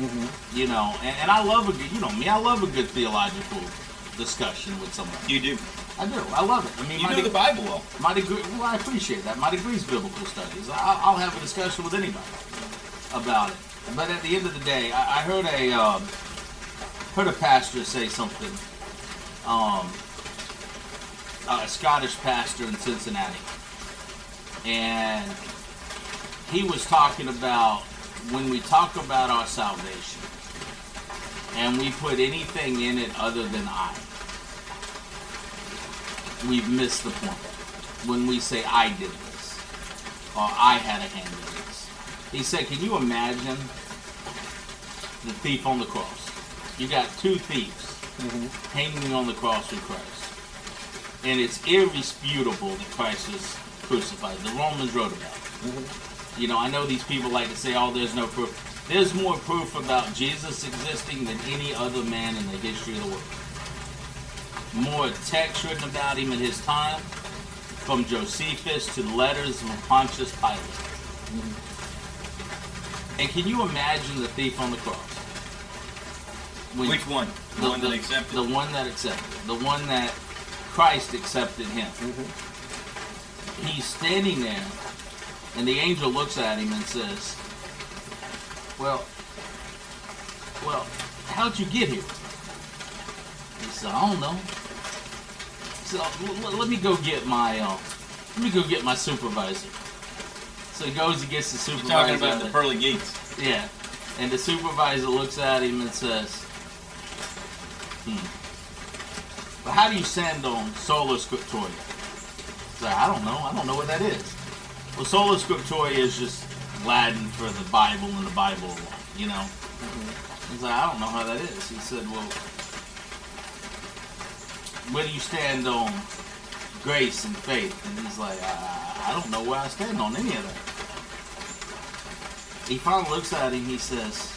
Mm-hmm. You know, and I love a good, you know me, I love a good theological discussion with someone. You do. I do. I love it. I mean, You know the Bible well. My degree, well, I appreciate that. My degree is biblical studies. I'll have a discussion with anybody about it. But at the end of the day, I heard a pastor say something. A Scottish pastor in Cincinnati, and he was talking about when we talk about our salvation, and we put anything in it other than I. We've missed the point. When we say I did this, or I had a hand in this. He said, can you imagine the thief on the cross? You got two thieves hanging on the cross with Christ. And it's irrefutable that Christ was crucified. The Romans wrote about it. You know, I know these people like to say, oh, there's no proof. There's more proof about Jesus existing than any other man in the history of the world. More text written about him in his time, from Josephus to the letters from Pontius Pilate. And can you imagine the thief on the cross? Which one? The one that accepted? The one that accepted. The one that Christ accepted him. He's standing there, and the angel looks at him and says, well, how'd you get here? He said, I don't know. He said, let me go get my supervisor. So he goes and gets the supervisor. You're talking about the pearly gates. Yeah. And the supervisor looks at him and says, but how do you stand on sola scriptura? He's like, I don't know what that is. Well, sola scriptura is just Latin for the Bible and the Bible alone, you know? He's like, I don't know how that is. He said, well, where do you stand on grace and faith? And he's like, I don't know where I stand on any of that. He finally looks at him, he says,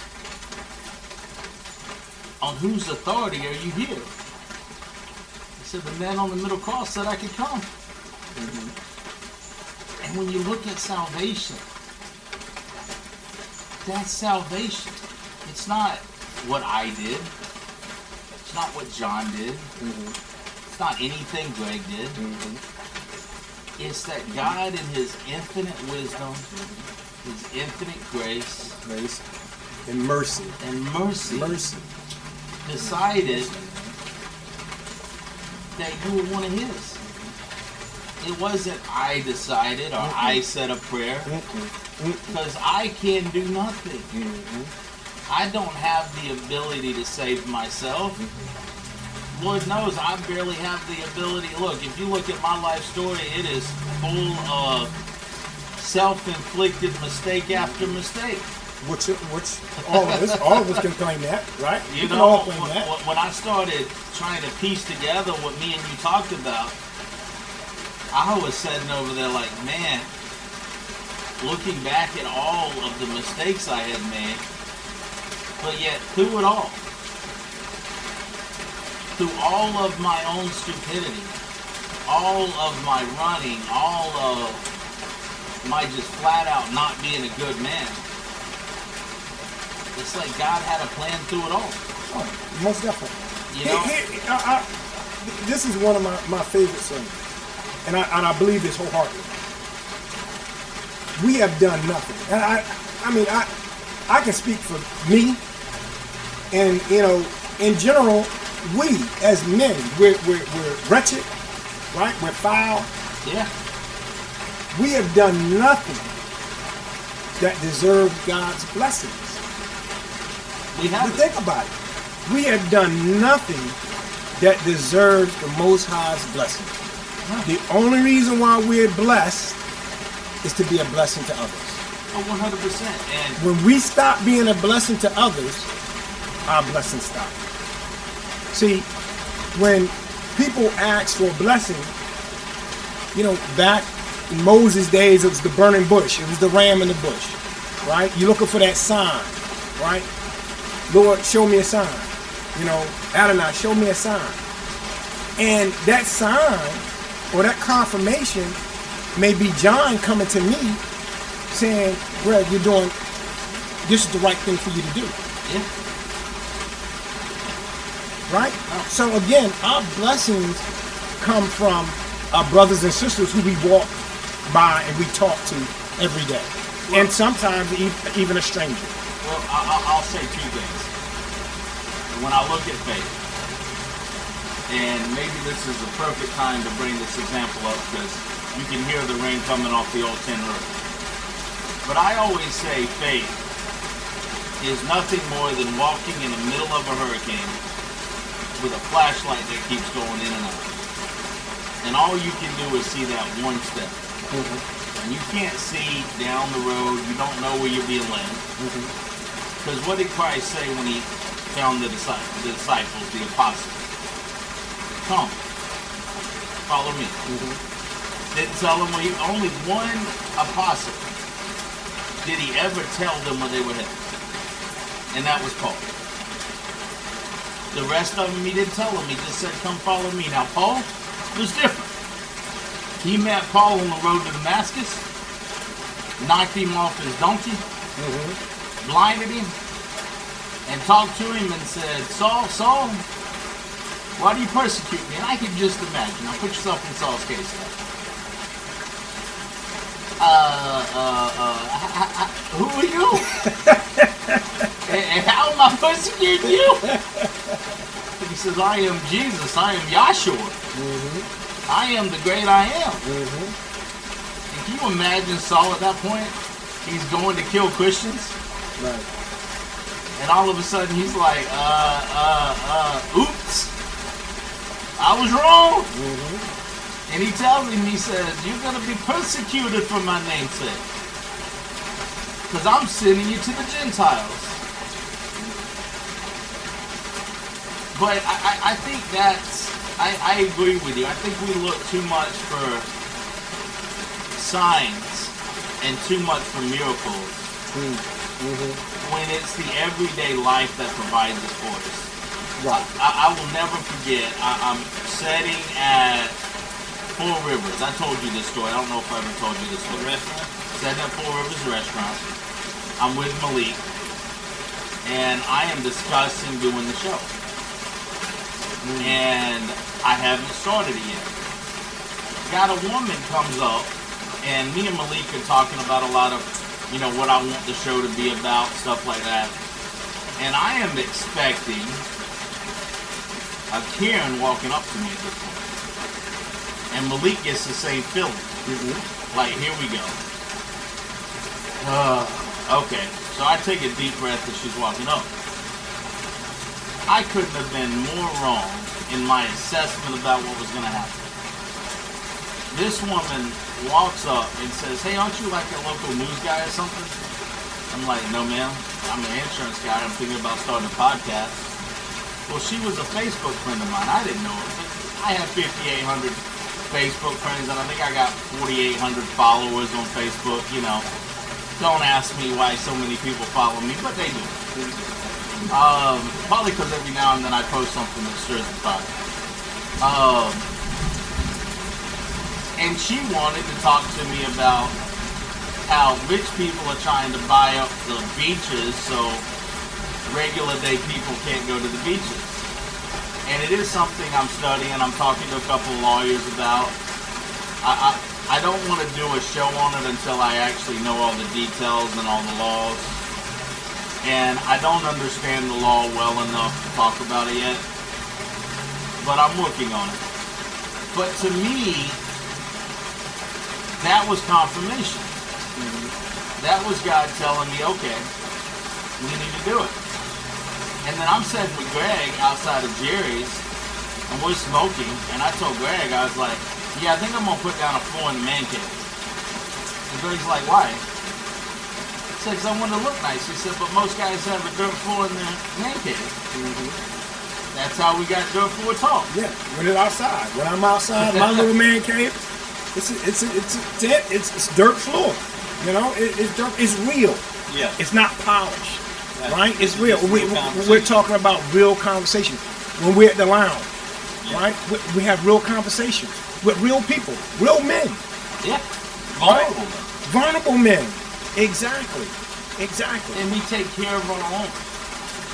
on whose authority are you here? He said, the man on the middle cross said I could come. And when you look at salvation, that's salvation. It's not what I did. It's not what John did. It's not anything Greg did. It's that God in his infinite wisdom, his infinite grace, and mercy. Decided that you were one of his. It wasn't I decided or I said a prayer, because I can do nothing. I don't have the ability to save myself. Lord knows I barely have the ability. Look, if you look at my life story, it is full of self-inflicted mistake after mistake. Which all of us can claim that, right? You We can know, all claim that. when I started trying to piece together what me and you talked about, I was sitting over there like, man, looking back at all of the mistakes I had made, but yet through it all, through all of my own stupidity, all of my running, all of my just flat out not being a good man, it's like God had a plan through it all. Oh, most definitely. You know? This is one of my favorite sermons, and I believe this wholeheartedly. We have done nothing, and I can speak for me, and in general, we as men, we're wretched, right? We're foul. Yeah. We have done nothing that deserves God's blessings. We But haven't. think about it. We have done nothing that deserves the Most High's blessing. The only reason why we're blessed is to be a blessing to others. Oh, 100%. And When we stop being a blessing to others, our blessings stop. See, when people ask for a blessing, back in Moses' days, it was the burning bush. It was the ram in the bush, right? You're looking for that sign, right? Lord, show me a sign. Adonai, show me a sign. And that sign or that confirmation may be John coming to me saying, Greg, this is the right thing for you to do. yeah. Right? So again, our blessings come from our brothers and sisters who we walk by and we talk to every day. And sometimes even a stranger. Well, I'll say two things. When I look at faith, and maybe this is the perfect time to bring this example up because you can hear the rain coming off the old tin roof. But I always say faith is nothing more than walking in the middle of a hurricane with a flashlight that keeps going in and out. And all you can do is see that one step. And you can't see down the road. You don't know where you're being led. Because what did Christ say when he found the disciples, the apostles? Come, follow me. Didn't tell them only one apostle did he ever tell them where they were headed. And that was Paul. The rest of them he didn't tell them. He just said, come follow me. Now Paul was different. He met Paul on the road to Damascus, knocked him off his donkey, blinded him, and talked to him and said, Saul, Saul, why do you persecute me? And I can just imagine. Now put yourself in Saul's case. Who are you? and how am I persecuting you? And he says, I am Jesus. I am Yahshua. I am the great I am. And can you imagine Saul at that point? He's going to kill Christians. Right. And all of a sudden he's like, oops. I was wrong. And he tells him, he says, you're going to be persecuted for my name's sake. Because I'm sending you to the Gentiles. But I think I agree with you. I think we look too much for signs and too much for miracles when it's the everyday life that provides it for us. Right. I will never forget, I'm sitting at Four Rivers. I told you this story. I don't know if I ever told you this story. Restaurant? Sitting at Four Rivers Restaurant. I'm with Malik. And I am discussing doing the show. And I haven't started it yet. Got a woman comes up, and me and Malik are talking about a lot of, what I want the show to be about, stuff like that. And I am expecting a Karen walking up to me at this point. And Malik gets the same feeling. Like, here we go. Okay. So I take a deep breath as she's walking up. I couldn't have been more wrong in my assessment about what was going to happen. This woman walks up and says, hey, aren't you like a local news guy or something? I'm like, no, ma'am. I'm an insurance guy. I'm thinking about starting a podcast. Well, she was a Facebook friend of mine. I didn't know her. But I have 5,800 Facebook friends, and I think I got 4,800 followers on Facebook, Don't ask me why so many people follow me, but they do. Probably because every now and then I post something that stirs the pot. And she wanted to talk to me about how rich people are trying to buy up the beaches so regular day people can't go to the beaches. And it is something I'm studying. I'm talking to a couple of lawyers about. I don't want to do a show on it until I actually know all the details and all the laws. And I don't understand the law well enough to talk about it yet. But I'm working on it. But to me, that was confirmation. That was God telling me, okay, we need to do it. And then I'm sitting with Greg outside of Jerry's, and we're smoking, and I told Greg, I was like, yeah, I think I'm going to put down a floor in the man cave. And Greg's like, why? I said, because I want to look nice. He said, but most guys have a dirt floor in their man cave. That's how we got dirt floor talk. Yeah, when it's outside. When I'm outside, my little man cave, it's dirt floor. You know, it's dirt. It's real. Yeah. It's not polished. Right. Right? It's real. Real We're talking about real conversation. When we're at the lounge, right? We have real conversations with real people, real men. Yeah. Right? Vulnerable. Vulnerable men. Exactly. And we take care of our own.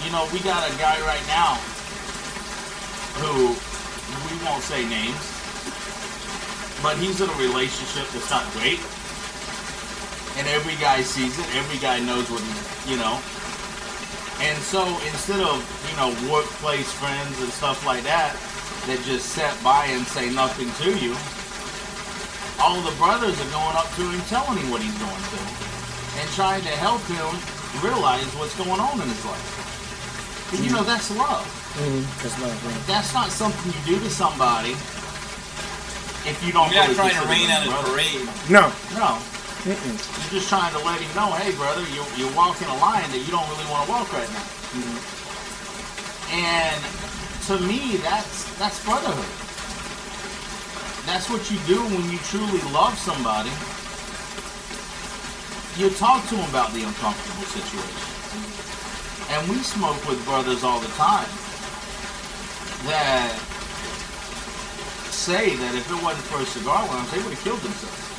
You know, we got a guy right now who, we won't say names, but he's in a relationship that's not great. And every guy sees it. Every guy knows what he, you know. And so instead of, you know, workplace friends and stuff like that just sit by and say nothing to you, all the brothers are going up to him, telling him what he's going through, and trying to help him realize what's going on in his life. And, you know, that's love. That's love, right? That's not something you do to somebody if you don't You're really not trying to consider rain on them his brother. parade. No. No. You're just trying to let him know, hey, brother, you're walking a line that you don't really want to walk right now. And to me, that's brotherhood. That's what you do when you truly love somebody. You talk to them about the uncomfortable situation. And we smoke with brothers all the time that say that if it wasn't for a cigar lounge, they would have killed themselves.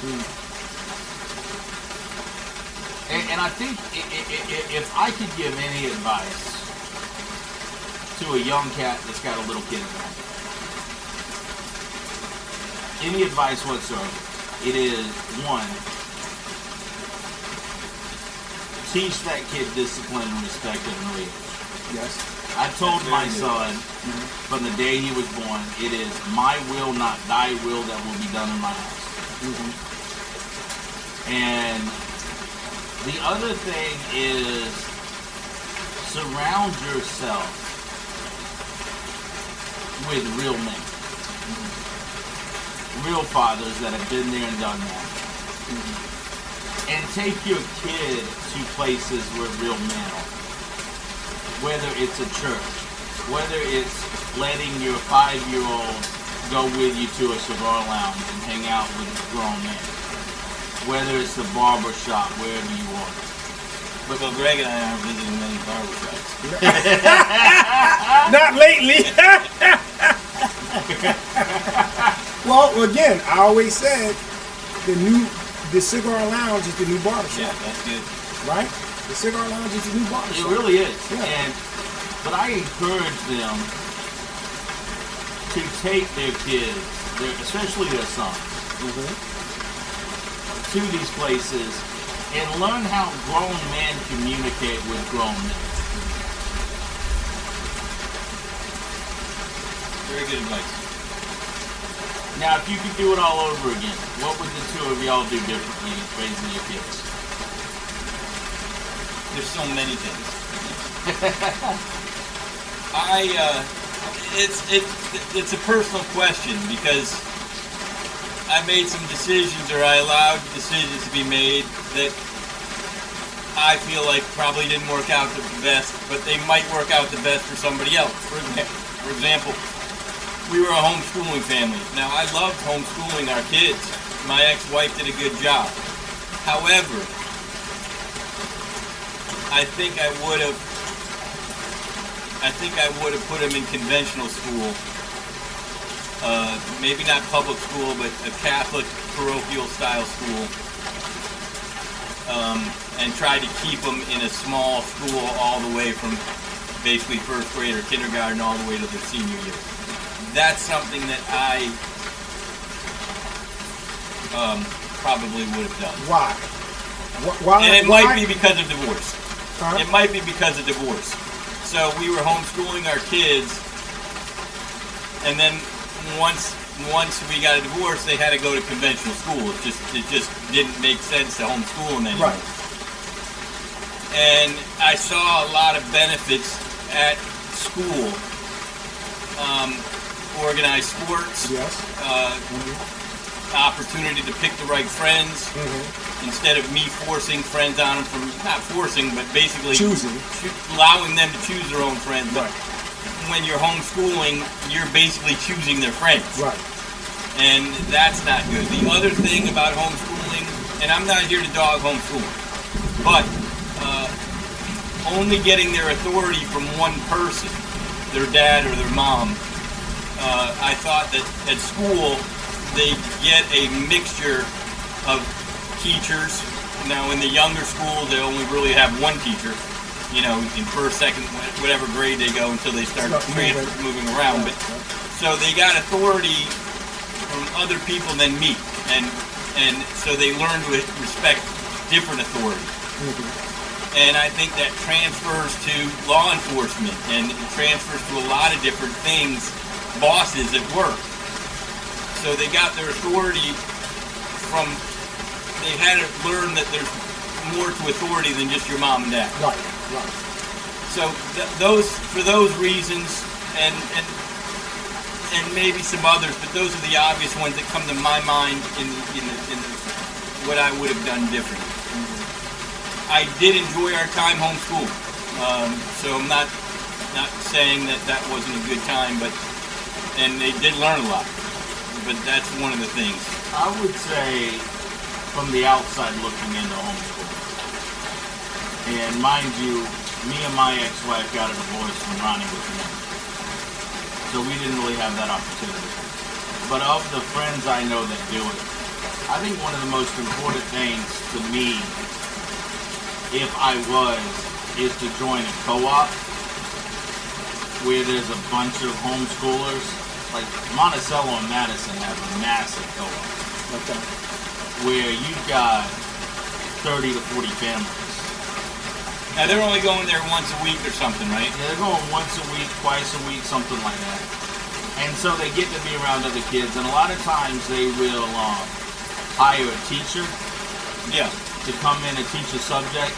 And I think if I could give any advice to a young cat that's got a little kid at home, any advice whatsoever, it is, one, teach that kid discipline and respect at an early age. Yes. I told my son from the day he was born, it is my will, not thy will, that will be done in my house. And the other thing is surround yourself with real men. Real fathers that have been there and done that. And take your kid to places where real men are. Whether it's a church, whether it's letting your 5-year-old go with you to a cigar lounge and hang out with grown men. Whether it's the barber shop, wherever you are. But Greg and I aren't visiting many barber shops. Not lately. Well, again, I always said the cigar lounge is the new barber shop. Yeah, that's good. Right? The cigar lounge is the new barber It shop. really is. Yeah. But I encourage them to take their kids, especially their sons, to these places and learn how grown men communicate with grown men. Very good advice. Now, if you could do it all over again, what would the two of y'all do differently raising your kids? There's so many things. It's a personal question because I made some decisions, or I allowed decisions to be made that I feel like probably didn't work out the best, but they might work out the best for somebody else. For example, we were a homeschooling family. Now, I loved homeschooling our kids. My ex-wife did a good job. However, I think I would have put him in conventional school. Maybe not public school, but a Catholic parochial style school. And tried to keep him in a small school all the way from basically first grade or kindergarten all the way to the senior year. That's something that I probably would have done. Why? Why? And it might be because of divorce. Huh? It might be because of divorce. So we were homeschooling our kids, and then once we got a divorce, they had to go to conventional school. It just didn't make sense to homeschool them anymore. Right. And I saw a lot of benefits at school. Organized sports. Yes. Opportunity to pick the right friends. Instead of me forcing friends on them, from not forcing, but basically Choosing. Allowing them to choose their own friends. Right. When you're homeschooling, you're basically choosing their friends. Right. And that's not good. The other thing about homeschooling, and I'm not here to dog homeschooling, but only getting their authority from one person, their dad or their mom, I thought that at school they get a mixture of teachers. Now in the younger schools they only really have one teacher, you know, in first, second, whatever grade they go until they start moving around. But so they got authority from other people than me, and so they learn to respect different authority. And I think that transfers to law enforcement, and it transfers to a lot of different things, bosses at work. So they got their authority from, they had to learn that there's more to authority than just your mom and dad. Right. Right. So for those reasons, and maybe some others, but those are the obvious ones that come to my mind in what I would have done differently. I did enjoy our time homeschooling, so I'm not saying that wasn't a good time, and they did learn a lot. But that's one of the things. I would say, from the outside looking into homeschooling, and mind you, me and my ex-wife got a divorce when Ronnie was young, so we didn't really have that opportunity. But of the friends I know that do it, I think one of the most important things to me, if I was, is to join a co-op where there's a bunch of homeschoolers. Like Monticello and Madison have a massive co-op. Okay. Where you've got 30 to 40 families. Now they're only going there once a week or something, right? Yeah, they're going once a week, twice a week, something like that. And so they get to be around other kids, and a lot of times they will hire a teacher. Yeah. To come in and teach a subject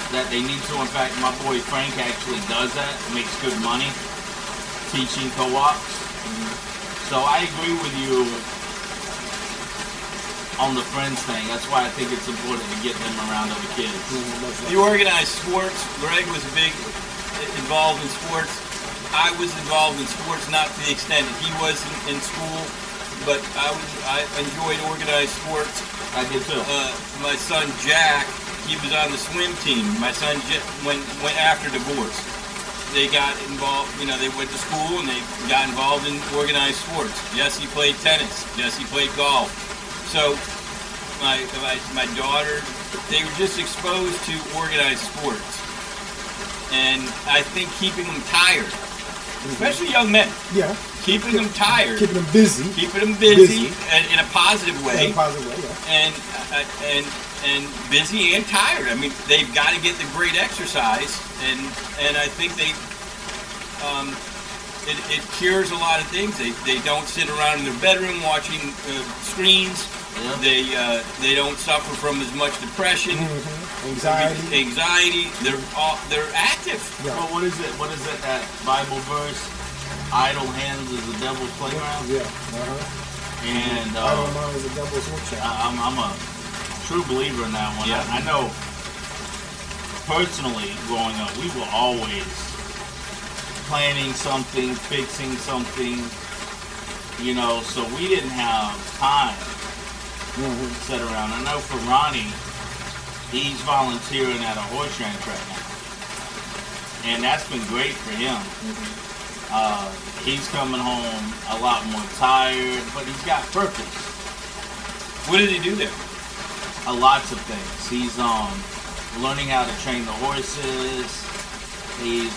that they need to. In fact, my boy Frank actually does that, makes good money teaching co-ops. So I agree with you on the friends thing. That's why I think it's important to get them around other kids. The organized sports, Greg was involved in sports. I was involved in sports, not to the extent that he was in school, but I enjoyed organized sports. I did too. My son Jack, he was on the swim team. My son went after divorce. They got involved, they went to school and they got involved in organized sports. Jesse played tennis. Jesse played golf. So my daughter, they were just exposed to organized sports. And I think keeping them tired, especially young men. Yeah. Keeping them tired. Keeping them busy. Keeping them busy. And in a positive way. In a positive way, yeah. And busy and tired. I mean, they've got to get the great exercise, and I think it cures a lot of things. They don't sit around in their bedroom watching screens. Yeah. They don't suffer from as much depression, anxiety. They're active. Yeah. Well, what is it? What is it? That Bible verse? Idle hands is the devil's playground. Yeah. And idle mind is the devil's workshop. I'm a true believer in that one. Yeah. I know personally, growing up, we were always planning something, fixing something, so we didn't have time to sit around. I know for Ronnie, he's volunteering at a horse ranch right now. and that's been great for him. He's coming home a lot more tired, but he's got purpose. What did he do there? Lots of things. He's learning how to train the horses. He's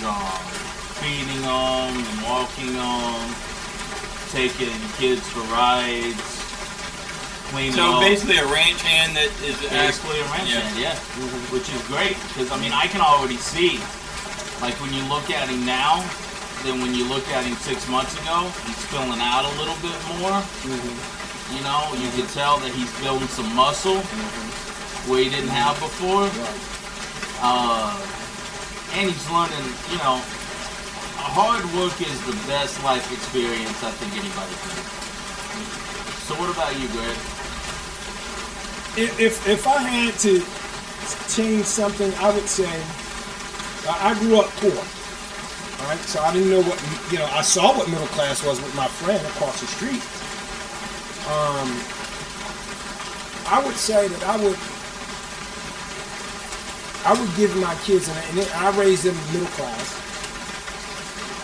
feeding them and walking them, taking kids for rides, cleaning So up. basically a ranch hand that is Basically a ranch hand, yeah. Which is great, because, I mean, I can already see, like, when you look at him now, than when you look at him 6 months ago, he's filling out a little bit more. You know, you can tell that he's building some muscle where he didn't have before. And he's learning, you know, hard work is the best life experience I think anybody can have. So what about you, Greg? If I had to change something, I would say I grew up poor. All right, so I didn't know what, you know, I saw what middle class was with my friend across the street. I would say that I would give my kids, and I raised them middle class,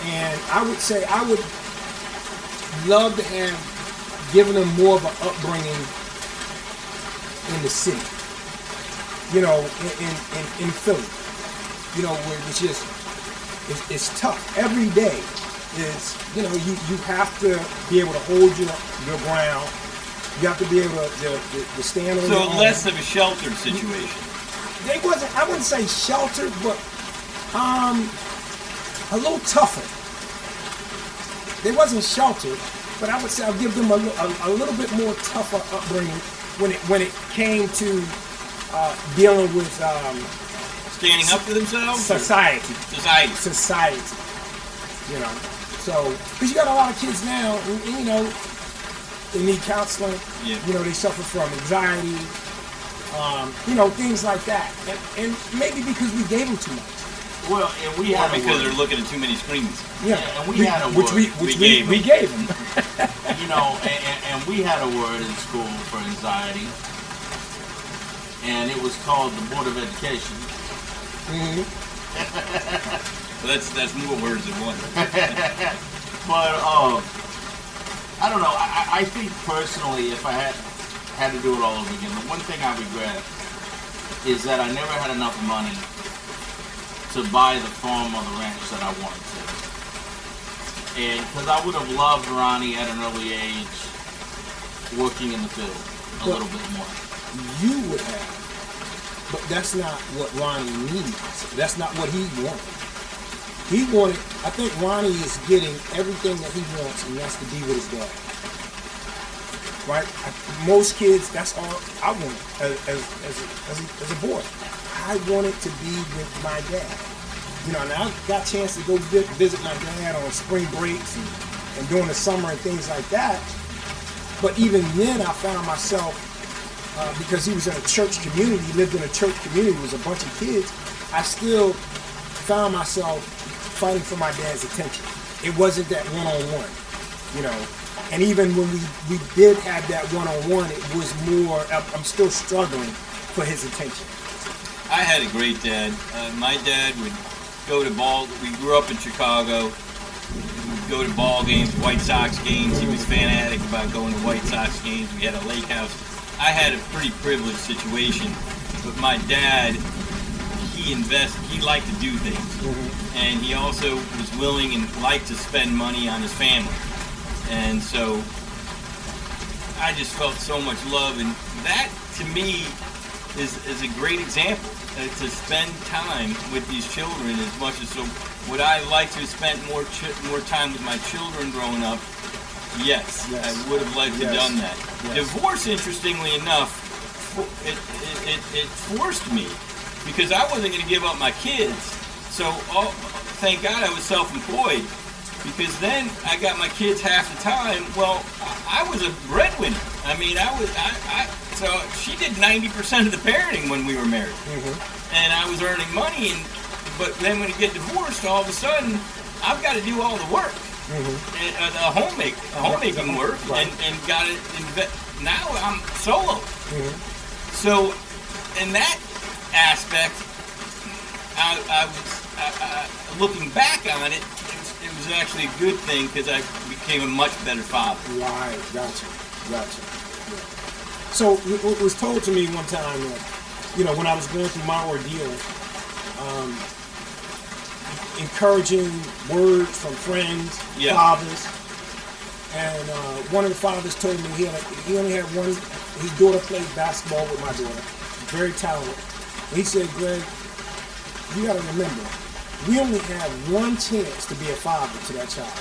and I would say I would love to have given them more of an upbringing in the city, you know, in Philly, you know, where it's just, it's tough. Every day is, you know, you have to be able to hold your ground. You have to be able to stand on your own. So less of a sheltered situation. They wasn't, I wouldn't say sheltered, but a little tougher. They wasn't sheltered, but I would say I'll give them a little bit more tougher upbringing when it came to dealing with Standing up for themselves? society. You know, so because you got a lot of kids now, and, you know, they need counseling. Yeah. You know, they suffer from anxiety. You know, things like that, and maybe because we gave them too much. Well, and we Or had because a they're word. looking at too many screens. Yeah, And we had a which word. we We gave them. You know, and we had a word in school for anxiety, and it was called the Board of Education. So that's more words than one. But I don't know. I think personally, if I had to do it all over again, the one thing I regret is that I never had enough money to buy the farm or the ranch that I wanted to. And because I would have loved Ronnie at an early age working in the field a little bit more. You would have, but that's not what Ronnie needs. That's not what he wanted. He wanted, I think Ronnie is getting everything that he wants, and that's to be with his dad. Right? Most kids, that's all I wanted as a boy. I wanted to be with my dad. You know, and I got a chance to go visit my dad on spring breaks and during the summer and things like that. But even then, I found myself, because he was in a church community, he lived in a church community, it was a bunch of kids, I still found myself fighting for my dad's attention. It wasn't that one-on-one, you know. And even when we did have that one-on-one, it was more, I'm still struggling for his attention. I had a great dad. My dad would go to we grew up in Chicago. We'd go to ball games, White Sox games. He was fanatic about going to White Sox games. We had a lake house. I had a pretty privileged situation, but my dad, he liked to do things. And he also was willing and liked to spend money on his family. And so I just felt so much love, and that to me is a great example, to spend time with these children as much as. So would I like to have spent more time with my children growing up? Yes. I would have liked to have done that. Yes. Divorce, interestingly enough, it forced me, because I wasn't going to give up my kids. So thank God I was self-employed, because then I got my kids half the time. Well, I was a breadwinner. I mean, so she did 90% of the parenting when we were married. And I was earning money, but then when you get divorced, all of a sudden, I've got to do all the work. And homemaking work, and got it. Now I'm solo. So in that aspect, I was looking back on it, it was actually a good thing because I became a much better father. Right, gotcha. Yeah. So it was told to me one time that, when I was going through my ordeal, encouraging words from friends, Yeah. fathers, and one of the fathers told me he only had one. His daughter played basketball with my daughter, very talented. And he said, Greg, you got to remember, we only have one chance to be a father to that child.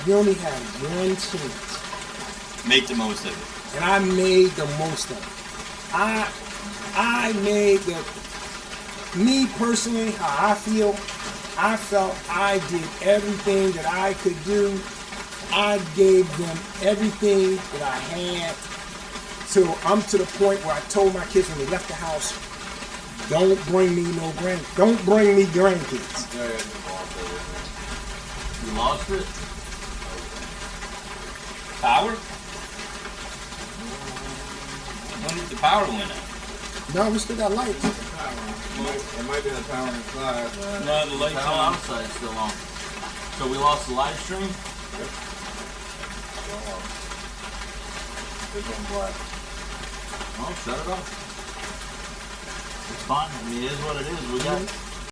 We only have one chance. Make the most of it. And I made the most of it. I made me personally, how I feel, I felt I did everything that I could do. I gave them everything that I had. So I'm to the point where I told my kids when they left the house, don't bring me grandkids. You lost it? Power? When did the power went out? No, we still got lights. It might be the power inside. No, the lights Power on. outside is still on. So we lost the live stream? It's on black. Oh, shut it off. It's fine. I mean, it is what it is. We got